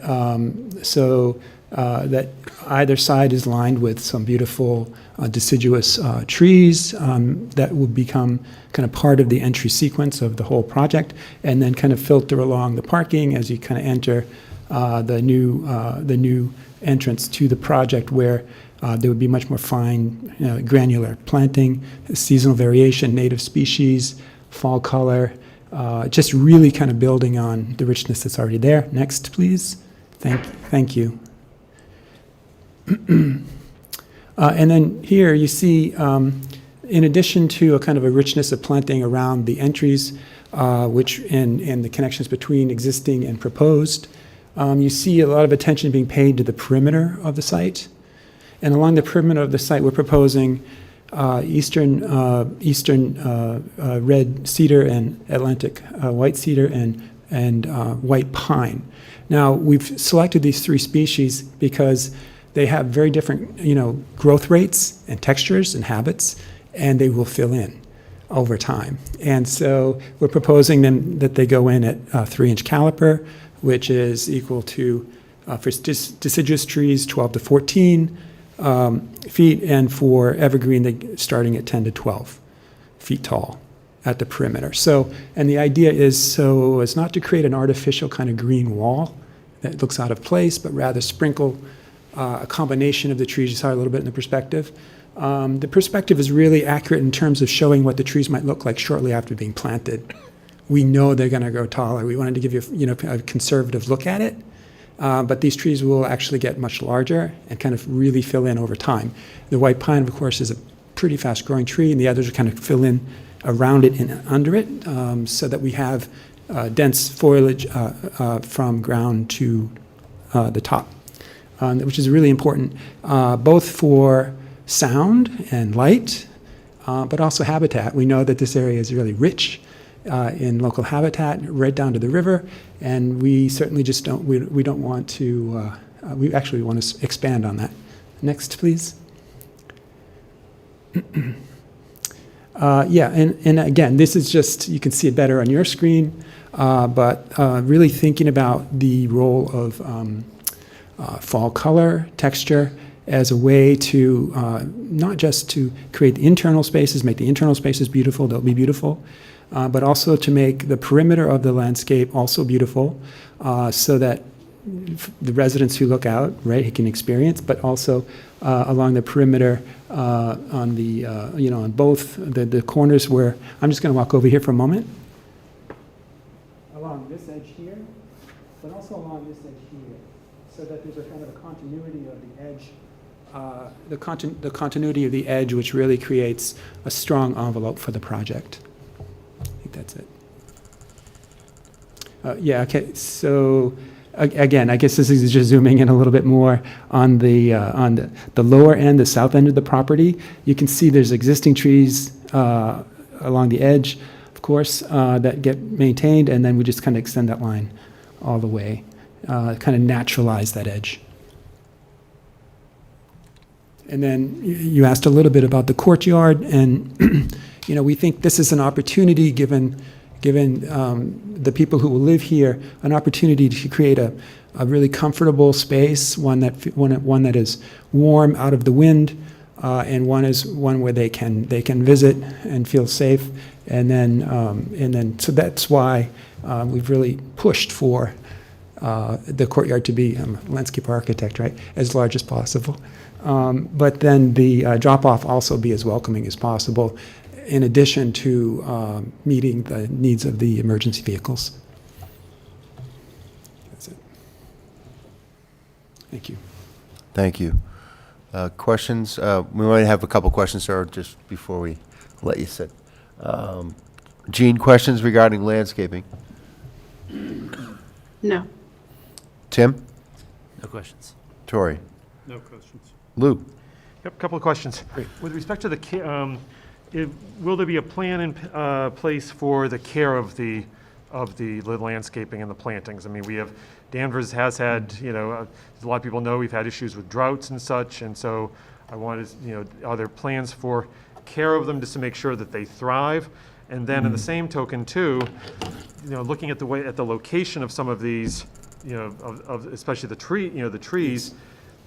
either side is lined with some beautiful deciduous trees that will become kind of part of the entry sequence of the whole project, and then kind of filter along the parking as you kind of enter the new entrance to the project, where there would be much more fine granular planting, seasonal variation, native species, fall color, just really kind of building on the richness that's already there. Next, please. Thank you. And then here you see, in addition to a kind of a richness of planting around the entries, and the connections between existing and proposed, you see a lot of attention being paid to the perimeter of the site. And along the perimeter of the site, we're proposing eastern red cedar and Atlantic white cedar and white pine. Now, we've selected these 3 species because they have very different, growth rates and textures and habits, and they will fill in over time. And so we're proposing then that they go in at 3-inch caliper, which is equal to, for deciduous trees, 12 to 14 feet, and for evergreen, they starting at 10 to 12 feet tall at the perimeter. So, and the idea is so as not to create an artificial kind of green wall that looks out of place, but rather sprinkle a combination of the trees. You saw a little bit in the perspective. The perspective is really accurate in terms of showing what the trees might look like shortly after being planted. We know they're going to grow taller. We wanted to give you, a conservative look at it. But these trees will actually get much larger and kind of really fill in over time. The white pine, of course, is a pretty fast-growing tree, and the others will kind of fill in around it and under it, so that we have dense foliage from ground to the top, which is really important, both for sound and light, but also habitat. We know that this area is really rich in local habitat, right down to the river, and we certainly just don't, we don't want to, we actually want to expand on that. Next, please. Yeah, and again, this is just, you can see it better on your screen, but really thinking about the role of fall color, texture, as a way to not just to create the internal spaces, make the internal spaces beautiful, they'll be beautiful, but also to make the perimeter of the landscape also beautiful, so that the residents who look out, right, can experience, but also along the perimeter on the, on both the corners where, I'm just going to walk over here for a moment. Along this edge here, but also along this edge here, so that there's a kind of a continuity of the edge, the continuity of the edge, which really creates a strong envelope for the project. I think that's it. Yeah, okay, so again, I guess this is just zooming in a little bit more on the lower end, the south end of the property. You can see there's existing trees along the edge, of course, that get maintained, and then we just kind of extend that line all the way, kind of naturalize that edge. And then you asked a little bit about the courtyard, and we think this is an opportunity, given the people who will live here, an opportunity to create a really comfortable space, one that is warm out of the wind, and one where they can visit and feel safe, and then so that's why we've really pushed for the courtyard to be, I'm a landscape architect, right, as large as possible. But then the drop-off also be as welcoming as possible, in addition to meeting the needs of the emergency vehicles. That's it. Thank you. Thank you. Questions? We might have a couple questions, sir, just before we let you sit. Gene, questions regarding landscaping? No. Tim? No questions. Tori? No questions. Lou? Yep, couple of questions. With respect to the, will there be a plan in place for the care of the landscaping and the plantings? I mean, Danvers has had, as a lot of people know, we've had issues with droughts and such, and so I wanted, are there plans for care of them just to make sure that they thrive? And then in the same token too, looking at the location of some of these, of especially the trees,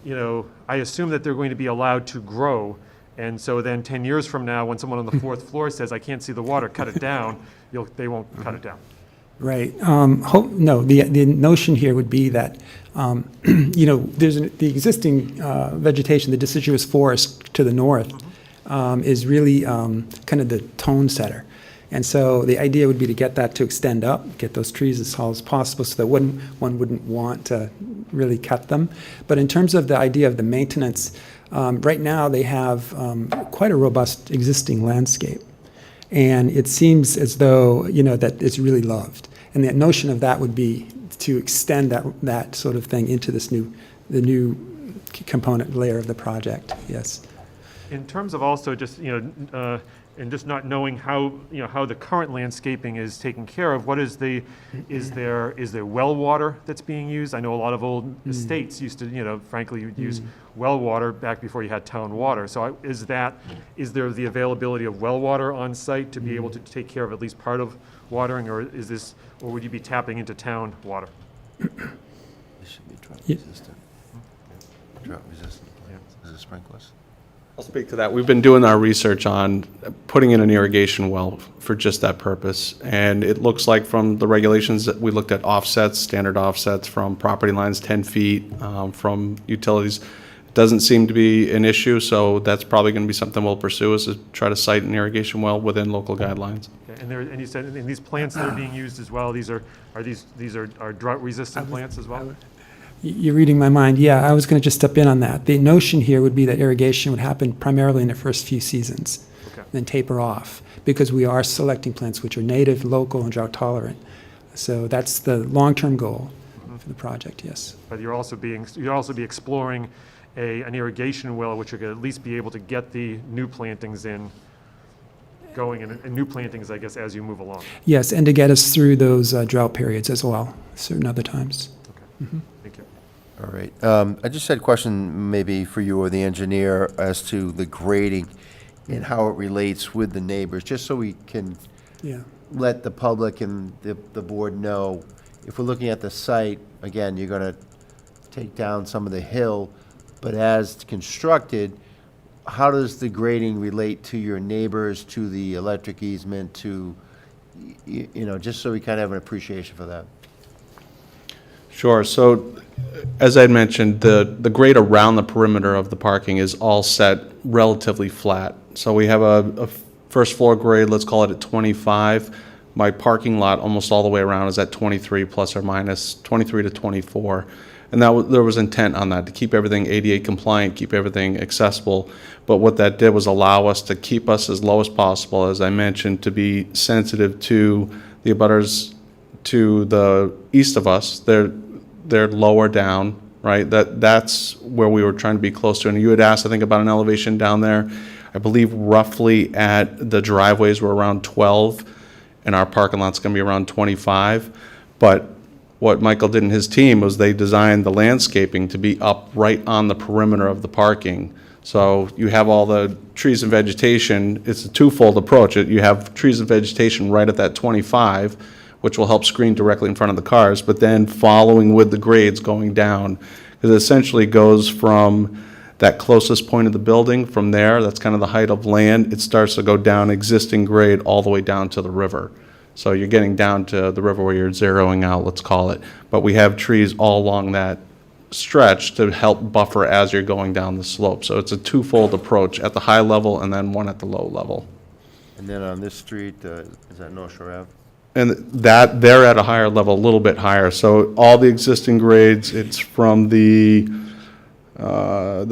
I assume that they're going to be allowed to grow. And so then 10 years from now, when someone on the fourth floor says, I can't see the water, cut it down, they won't cut it down. Right. No, the notion here would be that, there's the existing vegetation, the deciduous forest to the north, is really kind of the tone setter. And so the idea would be to get that to extend up, get those trees as tall as possible so that one wouldn't want to really cut them. But in terms of the idea of the maintenance, right now they have quite a robust existing landscape. And it seems as though, that it's really loved. And the notion of that would be to extend that sort of thing into the new component layer of the project, yes. In terms of also just, and just not knowing how, how the current landscaping is taken care of, is there well water that's being used? I know a lot of old estates used to, frankly, you'd use well water back before you had town water. So is there the availability of well water on site to be able to take care of at least part of watering, or would you be tapping into town water? This should be drought resistant. Drought resistant plants. Is it sprinklers? I'll speak to that. We've been doing our research on putting in an irrigation well for just that purpose. And it looks like from the regulations that we looked at offsets, standard offsets from property lines, 10 feet from utilities. It doesn't seem to be an issue, so that's probably going to be something we'll pursue, is to try to site an irrigation well within local guidelines. Okay, and you said, and these plants that are being used as well, these are drought resistant plants as well? You're reading my mind. Yeah, I was going to just step in on that. The notion here would be that irrigation would happen primarily in the first few seasons, then taper off, because we are selecting plants which are native, local, and drought tolerant. So that's the long-term goal for the project, yes. But you'll also be exploring an irrigation well, which you're going to at least be able to get the new plantings going, and new plantings, I guess, as you move along. Yes, and to get us through those drought periods as well, certain other times. Okay, thank you. All right. I just had a question maybe for you or the engineer as to the grading and how it relates with the neighbors, just so we can let the public and the board know. If we're looking at the site, again, you're going to take down some of the hill, but as constructed, how does the grading relate to your neighbors, to the electric easement, to, just so we kind of have an appreciation for that? Sure. So, as I had mentioned, the grade around the perimeter of the parking is all set relatively flat. So we have a first floor grade, let's call it at 25. My parking lot almost all the way around is at 23 plus or minus 23 to 24. And there was intent on that, to keep everything ADA compliant, keep everything accessible. But what that did was allow us to keep us as low as possible, as I mentioned, to be sensitive to the abutters to the east of us. they're lower down, right? That's where we were trying to be close to. And you had asked, I think, about an elevation down there. I believe roughly at the driveways were around 12, and our parking lot's going to be around 25. But what Michael did in his team was they designed the landscaping to be up right on the perimeter of the parking. So you have all the trees and vegetation. It's a twofold approach. You have trees and vegetation right at that 25, which will help screen directly in front of the cars, but then following with the grades going down. Because it essentially goes from that closest point of the building, from there, that's kind of the height of land, it starts to go down existing grade all the way down to the river. So you're getting down to the river where you're zeroing out, let's call it. But we have trees all along that stretch to help buffer as you're going down the slope. So it's a twofold approach, at the high level and then one at the low level. And then on this street, is that North Shore Ave? And that, they're at a higher level, a little bit higher. So all the existing grades, it's from the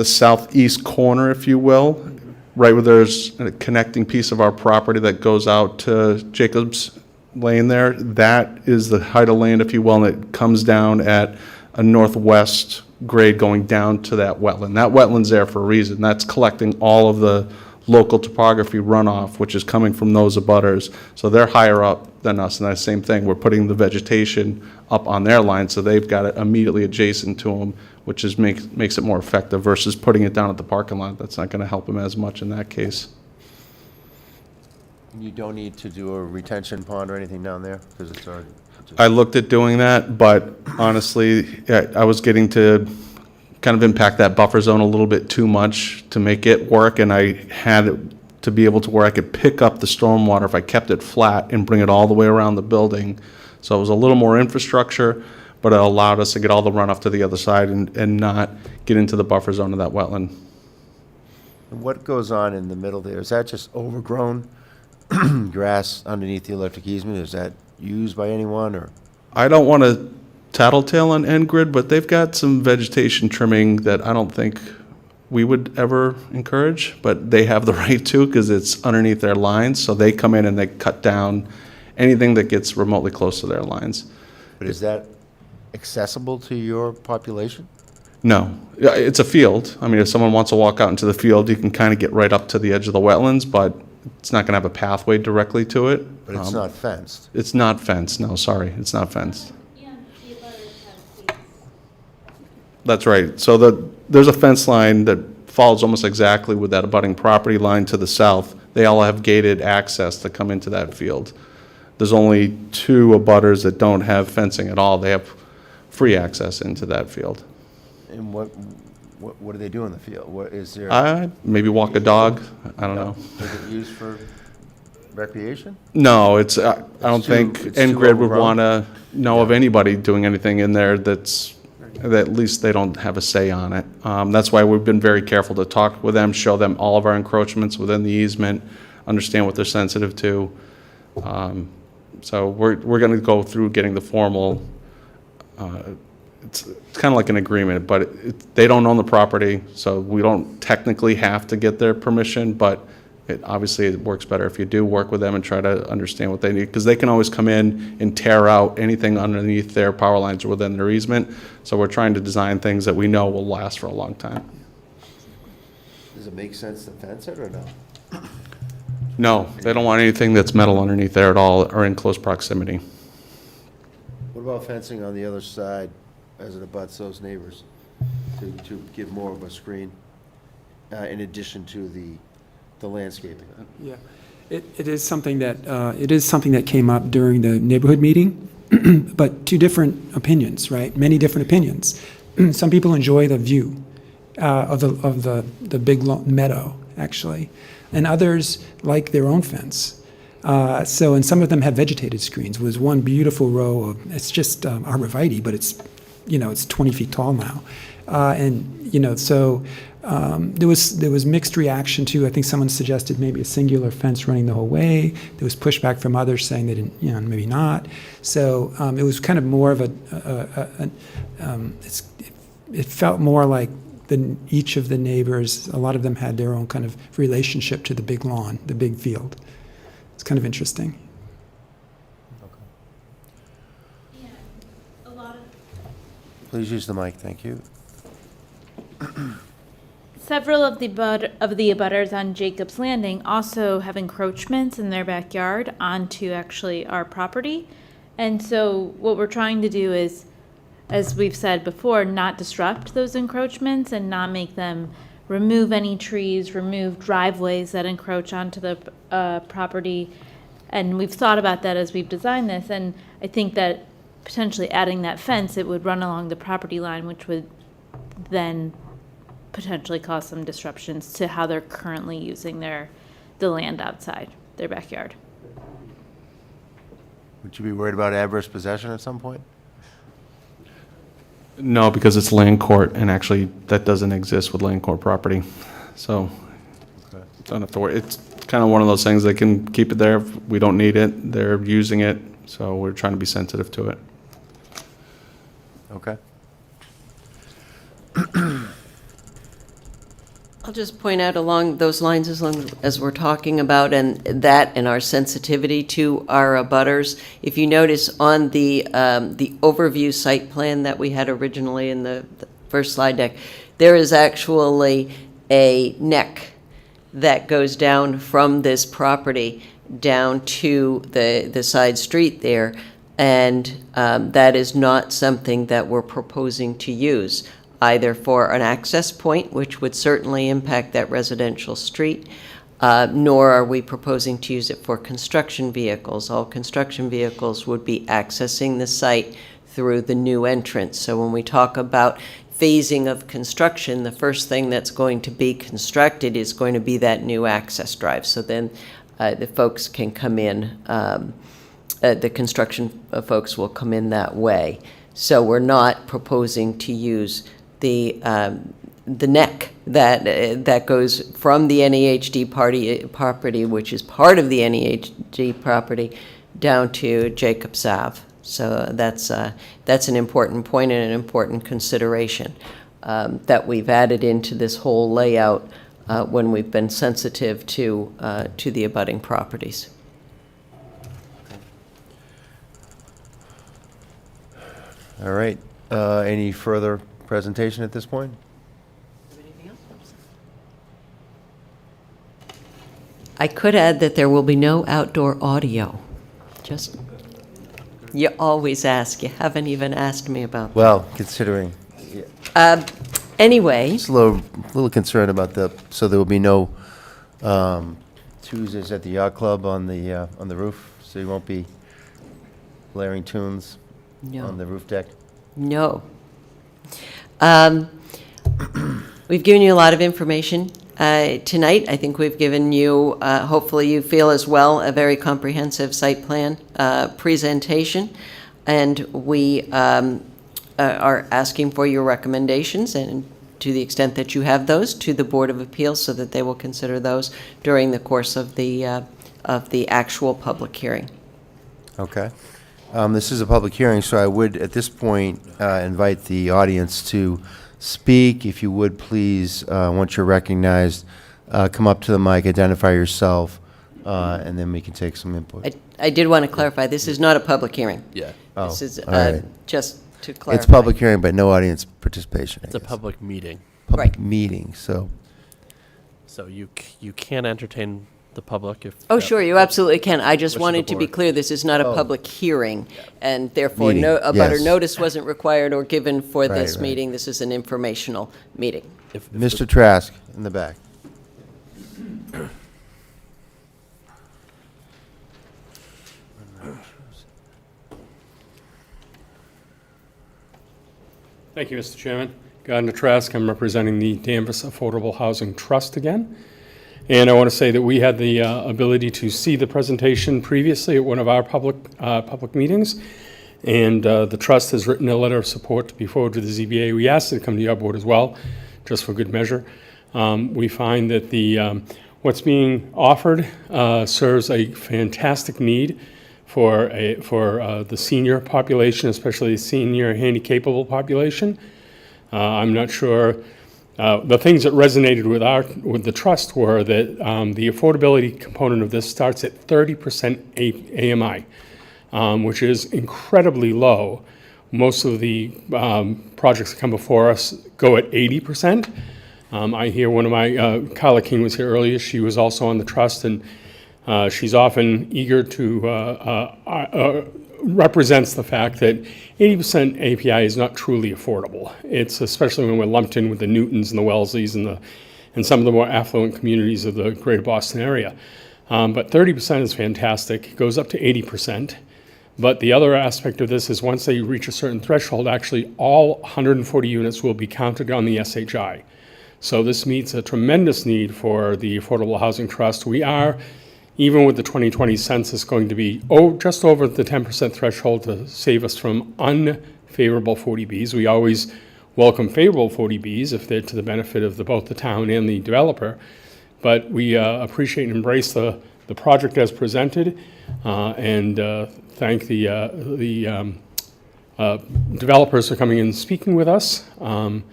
southeast corner, if you will, right where there's a connecting piece of our property that goes out to Jacobs Lane there. That is the height of land, if you will, and it comes down at a northwest grade going down to that wetland. That wetland's there for a reason. That's collecting all of the local topography runoff, which is coming from those abutters. So they're higher up than us, and that's the same thing. We're putting the vegetation up on their line, so they've got it immediately adjacent to them, which is makes it more effective versus putting it down at the parking lot. That's not going to help them as much in that case. You don't need to do a retention pond or anything down there, because it's already... I looked at doing that, but honestly, I was getting to kind of impact that buffer zone a little bit too much to make it work, and I had it to be able to where I could pick up the stormwater if I kept it flat and bring it all the way around the building. So it was a little more infrastructure, but it allowed us to get all the runoff to the other side and not get into the buffer zone of that wetland. And what goes on in the middle there? Is that just overgrown grass underneath the electric easement? Is that used by anyone, or? I don't want to tattletale on N-Grid, but they've got some vegetation trimming that I don't think we would ever encourage, but they have the right to, because it's underneath their lines, so they come in and they cut down anything that gets remotely close to their lines. But is that accessible to your population? No, it's a field. I mean, if someone wants to walk out into the field, you can kind of get right up to the edge of the wetlands, but it's not going to have a pathway directly to it. But it's not fenced? It's not fenced, no, sorry, it's not fenced. That's right. So there's a fence line that follows almost exactly with that abutting property line to the south. They all have gated access to come into that field. There's only 2 abutters that don't have fencing at all. They have free access into that field. And what do they do in the field? What is there? Maybe walk a dog. I don't know. Is it used for recreation? No, it's. I don't think it's too N-Grid would overgrown? want to know of anybody doing anything in there that at least they don't have a say on it. That's why we've been very careful to talk with them, show them all of our encroachments within the easement, understand what they're sensitive to. So we're going to go through getting the formal. It's kind of like an agreement, but they don't own the property, so we don't technically have to get their permission, but obviously it works better if you do work with them and try to understand what they need, because they can always come in and tear out anything underneath their power lines or within their easement. So we're trying to design things that we know will last for a long time. Does it make sense to fence it or no? No, they don't want anything that's metal underneath there at all or in close proximity. What about fencing on the other side as it abuts those neighbors to give more of a screen in addition to the landscaping? Yeah, it is something that came up during the neighborhood meeting, but 2 different opinions, right? Many different opinions. Some people enjoy the view of the big meadow, actually, and others like their own fence. And some of them have vegetated screens. There's one beautiful row of, it's just arborvitae, but it's 20 feet tall now. There was mixed reaction to, I think someone suggested maybe a singular fence running the whole way. There was pushback from others saying they didn't, maybe not. So it was kind of more of it felt more like each of the neighbors, a lot of them had their own kind of relationship to the big lawn, the big field. It's kind of interesting. Please use the mic, thank you. Several of the abutters on Jacob's Landing also have encroachments in their backyard onto actually our property. And so what we're trying to do is, as we've said before, not disrupt those encroachments and not make them remove any trees, remove driveways that encroach onto the property. And we've thought about that as we've designed this. And I think that potentially adding that fence, it would run along the property line, which would then potentially cause some disruptions to how they're currently using the land outside their backyard. Would you be worried about adverse possession at some point? No, because it's land court, and actually that doesn't exist with land court property. So don't have to worry. It's kind of one of those things, they can keep it there. If we don't need it, they're using it. So we're trying to be sensitive to it. Okay. I'll just point out along those lines, as long as we're talking about and our sensitivity to our abutters. If you notice on the overview site plan that we had originally in the first slide deck, there is actually a neck that goes down from this property down to the side street there, and that is not something that we're proposing to use, either for an access point, which would certainly impact that residential street, nor are we proposing to use it for construction vehicles. All construction vehicles would be accessing the site through the new entrance. So when we talk about phasing of construction, the first thing that's going to be constructed is going to be that new access drive. So then the folks can come in, the construction folks will come in that way. So we're not proposing to use the neck that goes from the NEHD property, which is part of the NEHD property, down to Jacobs Ave. So that's an important point and an important consideration that we've added into this whole layout when we've been sensitive to the abutting properties. All right. Any further presentation at this point? I could add that there will be no outdoor audio. Just, you always ask. You haven't even asked me about that. Well, considering, Anyway, just a little concerned about so there will be no Tuesdays at the yacht club on the roof, so you won't be blaring tunes on the roof deck? no. We've given you a lot of information tonight. I think we've given you, hopefully you feel as well, a very comprehensive site plan presentation. And we are asking for your recommendations, and to the extent that you have those, to the Board of Appeals, so that they will consider those during the course of the actual public hearing. Okay. This is a public hearing, so I would, at this point, invite the audience to speak. If you would, please, once you're recognized, come up to the mic, identify yourself, and then we can take some input. I did want to clarify, this is not a public hearing. Yeah. This is all right. just to clarify. It's public hearing, but no audience participation. It's a public meeting. Public Right. meeting, so. So you can entertain the public if. Oh, sure, you absolutely can. I just Wish of wanted the to be board. clear, this is not a Oh. public hearing, and therefore Meeting, a butter yes. notice wasn't required or given for Right, this right. meeting. This is an informational meeting. If Mr. Trask, in the back. Thank you, Mr. Chairman. Gardner Trask, I'm representing the Danvers Affordable Housing Trust again. And I want to say that we had the ability to see the presentation previously at one of our public meetings. And the trust has written a letter of support to be forwarded to the ZBA. We asked it to come to your board as well, just for good measure. We find that what's being offered serves a fantastic need for the senior population, especially the senior handy-capable population. I'm not sure. The things that resonated with the trust were that the affordability component of this starts at 30% AMI, which is incredibly low Most of the projects that come before us go at 80%. I hear one of my, Carla King was here earlier, she was also on the trust, and she's often eager to represents the fact that 80% API is not truly affordable. It's especially when we're lumped in with the Newtons and the Wellesleys and some of the more affluent communities of the greater Boston area. But 30% is fantastic. It goes up to 80%. But the other aspect of this is once they reach a certain threshold, actually all 140 units will be counted on the SHI. So this meets a tremendous need for the Affordable Housing Trust. We are, even with the 2020 census, going to be just over the 10% threshold to save us from unfavorable 40Bs. We always welcome favorable 40Bs if they're to the benefit of both the town and the developer. But we appreciate and embrace the project as presented, and thank the developers for coming and speaking with us, and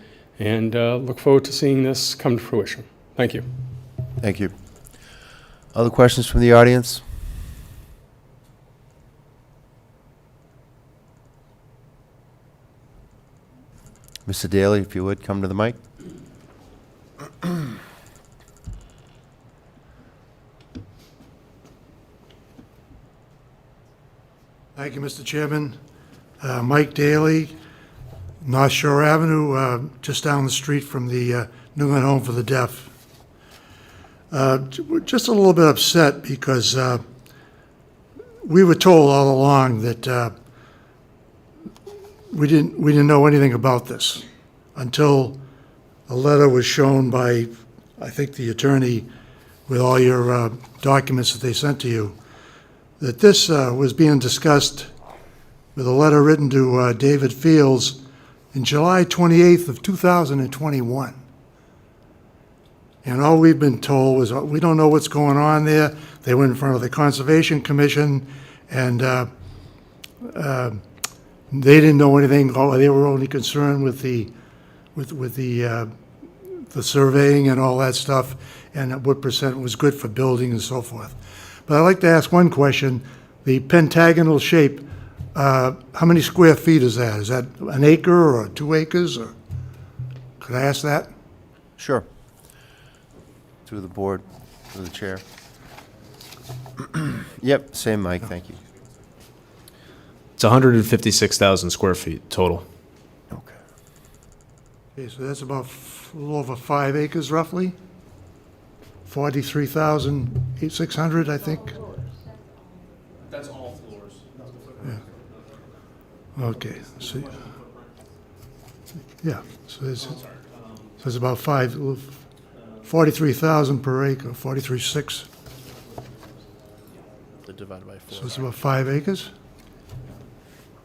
look forward to seeing this come to fruition. Thank you. Thank you. Other questions from the audience? Mr. Daly, if you would, come to the mic. Thank you, Mr. Chairman. Mike Daly, North Shore Avenue, just down the street from the New England Home for the Deaf. We're just a little bit upset because we were told all along that we didn't know anything about this until a letter was shown by, I think, the attorney with all your documents that they sent to you, that this was being discussed with a letter written to David Fields in July 28th of 2021. And all we've been told was, we don't know what's going on there. They went in front of the Conservation Commission, and they didn't know anything. They were only concerned with the surveying and all that stuff, and what percent was good for building and so forth. But I'd like to ask one question. The pentagonal shape, how many square feet is that? Is that an acre or 2 acres? Or could I ask that? Sure. Through the board, through the chair. Yep, same mic, thank you. It's 156,000 square feet total. Okay, so that's about a little over 5 acres roughly? 43,600, I think? That's all floors. Yeah. Okay, so, yeah, so it's about 43,000 per acre, 43.6. Divided by 4. So it's about 5 acres?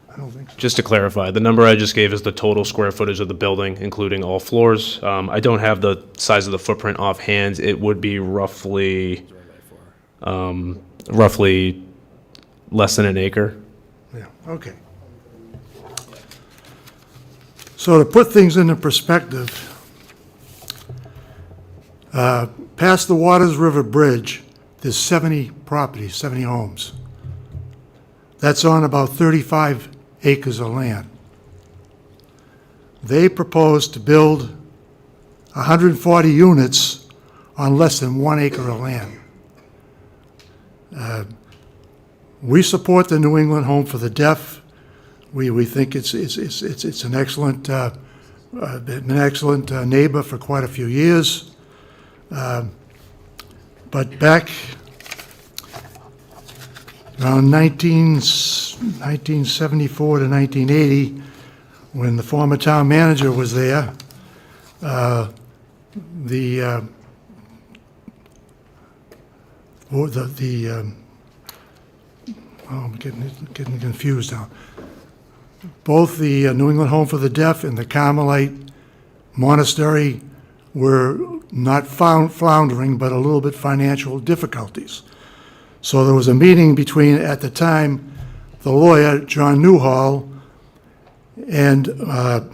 I don't think so. Just to clarify, the number I just gave is the total square footage of the building, including all floors. I don't have the size of the footprint offhand. It would be roughly less than an acre. Yeah, okay. So to put things into perspective, past the Waters River Bridge, there's 70 properties, 70 homes. That's on about 35 acres of land. They propose to build 140 units on less than 1 acre of land. We support the New England Home for the Deaf. We think it's an excellent neighbor for quite a few years. But back around 1974 to 1980, when the former town manager was there, I'm getting confused now. Both the New England Home for the Deaf and the Carmelite Monastery were not floundering, but a little bit financial difficulties. So there was a meeting between, at the time, the lawyer, John Newhall, and a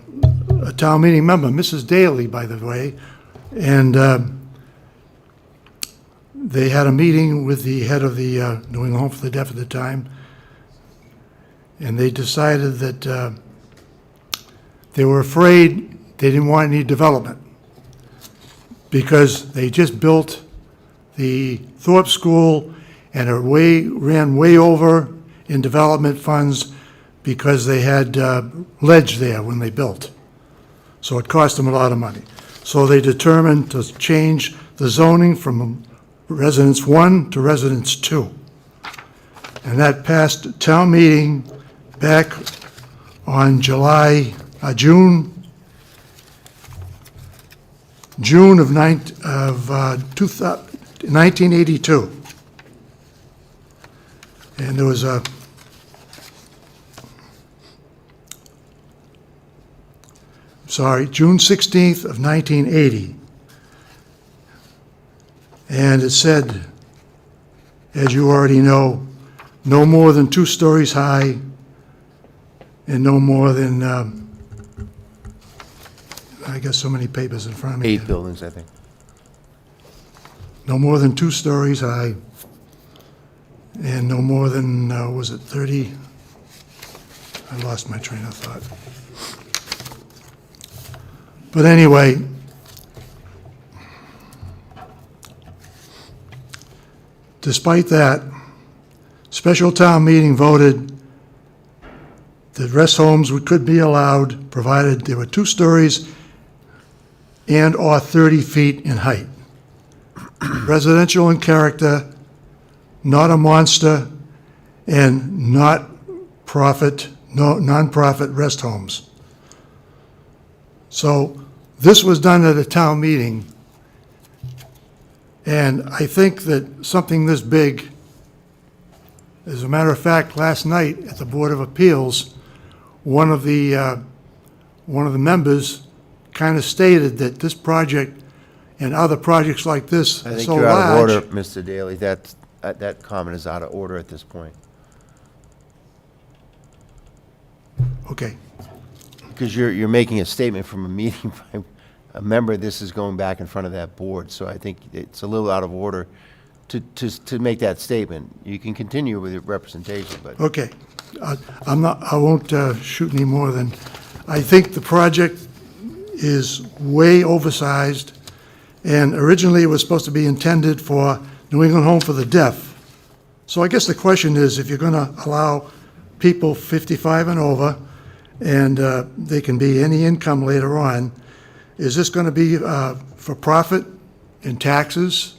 town meeting member, Mrs. Daly, by the way, and they had a meeting with the head of the New England Home for the Deaf at the time, and they decided that they were afraid they didn't want any development because they just built the Thorpe School and it ran way over in development funds because they had ledge there when they built. So it cost them a lot of money. So they determined to change the zoning from Residence 1 to Residence 2. And that passed town meeting back on June of 1982. And there was June 16th of 1980. And it said, as you already know, no more than 2 stories high and no more than, I got so many papers in front of me. 8 buildings, I think. No more than 2 stories high and no more than, was it 30? I lost my train of thought. But anyway, despite that, special town meeting voted that rest homes could be allowed, provided they were 2 stories and/or 30 feet in height. Residential in character, not a monster, and not non-profit rest homes. So this was done at a town meeting, and I think that something this big, as a matter of fact, last night at the Board of Appeals, one of the members kind of stated that this project and other projects like this I are think so you're out of large. order, Mr. Daly. That comment is out of order at this point. Okay, Because you're making a statement from a meeting by a member. This is going back in front of that board, so I think it's a little out of order to make that statement. You can continue with your representation, but okay. I won't shoot any more than, I think the project is way oversized, and originally it was supposed to be intended for New England Home for the Deaf. So I guess the question is, if you're going to allow people 55 and over, and they can be any income later on, is this going to be for profit in taxes,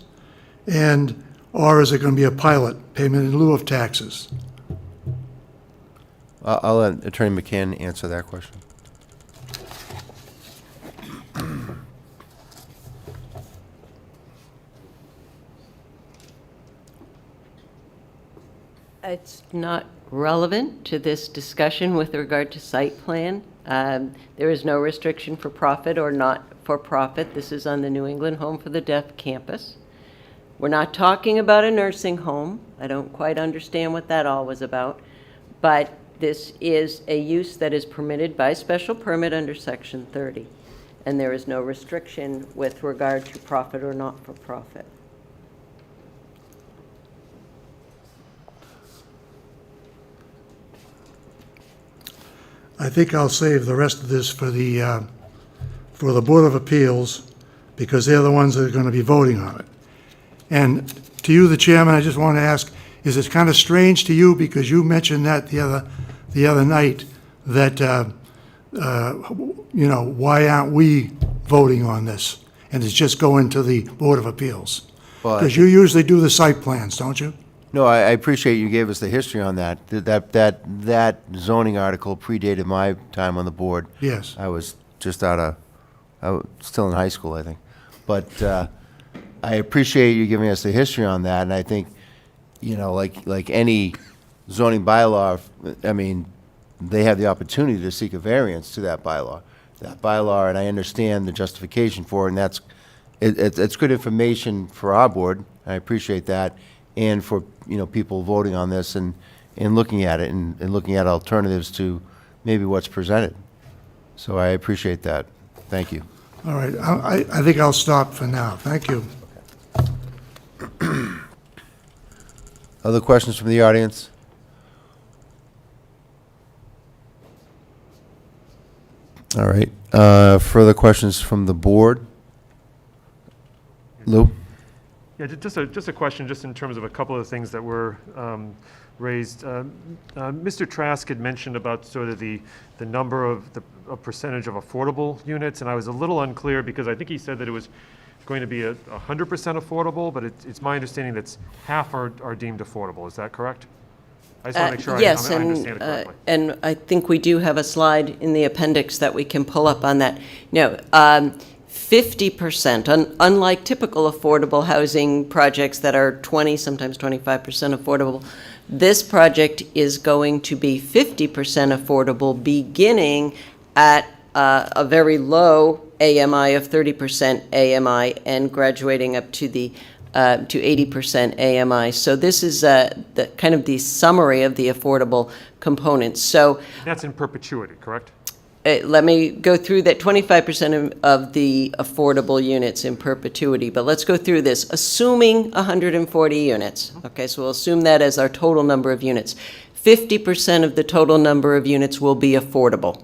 or is it going to be a pilot, payment in lieu of taxes? I'll let Attorney McCann answer that question. It's not relevant to this discussion with regard to site plan. There is no restriction for profit or not for profit. This is on the New England Home for the Deaf campus. We're not talking about a nursing home. I don't quite understand what that all was about. But this is a use that is permitted by special permit under Section 30. And there is no restriction with regard to profit or not for profit. I think I'll save the rest of this for the Board of Appeals, because they're the ones that are going to be voting on it. And to you, the chairman, I just want to ask, is it kind of strange to you, because you mentioned that the other night, that, why aren't we voting on this? And it's just going to the Board of Appeals? Well, I Because you usually do the site plans, don't you? No, I appreciate you gave us the history on that. That zoning article predated my time on the board. Yes. I was just I was still in high school, I think. But I appreciate you giving us the history on that, and I think, like any zoning bylaw, I mean, they have the opportunity to seek a variance to that bylaw. And I understand the justification for it, and it's good information for our board. I appreciate that. And for, people voting on this and looking at it and looking at alternatives to maybe what's presented. So I appreciate that. Thank you. All right, I think I'll stop for now. Thank you. Other questions from the audience? All right. Further questions from the board? Lou? Yeah, just a question, just in terms of a couple of things that were raised. Mr. Trask had mentioned about sort of the number of a percentage of affordable units, and I was a little unclear because I think he said that it was going to be 100% affordable, but it's my understanding that half are deemed affordable. Is that correct? I just want to make sure Yes, I understand it correctly. and I think we do have a slide in the appendix that we can pull up on that. No, 50%, unlike typical affordable housing projects that are 20, sometimes 25% affordable, this project is going to be 50% affordable, beginning at a very low AMI of 30% AMI and graduating up to the to 80% AMI. So this is the kind of the summary of the affordable components. So That's in perpetuity, correct? let me go through that 25% of the affordable units in perpetuity, but let's go through this. Assuming 140 units, okay, so we'll assume that as our total number of units. 50% of the total number of units will be affordable.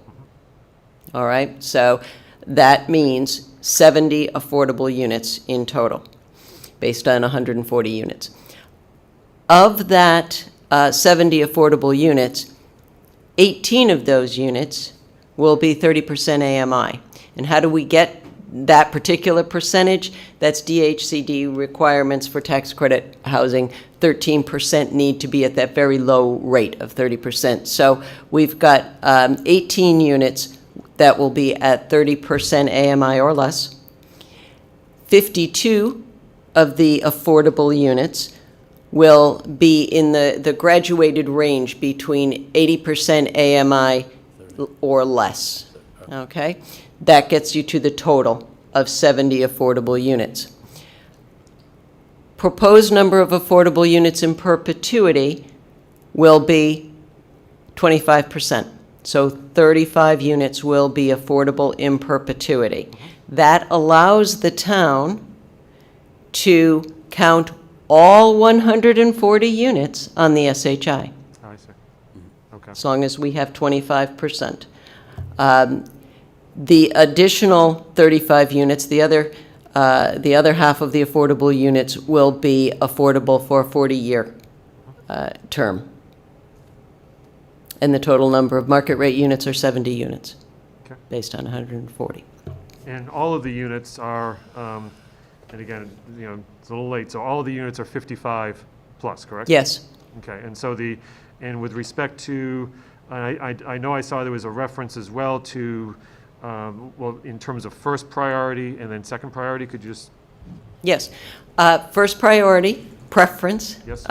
All right, so that means 70 affordable units in total, based on 140 units. Of that 70 affordable units, 18 of those units will be 30% AMI. And how do we get that particular percentage? That's DHCD requirements for tax credit housing. 13% need to be at that very low rate of 30%. So we've got 18 units that will be at 30% AMI or less. 52 of the affordable units will be in the graduated range between 80% AMI or less, okay? That gets you to the total of 70 affordable units. Proposed number of affordable units in perpetuity will be 25%. So 35 units will be affordable in perpetuity. That allows the town to count all 140 units on the SHI. Oh, I see. Okay. As long as we have 25%. The additional 35 units, the other half of the affordable units will be affordable for a 40-year term. And the total number of market rate units are 70 units, Okay. based on 140. And all of the units are, and again, you know, it's a little late, so all of the units are 55 plus, correct? Yes. Okay, and so and with respect to, I know I saw there was a reference as well to, well, in terms of first priority and then second priority, could you just? Yes. First priority, preference, Yes.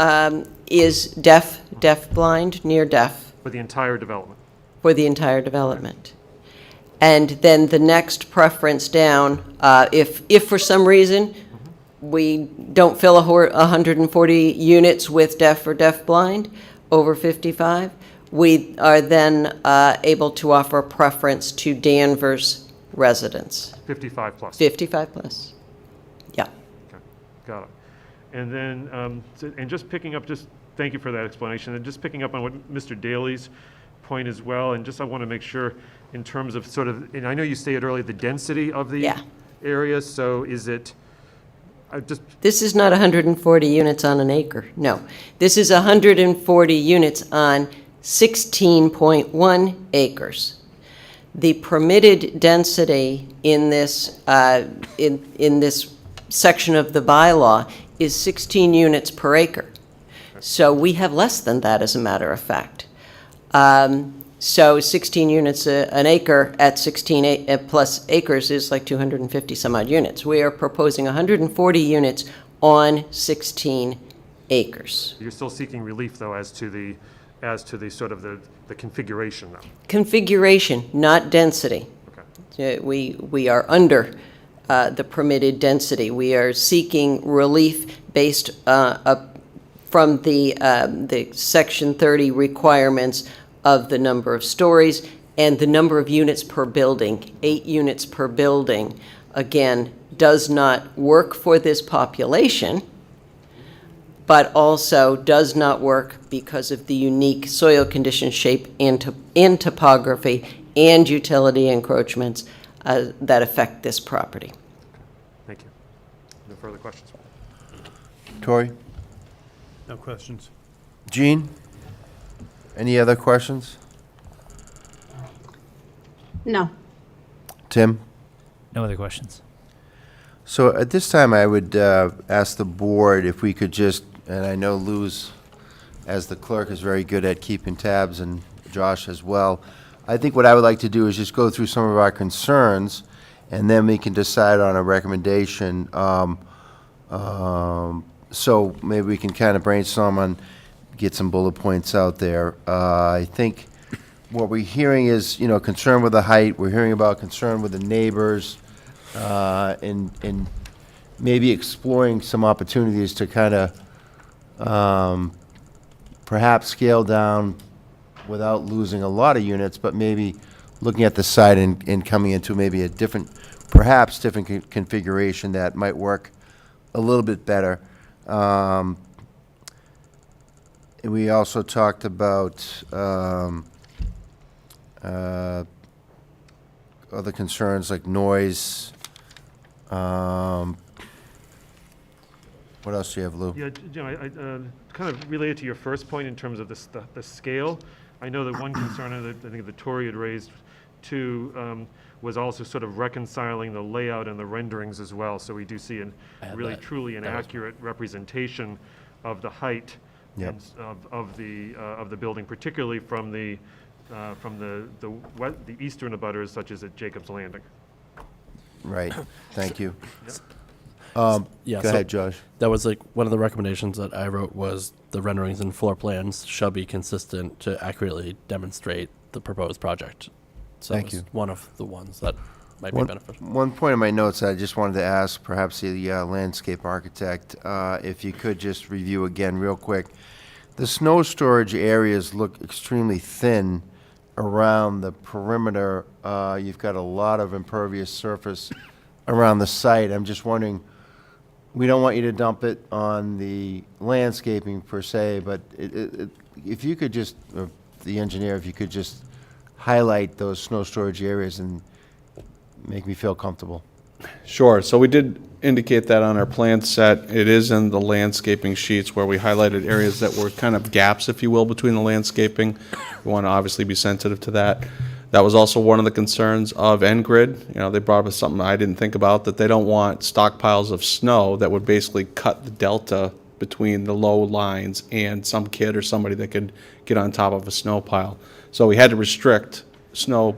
is deaf, blind, near deaf. For the entire development? For the entire development. And then the next preference down, if for some reason we don't fill 140 units with deaf or deaf-blind over 55, we are then able to offer a preference to Danvers residents. 55 plus? 55 plus. Yeah. Okay, got it. And then, and just picking up, thank you for that explanation, and just picking up on what Mr. Daly's point as well, and just I want to make sure in terms of sort of, and I know you stated earlier, the density of the areas, so is it, This is not 140 units on an acre, no. This is 140 units on 16.1 acres. The permitted density in this, in this section of the bylaw is 16 units per acre. So we have less than that, as a matter of fact. So 16 units an acre at 16 plus acres is like 250 some odd units. We are proposing 140 units on 16 acres. You're still seeking relief, though, as to the sort of the configuration, though? Configuration, not density. Okay. We are under the permitted density. We are seeking relief based from the Section 30 requirements of the number of stories and the number of units per building. 8 units per building, again, does not work for this population, but also does not work because of the unique soil condition, shape, and topography and utility encroachments that affect this property. Thank you. No further questions. Tori? No questions. Jean? Any other questions? No. Tim? No other questions. So at this time, I would ask the board if we could just, and I know Lou's, as the clerk, is very good at keeping tabs, and Josh as well. I think what I would like to do is just go through some of our concerns, and then we can decide on a recommendation. So maybe we can kind of brainstorm on, get some bullet points out there. I think what we're hearing is, concern with the height. We're hearing about concern with the neighbors, and maybe exploring some opportunities to kind of perhaps scale down without losing a lot of units, but maybe looking at the site and coming into maybe a different, perhaps different configuration that might work a little bit better. And we also talked about other concerns like noise. What else do you have, Lou? Yeah, Jim, I kind of related to your first point in terms of the scale. I know that one concern that I think that Tori had raised too was also sort of reconciling the layout and the renderings as well. So we do see really truly an accurate representation of the height Yep. of the building, particularly from the eastern abutters, such as at Jacob's Landing. Right, thank you. Yeah, Go ahead, Josh. That was like one of the recommendations that I wrote was the renderings and floor plans shall be consistent to accurately demonstrate the proposed project. So Thank that was you. one of the ones that might be beneficial. One point in my notes I just wanted to ask, perhaps the landscape architect, if you could just review again real quick. The snow storage areas look extremely thin around the perimeter. You've got a lot of impervious surface around the site. I'm just wondering, we don't want you to dump it on the landscaping per se, but if you could just, or the engineer, if you could just highlight those snow storage areas and make me feel comfortable. Sure. So we did indicate that on our plan set. It is in the landscaping sheets where we highlighted areas that were kind of gaps, if you will, between the landscaping. We want to obviously be sensitive to that. That was also one of the concerns of N-Grid. They brought up something I didn't think about, that they don't want stockpiles of snow that would basically cut the delta between the low lines and some kid or somebody that could get on top of a snow pile. So we had to restrict snow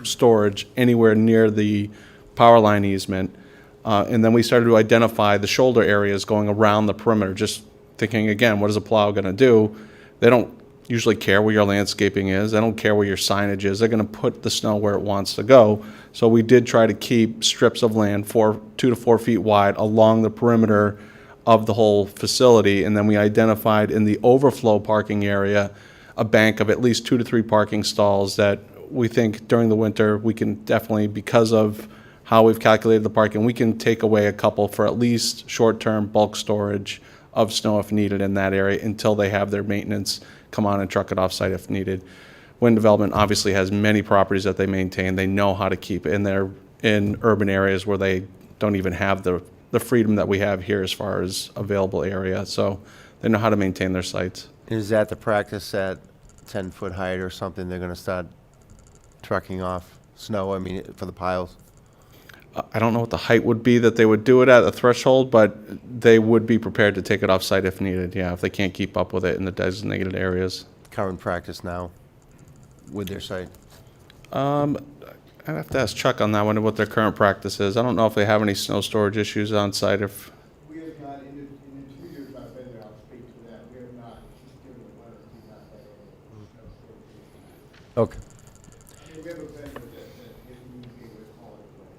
storage anywhere near the power line easement. And then we started to identify the shoulder areas going around the perimeter, just thinking, again, what is a plow going to do? They don't usually care where your landscaping is. They don't care where your signage is. They're going to put the snow where it wants to go. So we did try to keep strips of land 2 to 4 feet wide along the perimeter of the whole facility. And then we identified in the overflow parking area a bank of at least 2 to 3 parking stalls that we think during the winter we can definitely, because of how we've calculated the parking, we can take away a couple for at least short-term bulk storage of snow if needed in that area until they have their maintenance come on and truck it off-site if needed. Wind Development obviously has many properties that they maintain. They know how to keep it, and they're in urban areas where they don't even have the freedom that we have here as far as available area. So they know how to maintain their sites. Is that the practice at 10-foot height or something, they're going to start trucking off snow, for the piles? I don't know what the height would be that they would do it at, a threshold, but they would be prepared to take it off-site if needed, yeah, if they can't keep up with it in the designated areas. Current practice now with their site? I'd have to ask Chuck on that one, what their current practice is. I don't know if they have any snow storage issues on site. If We have not, in the 2 years I've been there, I'll speak to that, we have not, just given the letter, we've not had any snow storage issues. Okay. We have a vendor that we communicate with all the way.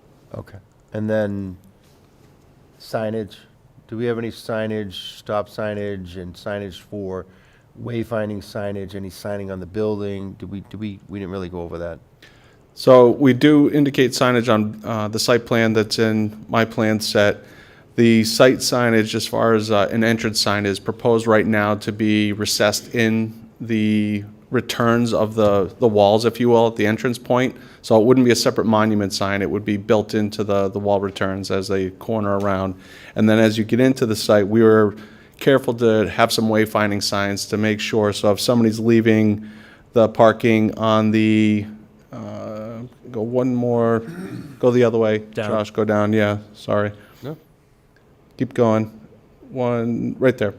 Okay. And then signage, do we have any signage, stop signage and signage for wayfinding signage, any signing on the building? We didn't really go over that. So we do indicate signage on the site plan that's in my plan set. The site signage, as far as an entrance sign, is proposed right now to be recessed in the returns of the walls, if you will, at the entrance point. So it wouldn't be a separate monument sign. It would be built into the wall returns as they corner around. And then as you get into the site, we were careful to have some wayfinding signs to make sure. So if somebody's leaving the parking on the, go one more, go the other way. Down. Josh, go down. Yeah, sorry. No. Keep going. One, right there.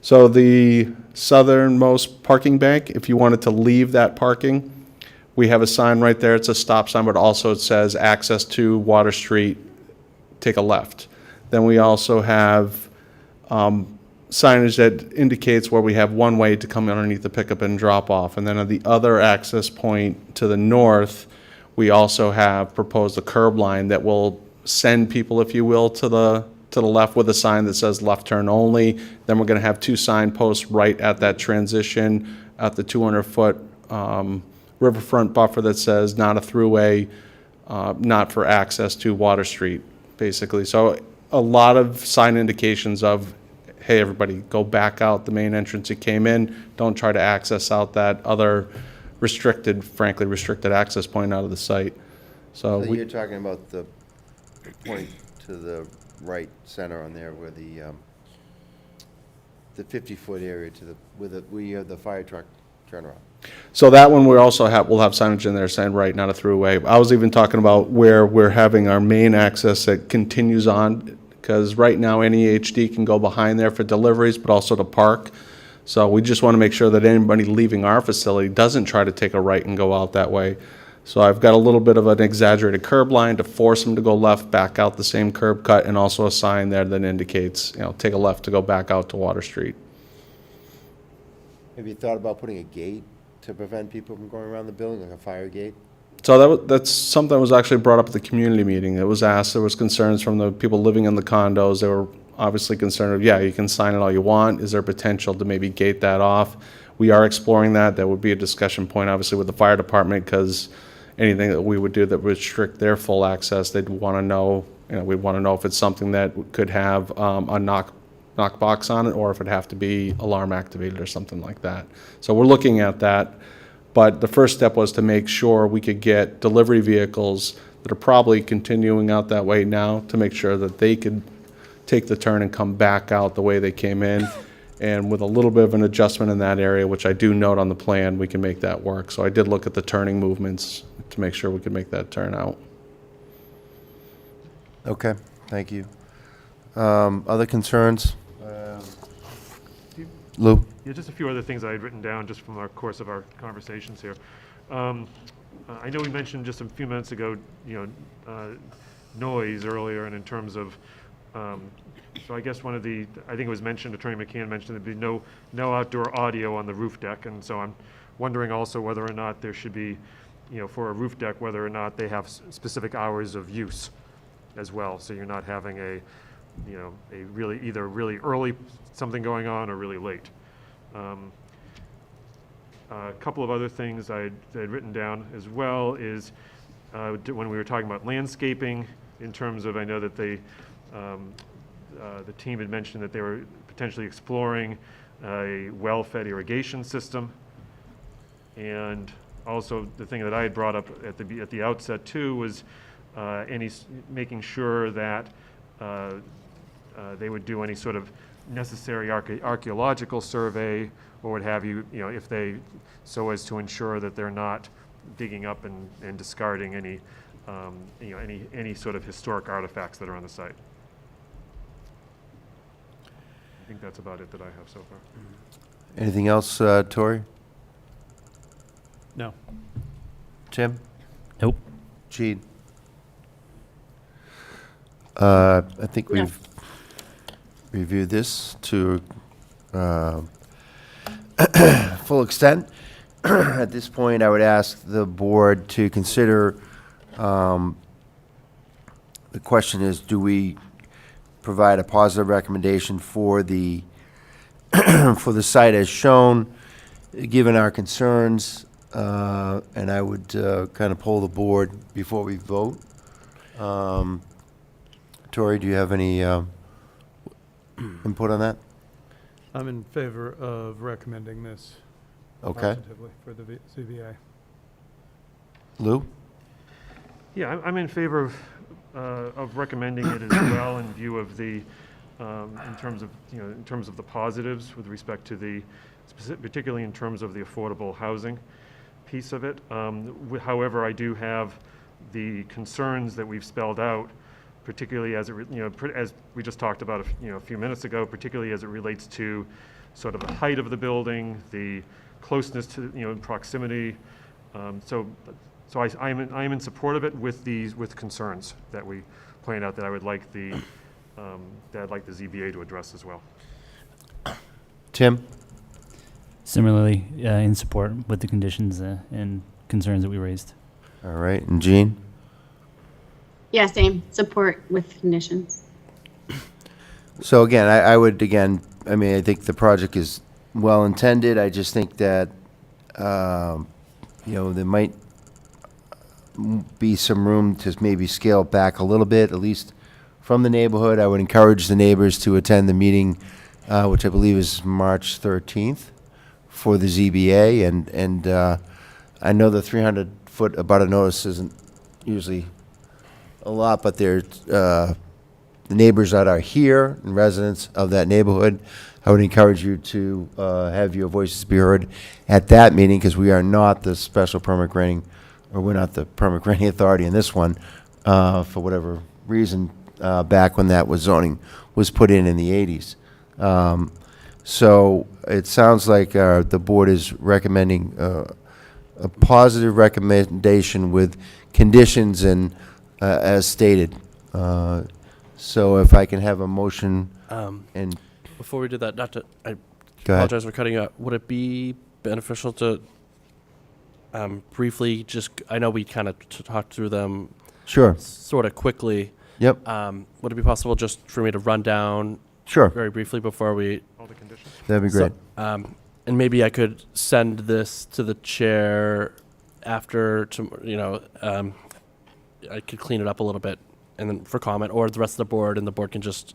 So the southernmost parking bank, if you wanted to leave that parking, we have a sign right there. It's a stop sign, but also it says access to Water Street, take a left. Then we also have signage that indicates where we have one way to come underneath the pickup and drop off. And then at the other access point to the north, we also have proposed a curb line that will send people, if you will, to the left with a sign that says left turn only. Then we're going to have 2 signposts right at that transition at the 200-foot riverfront buffer that says not a throughway, not for access to Water Street, basically. So a lot of sign indications of, hey, everybody, go back out the main entrance you came in. Don't try to access out that other frankly restricted access point out of the site. So So you're talking about the point to the right center on there where the 50-foot area where you have the fire truck turnaround. So that one we'll have signage in there saying right, not a throughway. I was even talking about where we're having our main access that continues on, because right now NEHD can go behind there for deliveries, but also to park. So we just want to make sure that anybody leaving our facility doesn't try to take a right and go out that way. So I've got a little bit of an exaggerated curb line to force them to go left, back out the same curb cut, and also a sign there that indicates, take a left to go back out to Water Street. Have you thought about putting a gate to prevent people from going around the building, like a fire gate? So that's something that was actually brought up at the community meeting. It was asked, there was concerns from the people living in the condos. They were obviously concerned of, you can sign it all you want. Is there potential to maybe gate that off? We are exploring that. That would be a discussion point, obviously, with the fire department, because anything that we would do that would restrict their full access, they'd want to know, we'd want to know if it's something that could have a knock box on it, or if it'd have to be alarm activated or something like that. So we're looking at that. But the first step was to make sure we could get delivery vehicles that are probably continuing out that way now to make sure that they could take the turn and come back out the way they came in. And with a little bit of an adjustment in that area, which I do note on the plan, we can make that work. So I did look at the turning movements to make sure we could make that turn out. Okay, thank you. Other concerns? Lou? Yeah, just a few other things I had written down just from our course of our conversations here. I know we mentioned just a few minutes ago, noise earlier, and in terms of, so I guess I think it was mentioned, Attorney McCann mentioned there'd be no outdoor audio on the roof deck, and so I'm wondering also whether or not there should be, for a roof deck, whether or not they have specific hours of use as well, so you're not having a either really early something going on or really late. A couple of other things I had written down as well is when we were talking about landscaping, in terms of, I know that the team had mentioned that they were potentially exploring a well-fed irrigation system. And also the thing that I had brought up at the outset too was making sure that they would do any sort of necessary archaeological survey or what have you, so as to ensure that they're not digging up and discarding any sort of historic artifacts that are on the site. I think that's about it that I have so far. Anything else, Tori? No. Tim? Nope. Gene? I think No. we've reviewed this to full extent. At this point, I would ask the board to consider, the question is, do we provide a positive recommendation for the for the site as shown, given our concerns, and I would kind of poll the board before we vote. Tori, do you have any input on that? I'm in favor of recommending this. Okay. positively for the ZBA. Lou? Yeah, I'm in favor of recommending it as well in view of the, in terms of, in terms of the positives with respect to the, particularly in terms of the affordable housing piece of it. However, I do have the concerns that we've spelled out, particularly as it, as we just talked about a few minutes ago, particularly as it relates to sort of the height of the building, the closeness to, proximity. So I'm in support of it with concerns that we pointed out that I would like the ZBA to address as well. Tim? Similarly, in support with the conditions and concerns that we raised. All right, and Jean? Yeah, same, support with conditions. So again, I would, I mean, I think the project is well-intended. I just think that, there might be some room to maybe scale back a little bit, at least from the neighborhood. I would encourage the neighbors to attend the meeting, which I believe is March 13th for the ZBA. And I know the 300-foot abutter notice isn't usually a lot, but there's the neighbors that are here and residents of that neighborhood, I would encourage you to have your voices be heard at that meeting, because we are not the special permit granting, or we're not the permit granting authority in this one, for whatever reason, back when that was zoning was put in the 80s. So it sounds like the board is recommending a positive recommendation with conditions and as stated. So if I can have a motion, and Before we do that, not to, I Go ahead. apologize for cutting you out. Would it be beneficial to briefly just, I know we kind of talked through them Sure. sort of quickly. Yep. Would it be possible just for me to run down Sure. very briefly before we? All the conditions? That'd be great. So, and maybe I could send this to the chair after, I could clean it up a little bit and then for comment, or the rest of the board, and the board can just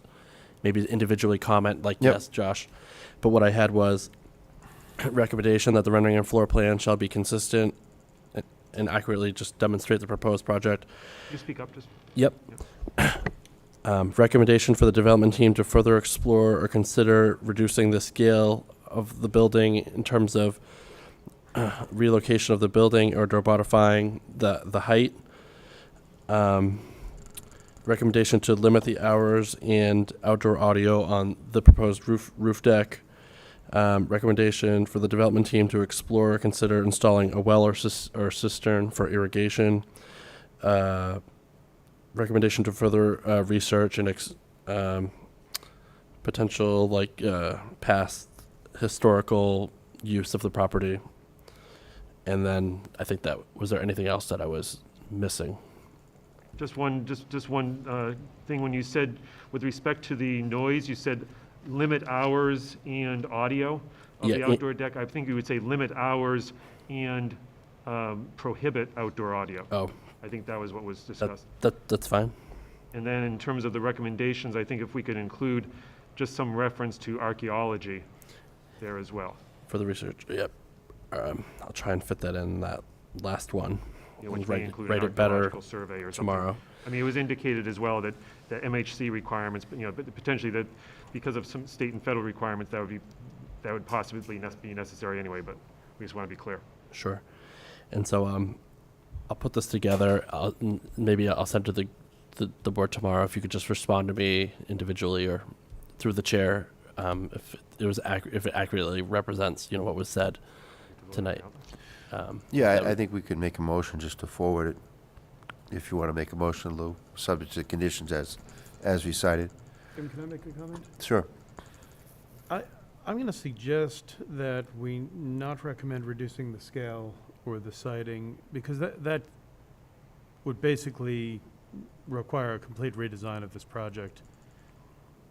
maybe individually comment like, Yep. yes, Josh. But what I had was recommendation that the rendering and floor plan shall be consistent and accurately just demonstrate the proposed project. Can you speak up just? Yep. Recommendation for the development team to further explore or consider reducing the scale of the building in terms of relocation of the building or modifying the height. Recommendation to limit the hours and outdoor audio on the proposed roof deck. Recommendation for the development team to explore or consider installing a well or cistern for irrigation. Recommendation to further research and potential past historical use of the property. And then I think was there anything else that I was missing? Just one thing, when you said, with respect to the noise, you said limit hours and audio of the outdoor deck. I think you would say limit hours and prohibit outdoor audio. Oh. I think that was what was discussed. That's fine. And then in terms of the recommendations, I think if we could include just some reference to archaeology there as well. For the research, yep. I'll try and fit that in that last one. Which Write- may include write an it better archaeological survey or something. tomorrow. I mean, it was indicated as well that the MHC requirements, but potentially that because of some state and federal requirements, that would possibly be necessary anyway, but we just want to be clear. Sure. And so I'll put this together. Maybe I'll send to the board tomorrow. If you could just respond to me individually or through the chair, if it accurately represents what was said tonight. Yeah, I think we could make a motion just to forward it, if you want to make a motion, Lou, subject to conditions as recited. Jim, can I make a comment? Sure. I'm going to suggest that we not recommend reducing the scale or the siding, because that would basically require a complete redesign of this project.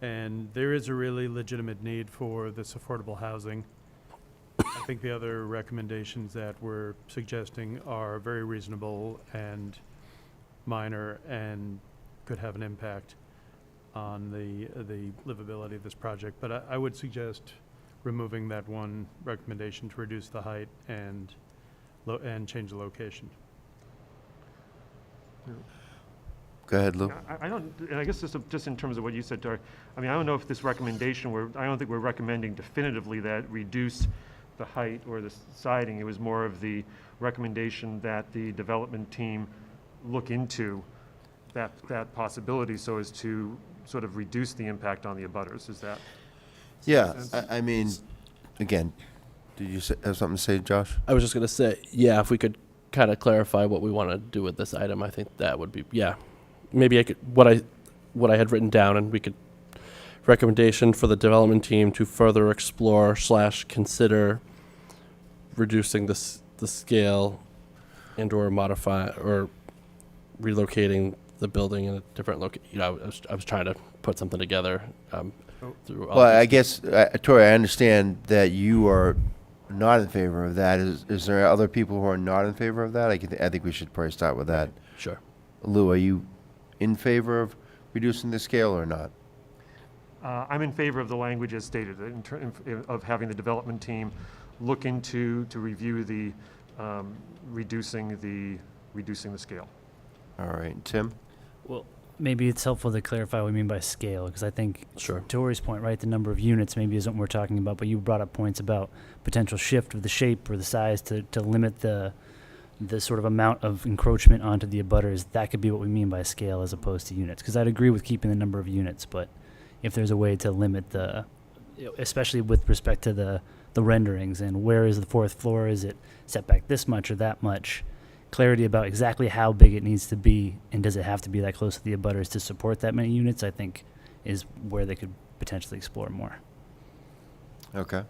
And there is a really legitimate need for this affordable housing. I think the other recommendations that we're suggesting are very reasonable and minor and could have an impact on the livability of this project. But I would suggest removing that one recommendation to reduce the height and change the location. Go ahead, Lou. I don't, and I guess just in terms of what you said, Dory, I mean, I don't know if this recommendation, I don't think we're recommending definitively that reduce the height or the siding. It was more of the recommendation that the development team look into that possibility so as to sort of reduce the impact on the abutters. Is that? Yeah, I mean, again, did you have something to say, Josh? I was just going to say, yeah, if we could kind of clarify what we want to do with this item, I think that would be, yeah. Maybe I could, what I had written down, and we could, recommendation for the development team to further explore / consider reducing the scale and or modify or relocating the building in a different location. You know, I was trying to put something together. Through all Well, these I guess, Tori, I understand that you are not in favor of that. Is there other people who are not in favor of that? I think we should probably start with that. Sure. Lou, are you in favor of reducing the scale or not? I'm in favor of the language as stated, of having the development team look into, to review the, reducing the scale. All right, Tim? Well, maybe it's helpful to clarify what we mean by scale, because I think, Sure. to Tori's point, right, the number of units maybe isn't what we're talking about, but you brought up points about potential shift of the shape or the size to limit the sort of amount of encroachment onto the abutters. That could be what we mean by scale as opposed to units, because I'd agree with keeping the number of units, but if there's a way to limit especially with respect to the renderings and where is the fourth floor, is it set back this much or that much, clarity about exactly how big it needs to be and does it have to be that close to the abutters to support that many units, I think is where they could potentially explore more. Okay.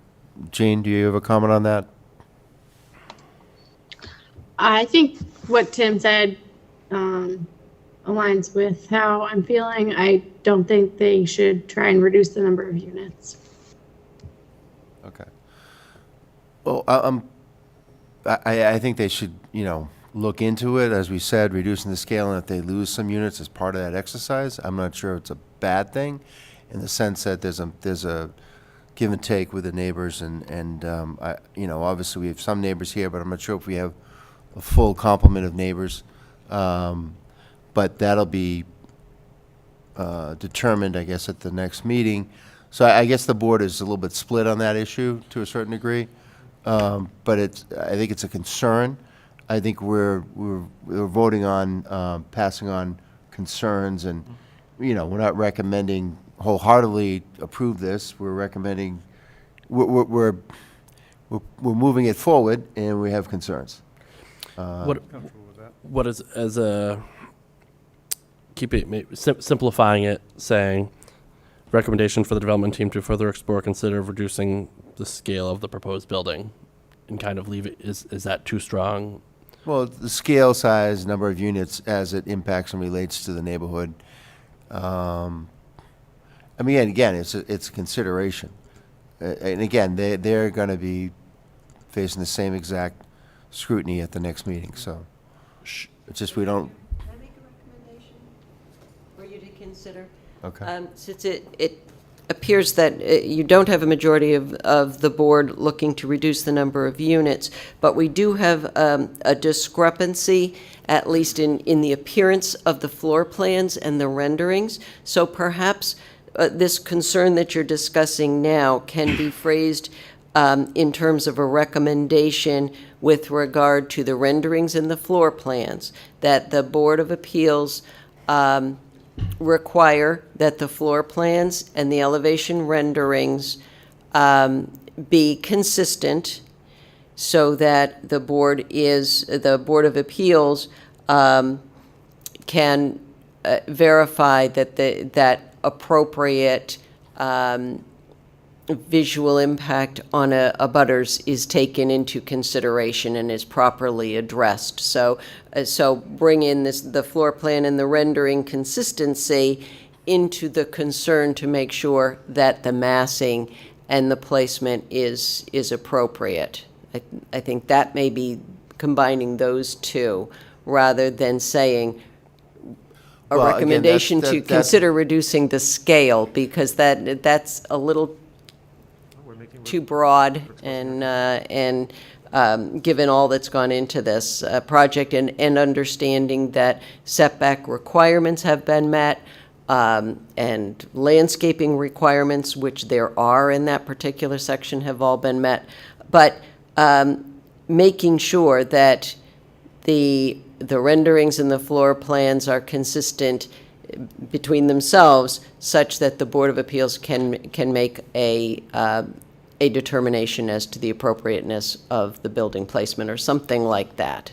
Jane, do you have a comment on that? I think what Tim said aligns with how I'm feeling. I don't think they should try and reduce the number of units. Okay. Well, I think they should, look into it, as we said, reducing the scale, and if they lose some units as part of that exercise, I'm not sure it's a bad thing, in the sense that there's a give and take with the neighbors, and obviously we have some neighbors here, but I'm not sure if we have a full complement of neighbors. But that'll be determined, I guess, at the next meeting. So I guess the board is a little bit split on that issue to a certain degree. But I think it's a concern. I think we're voting on passing on concerns, and we're not recommending wholeheartedly approve this. We're recommending we're moving it forward, and we have concerns. What is, as a, simplifying it, saying, recommendation for the development team to further explore, consider reducing the scale of the proposed building, and kind of leave it, is that too strong? Well, the scale, size, number of units as it impacts and relates to the neighborhood. I mean, again, it's a consideration. And again, they're going to be facing the same exact scrutiny at the next meeting, so it's just we don't. Can I make a recommendation for you to consider? Okay. Since it appears that you don't have a majority of the board looking to reduce the number of units, but we do have a discrepancy, at least in the appearance of the floor plans and the renderings. So perhaps this concern that you're discussing now can be phrased in terms of a recommendation with regard to the renderings and the floor plans, that the Board of Appeals require that the floor plans and the elevation renderings be consistent, so that the Board of Appeals can verify that that appropriate visual impact on abutters is taken into consideration and is properly addressed. So bring in the floor plan and the rendering consistency into the concern to make sure that the massing and the placement is appropriate. I think that may be combining those two rather than saying a Well, again, recommendation to that's- consider reducing the scale, because that's a little too broad, and given all that's gone into this project, and understanding that setback requirements have been met, and landscaping requirements, which there are in that particular section, have all been met. But making sure that the renderings and the floor plans are consistent between themselves, such that the Board of Appeals can make a determination as to the appropriateness of the building placement or something like that.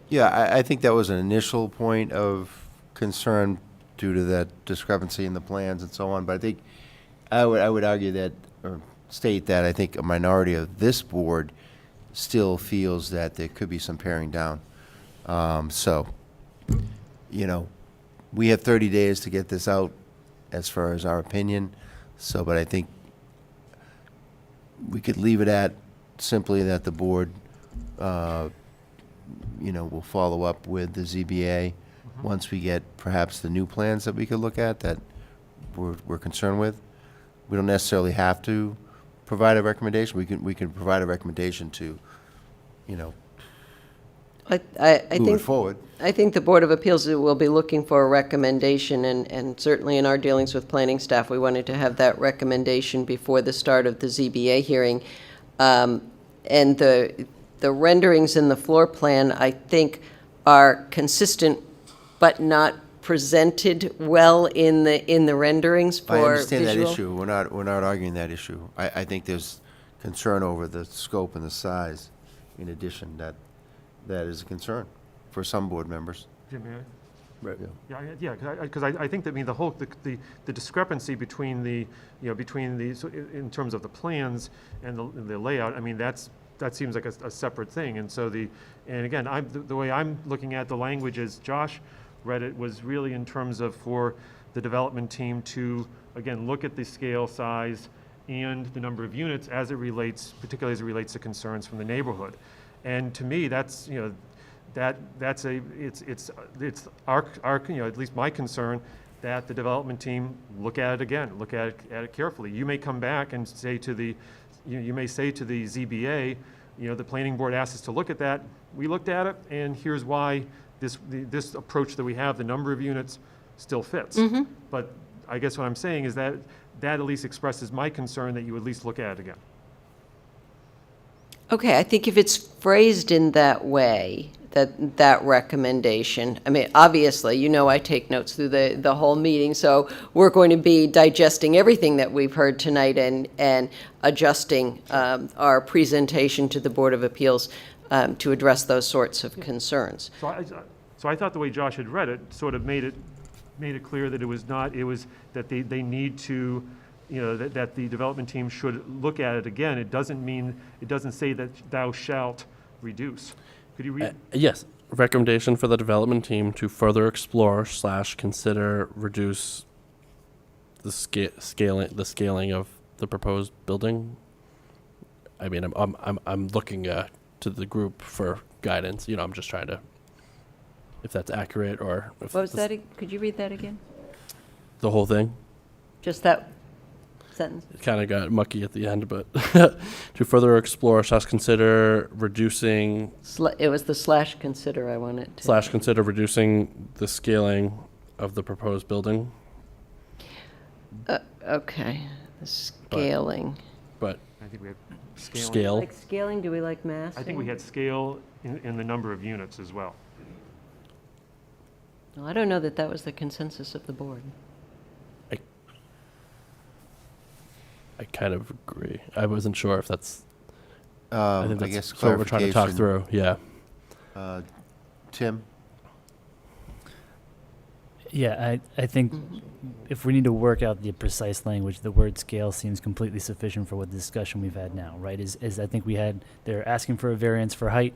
Yeah, I think that was an initial point of concern due to that discrepancy in the plans and so on, but I think I would argue that, or state that I think a minority of this board still feels that there could be some paring down. So, we have 30 days to get this out as far as our opinion, but I think we could leave it at simply that the board, will follow up with the ZBA once we get perhaps the new plans that we could look at that we're concerned with. We don't necessarily have to provide a recommendation. We can provide a recommendation to, I move think it forward. I think the Board of Appeals will be looking for a recommendation, and certainly in our dealings with planning staff, we wanted to have that recommendation before the start of the ZBA hearing. And the renderings in the floor plan, I think, are consistent but not presented well in the renderings for I understand visual. that issue. We're not arguing that issue. I think there's concern over the scope and the size. In addition, that is a concern for some board members. Jim, may I? Right. Yeah, because I think that, the discrepancy between in terms of the plans and the layout, that seems like a separate thing. And so and again, the way I'm looking at the language as Josh read it was really in terms of for the development team to, again, look at the scale, size, and the number of units particularly as it relates to concerns from the neighborhood. And to me, that's, it's our, at least my concern, that the development team look at it again, look at it carefully. You may come back and say to the ZBA, the planning board asked us to look at that. We looked at it, and here's why this approach that we have, the number of units, still fits. Mm-hmm. But I guess what I'm saying is that at least expresses my concern that you at least look at it again. Okay, I think if it's phrased in that way, that recommendation, obviously, I take notes through the whole meeting, so we're going to be digesting everything that we've heard tonight and adjusting our presentation to the Board of Appeals to address those sorts of concerns. So I thought the way Josh had read it sort of made it clear that it was that they need to, that the development team should look at it again. It doesn't say that thou shalt reduce. Could you read? Yes. Recommendation for the development team to further explore / consider reduce the scaling of the proposed building. I'm looking to the group for guidance. I'm just trying to, if that's accurate or if What was that? Could you read that again? the whole thing. Just that sentence? It kind of got mucky at the end, but to further explore / consider reducing It was the / consider I wanted to. / consider reducing the scaling of the proposed building. Okay, the scaling. But I think we had scaling. scale. Like scaling, do we like massing? I think we had scale in the number of units as well. Well, I don't know that was the consensus of the board. I kind of agree. I wasn't sure if that's. I think I that's guess what we're trying to talk through. Yeah. Tim? Yeah, I think if we need to work out the precise language, the word scale seems completely sufficient for what the discussion we've had now, right? Is I think they're asking for a variance for height,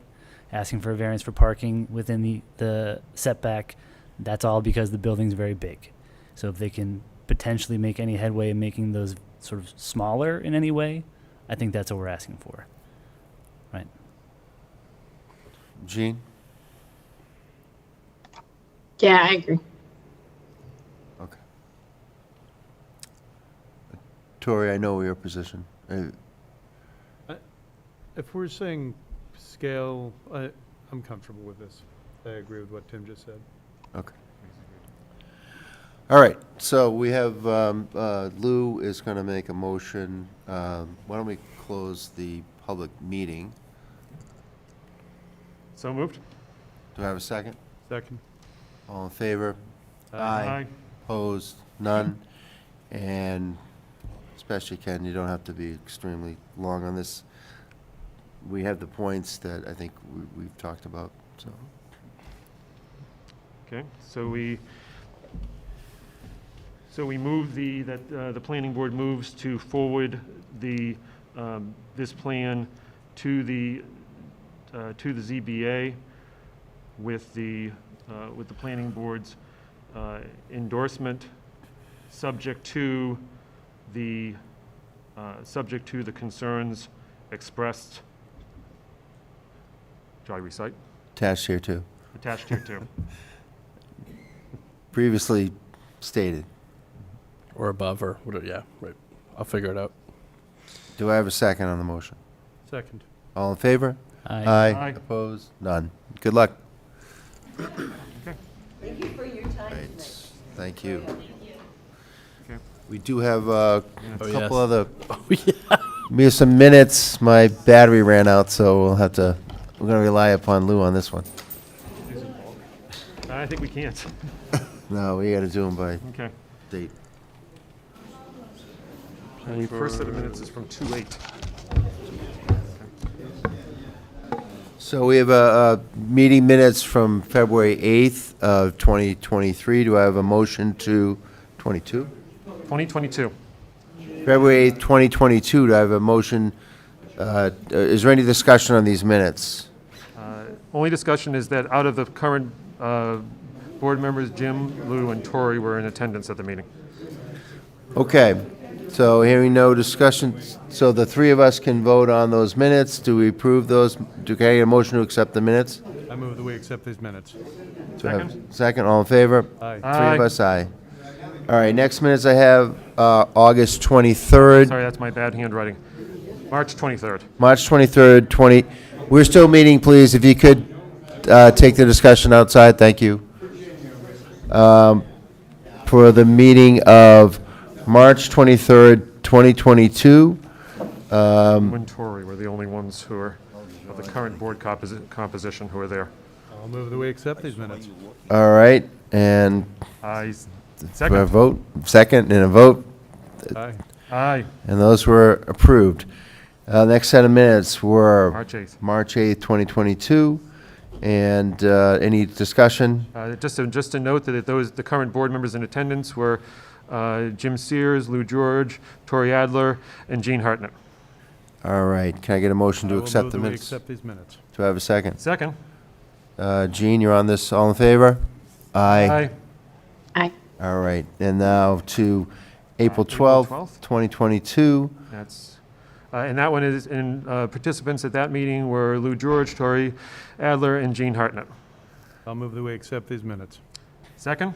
asking for a variance for parking within the setback. That's all because the building's very big. So if they can potentially make any headway in making those sort of smaller in any way, I think that's what we're asking for. Right. Jean? Yeah, I agree. Okay. Tori, I know your position. if we're saying scale, I'm comfortable with this. I agree with what Tim just said. Okay. All right, so we have, Lou is going to make a motion. Why don't we close the public meeting? So moved? Do I have a second? Second. All in favor? Aye. Opposed? None? And especially, Ken, you don't have to be extremely long on this. We have the points that I think we've talked about, so. Okay, so we move the planning board moves to forward this plan to the ZBA with the planning board's endorsement, subject to the concerns expressed. Shall I recite? Attached here too. Attached here too. Previously stated. Or above, or whatever, yeah, right. I'll figure it out. Do I have a second on the motion? Second. All in favor? Aye. Aye. Opposed? None. Good luck. Thank you for your time Right. tonight. Thank you. Okay. We do have a Oh, couple yes. other, Oh, yeah. we have some minutes. My battery ran out, so we're going to rely upon Lou on this one. I think we can't. No, we got to do them by Okay. date. The first set of minutes is from 2/8. So we have a meeting minutes from February 8th of 2023. Do I have a motion to 22? 2022. February 8th, 2022. Do I have a motion? Is there any discussion on these minutes? Only discussion is that out of the current board members, Jim, Lou, and Tori were in attendance at the meeting. Okay, so hearing no discussion, so the three of us can vote on those minutes. Do we approve those? Do I get a motion to accept the minutes? I move that we accept these minutes. Do I have second, all in favor? Aye. Three of us, aye. All right, next minutes I have August 23rd. Sorry, that's my bad handwriting. March 23rd. March 23rd, we're still meeting, please. If you could take the discussion outside, thank you. For the meeting of March 23rd, 2022. Lou and Tori were the only ones who are, of the current board composition, who are there. I'll move that we accept these minutes. All right, and Aye. for a Second. vote, second and a vote, Aye. Aye. and those were approved. Next set of minutes were March 8th. March 8th, 2022. And any discussion? Just to note that the current board members in attendance were Jim Sears, Lou George, Tori Adler, and Gene Hartnett. All right, can I get a motion to accept the I will move that we minutes? accept these minutes. Do I have a second? Second. Gene, you're on this, all in favor? Aye. Aye. All right, and now to April April 12th, 12th. 2022. That's, and that one is, and participants at that meeting were Lou George, Tori Adler, and Gene Hartnett. I'll move that we accept these minutes. Second.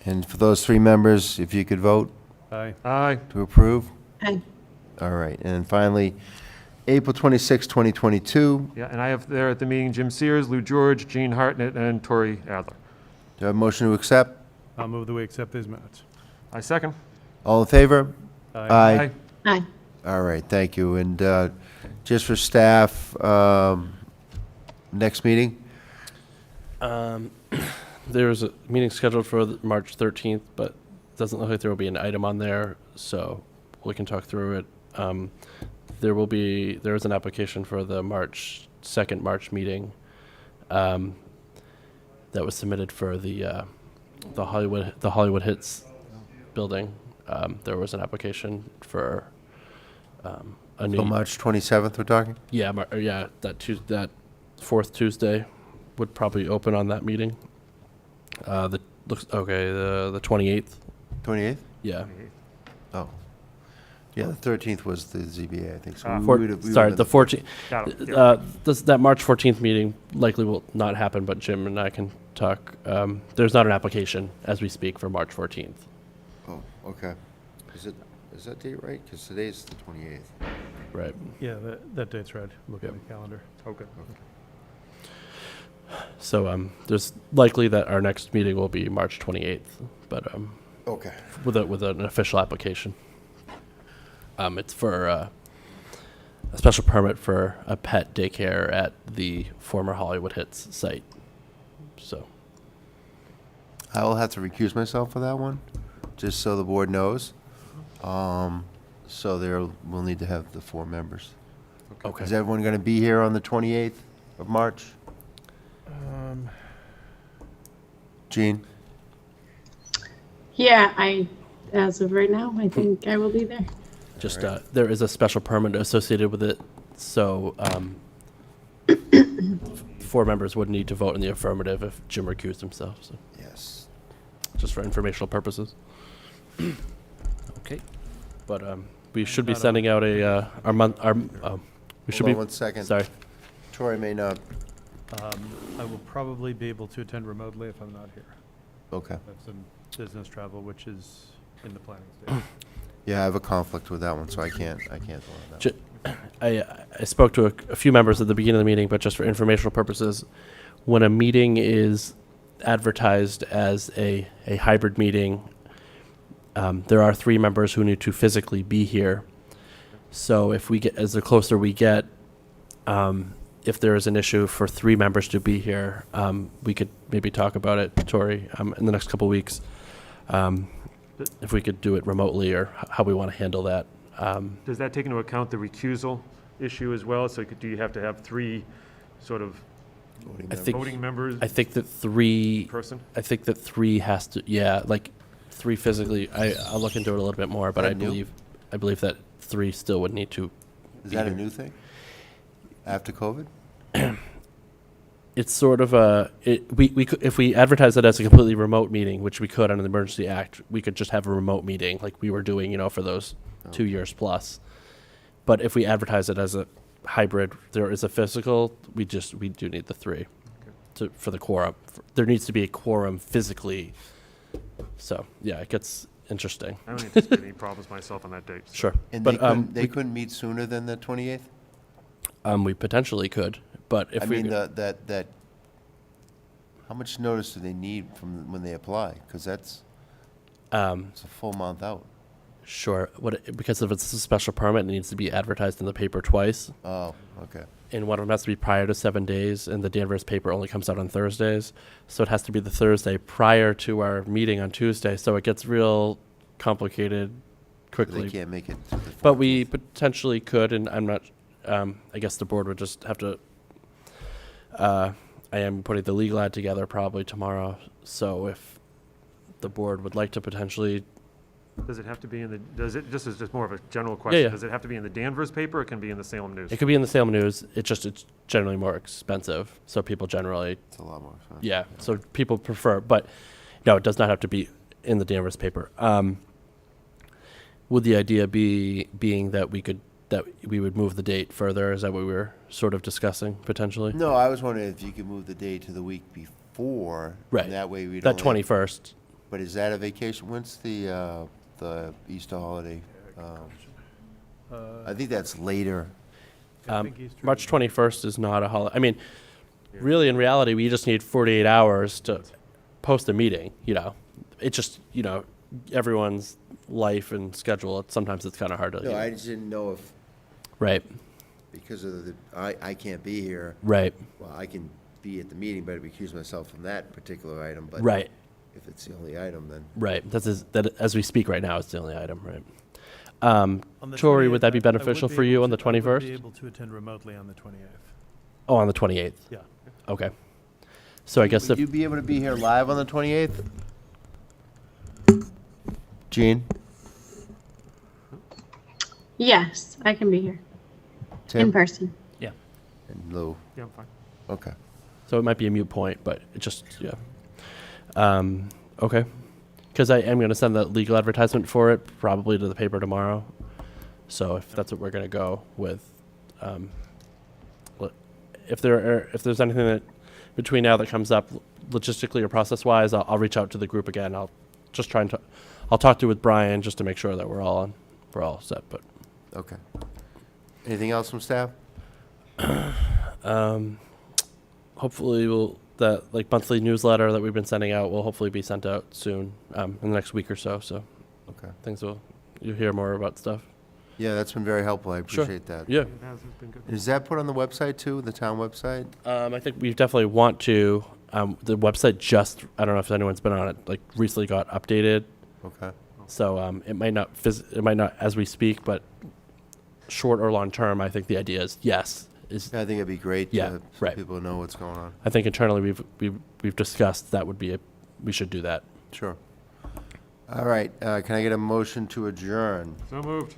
And for those three members, if you could vote Aye. Aye. to approve? Aye. All right, and then finally, April 26th, 2022. Yeah, and I have there at the meeting Jim Sears, Lou George, Gene Hartnett, and Tori Adler. Do I have a motion to accept? I'll move that we accept these minutes. I second. All in favor? Aye. Aye. All right, thank you. And just for staff, next meeting? There was a meeting scheduled for March 13th, but it doesn't look like there will be an item on there, so we can talk through it. There is an application for the second March meeting that was submitted for the Hollywood Hits building. There was an application for a new. So March 27th, we're talking? Yeah, that fourth Tuesday would probably open on that meeting. The 28th. 28th? Yeah. Oh. Yeah, the 13th was the ZBA, I think. So The 14th. Got it. That March 14th meeting likely will not happen, but Jim and I can talk. There's not an application as we speak for March 14th. Oh, okay. Is that date right? Because today's the 28th. Right. Yeah, that date's right. Look at Yep. the calendar. Okay. So there's likely that our next meeting will be March 28th, but Okay. with an official application. It's for a special permit for a pet daycare at the former Hollywood Hits site. So I will have to recuse myself for that one, just so the board knows. So there, we'll need to have the 4 members. okay. Is everyone going to be here on the 28th of March? Gene? Yeah, as of right now, I think I will be there. Just there is a special permit associated with it, so 4 members would need to vote in the affirmative if Jim recused himself. So Yes. just for informational purposes. Okay. But we should be sending out a we should Hold be on one second. sorry. Troy may not. I will probably be able to attend remotely if I'm not here. Okay. That's in business travel, which is in the planning stage. Yeah, I have a conflict with that one, so I can't vote on that one. I spoke to a few members at the beginning of the meeting, but just for informational purposes, when a meeting is advertised as a hybrid meeting, there are 3 members who need to physically be here. So if we get, as the closer we get, if there is an issue for 3 members to be here, we could maybe talk about it, Tori, in the next couple of weeks. If we could do it remotely or how we want to handle that. Does that take into account the recusal issue as well? So do you have to have 3 sort of voting members? I think that 3 person? I think that 3 has to, yeah, like 3 physically. I'll look into it a little bit more, but Is I that new? believe that 3 still would need to. Is be that a here. new thing? After COVID? It's sort of we could, if we advertise it as a completely remote meeting, which we could under the Emergency Act, we could just have a remote meeting like we were doing, for those 2 years plus. But if we advertise it as a hybrid, there is a physical, we do need the 3 for the quorum. There needs to be a quorum physically. So yeah, it gets interesting. I don't anticipate any problems myself on that date. So. Sure. And But they couldn't meet sooner than the 28th? we potentially could, but if I we mean, that, how much notice do they need from when they apply? Because it's a full month out. sure, because if it's a special permit, it needs to be advertised in the paper twice. Oh, okay. And one of them has to be prior to 7 days, and the Danvers paper only comes out on Thursdays. So it has to be the Thursday prior to our meeting on Tuesday. So it gets real complicated quickly. They can't make it to the 14th. But we potentially could, and I'm not, I guess the board would just have to, I am putting the legal ad together probably tomorrow. So if the board would like to potentially, Does it have to be in the, this is just more of a general question. yeah. Does it have to be in the Danvers paper or it can be in the Salem News? it could be in the Salem News, it's generally more expensive. So people generally, It's a lot more fun. yeah, so people prefer, but no, it does not have to be in the Danvers paper. Would the idea being that we would move the date further? Is that what we were sort of discussing potentially? No, I was wondering if you could move the date to the week before. Right. And that way we'd That only- 21st. But is that a vacation? When's the Easter holiday? I think that's later. I think Easter March is- 21st is not a holiday. I mean, really, in reality, we just need 48 hours to post a meeting, It just, everyone's life and schedule, sometimes it's kind of hard to. No, I just didn't know if, Right, because of I can't be here. right, Well, I can be at the meeting, but I recuse myself from that particular item. But right, if it's the only item, then. right. That as we speak right now, it's the only item, right? On the Tori, would that 28th, be I would beneficial be for able you on to- the I would 21st? be able to attend remotely on the 28th. Oh, on the 28th? Yeah. Okay. So I guess Would if, you be able to be here live on the 28th? Gene? Yes, I can be here in Tim? person. Yeah. And Lou? Yeah, I'm fine. Okay. so it might be a mute point, but it just, yeah. Okay. Because I am going to send the legal advertisement for it probably to the paper tomorrow. So if that's what we're going to go with, if there's anything that between now that comes up logistically or process wise, I'll reach out to the group again. I'll just try and I'll talk to with Brian just to make sure that we're all set. But Okay. Anything else from staff? Hopefully that like monthly newsletter that we've been sending out will hopefully be sent out soon, in the next week or so. So Okay. you'll hear more about stuff. Yeah, that's been very helpful. I Sure. appreciate that. Yeah. It has been good. Is that put on the website too, the town website? I think we definitely want to. The website I don't know if anyone's been on it, like recently got updated. Okay. So it might not as we speak, but short or long term, I think the idea is yes. I think it'd be great Yeah, to so right. people know what's going on. I think internally we've discussed that would be we should do that. Sure. All right, can I get a motion to adjourn? So moved.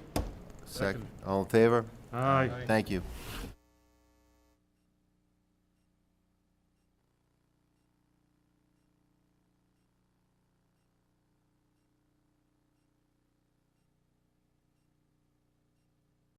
Second. All in favor? Aye. Thank you.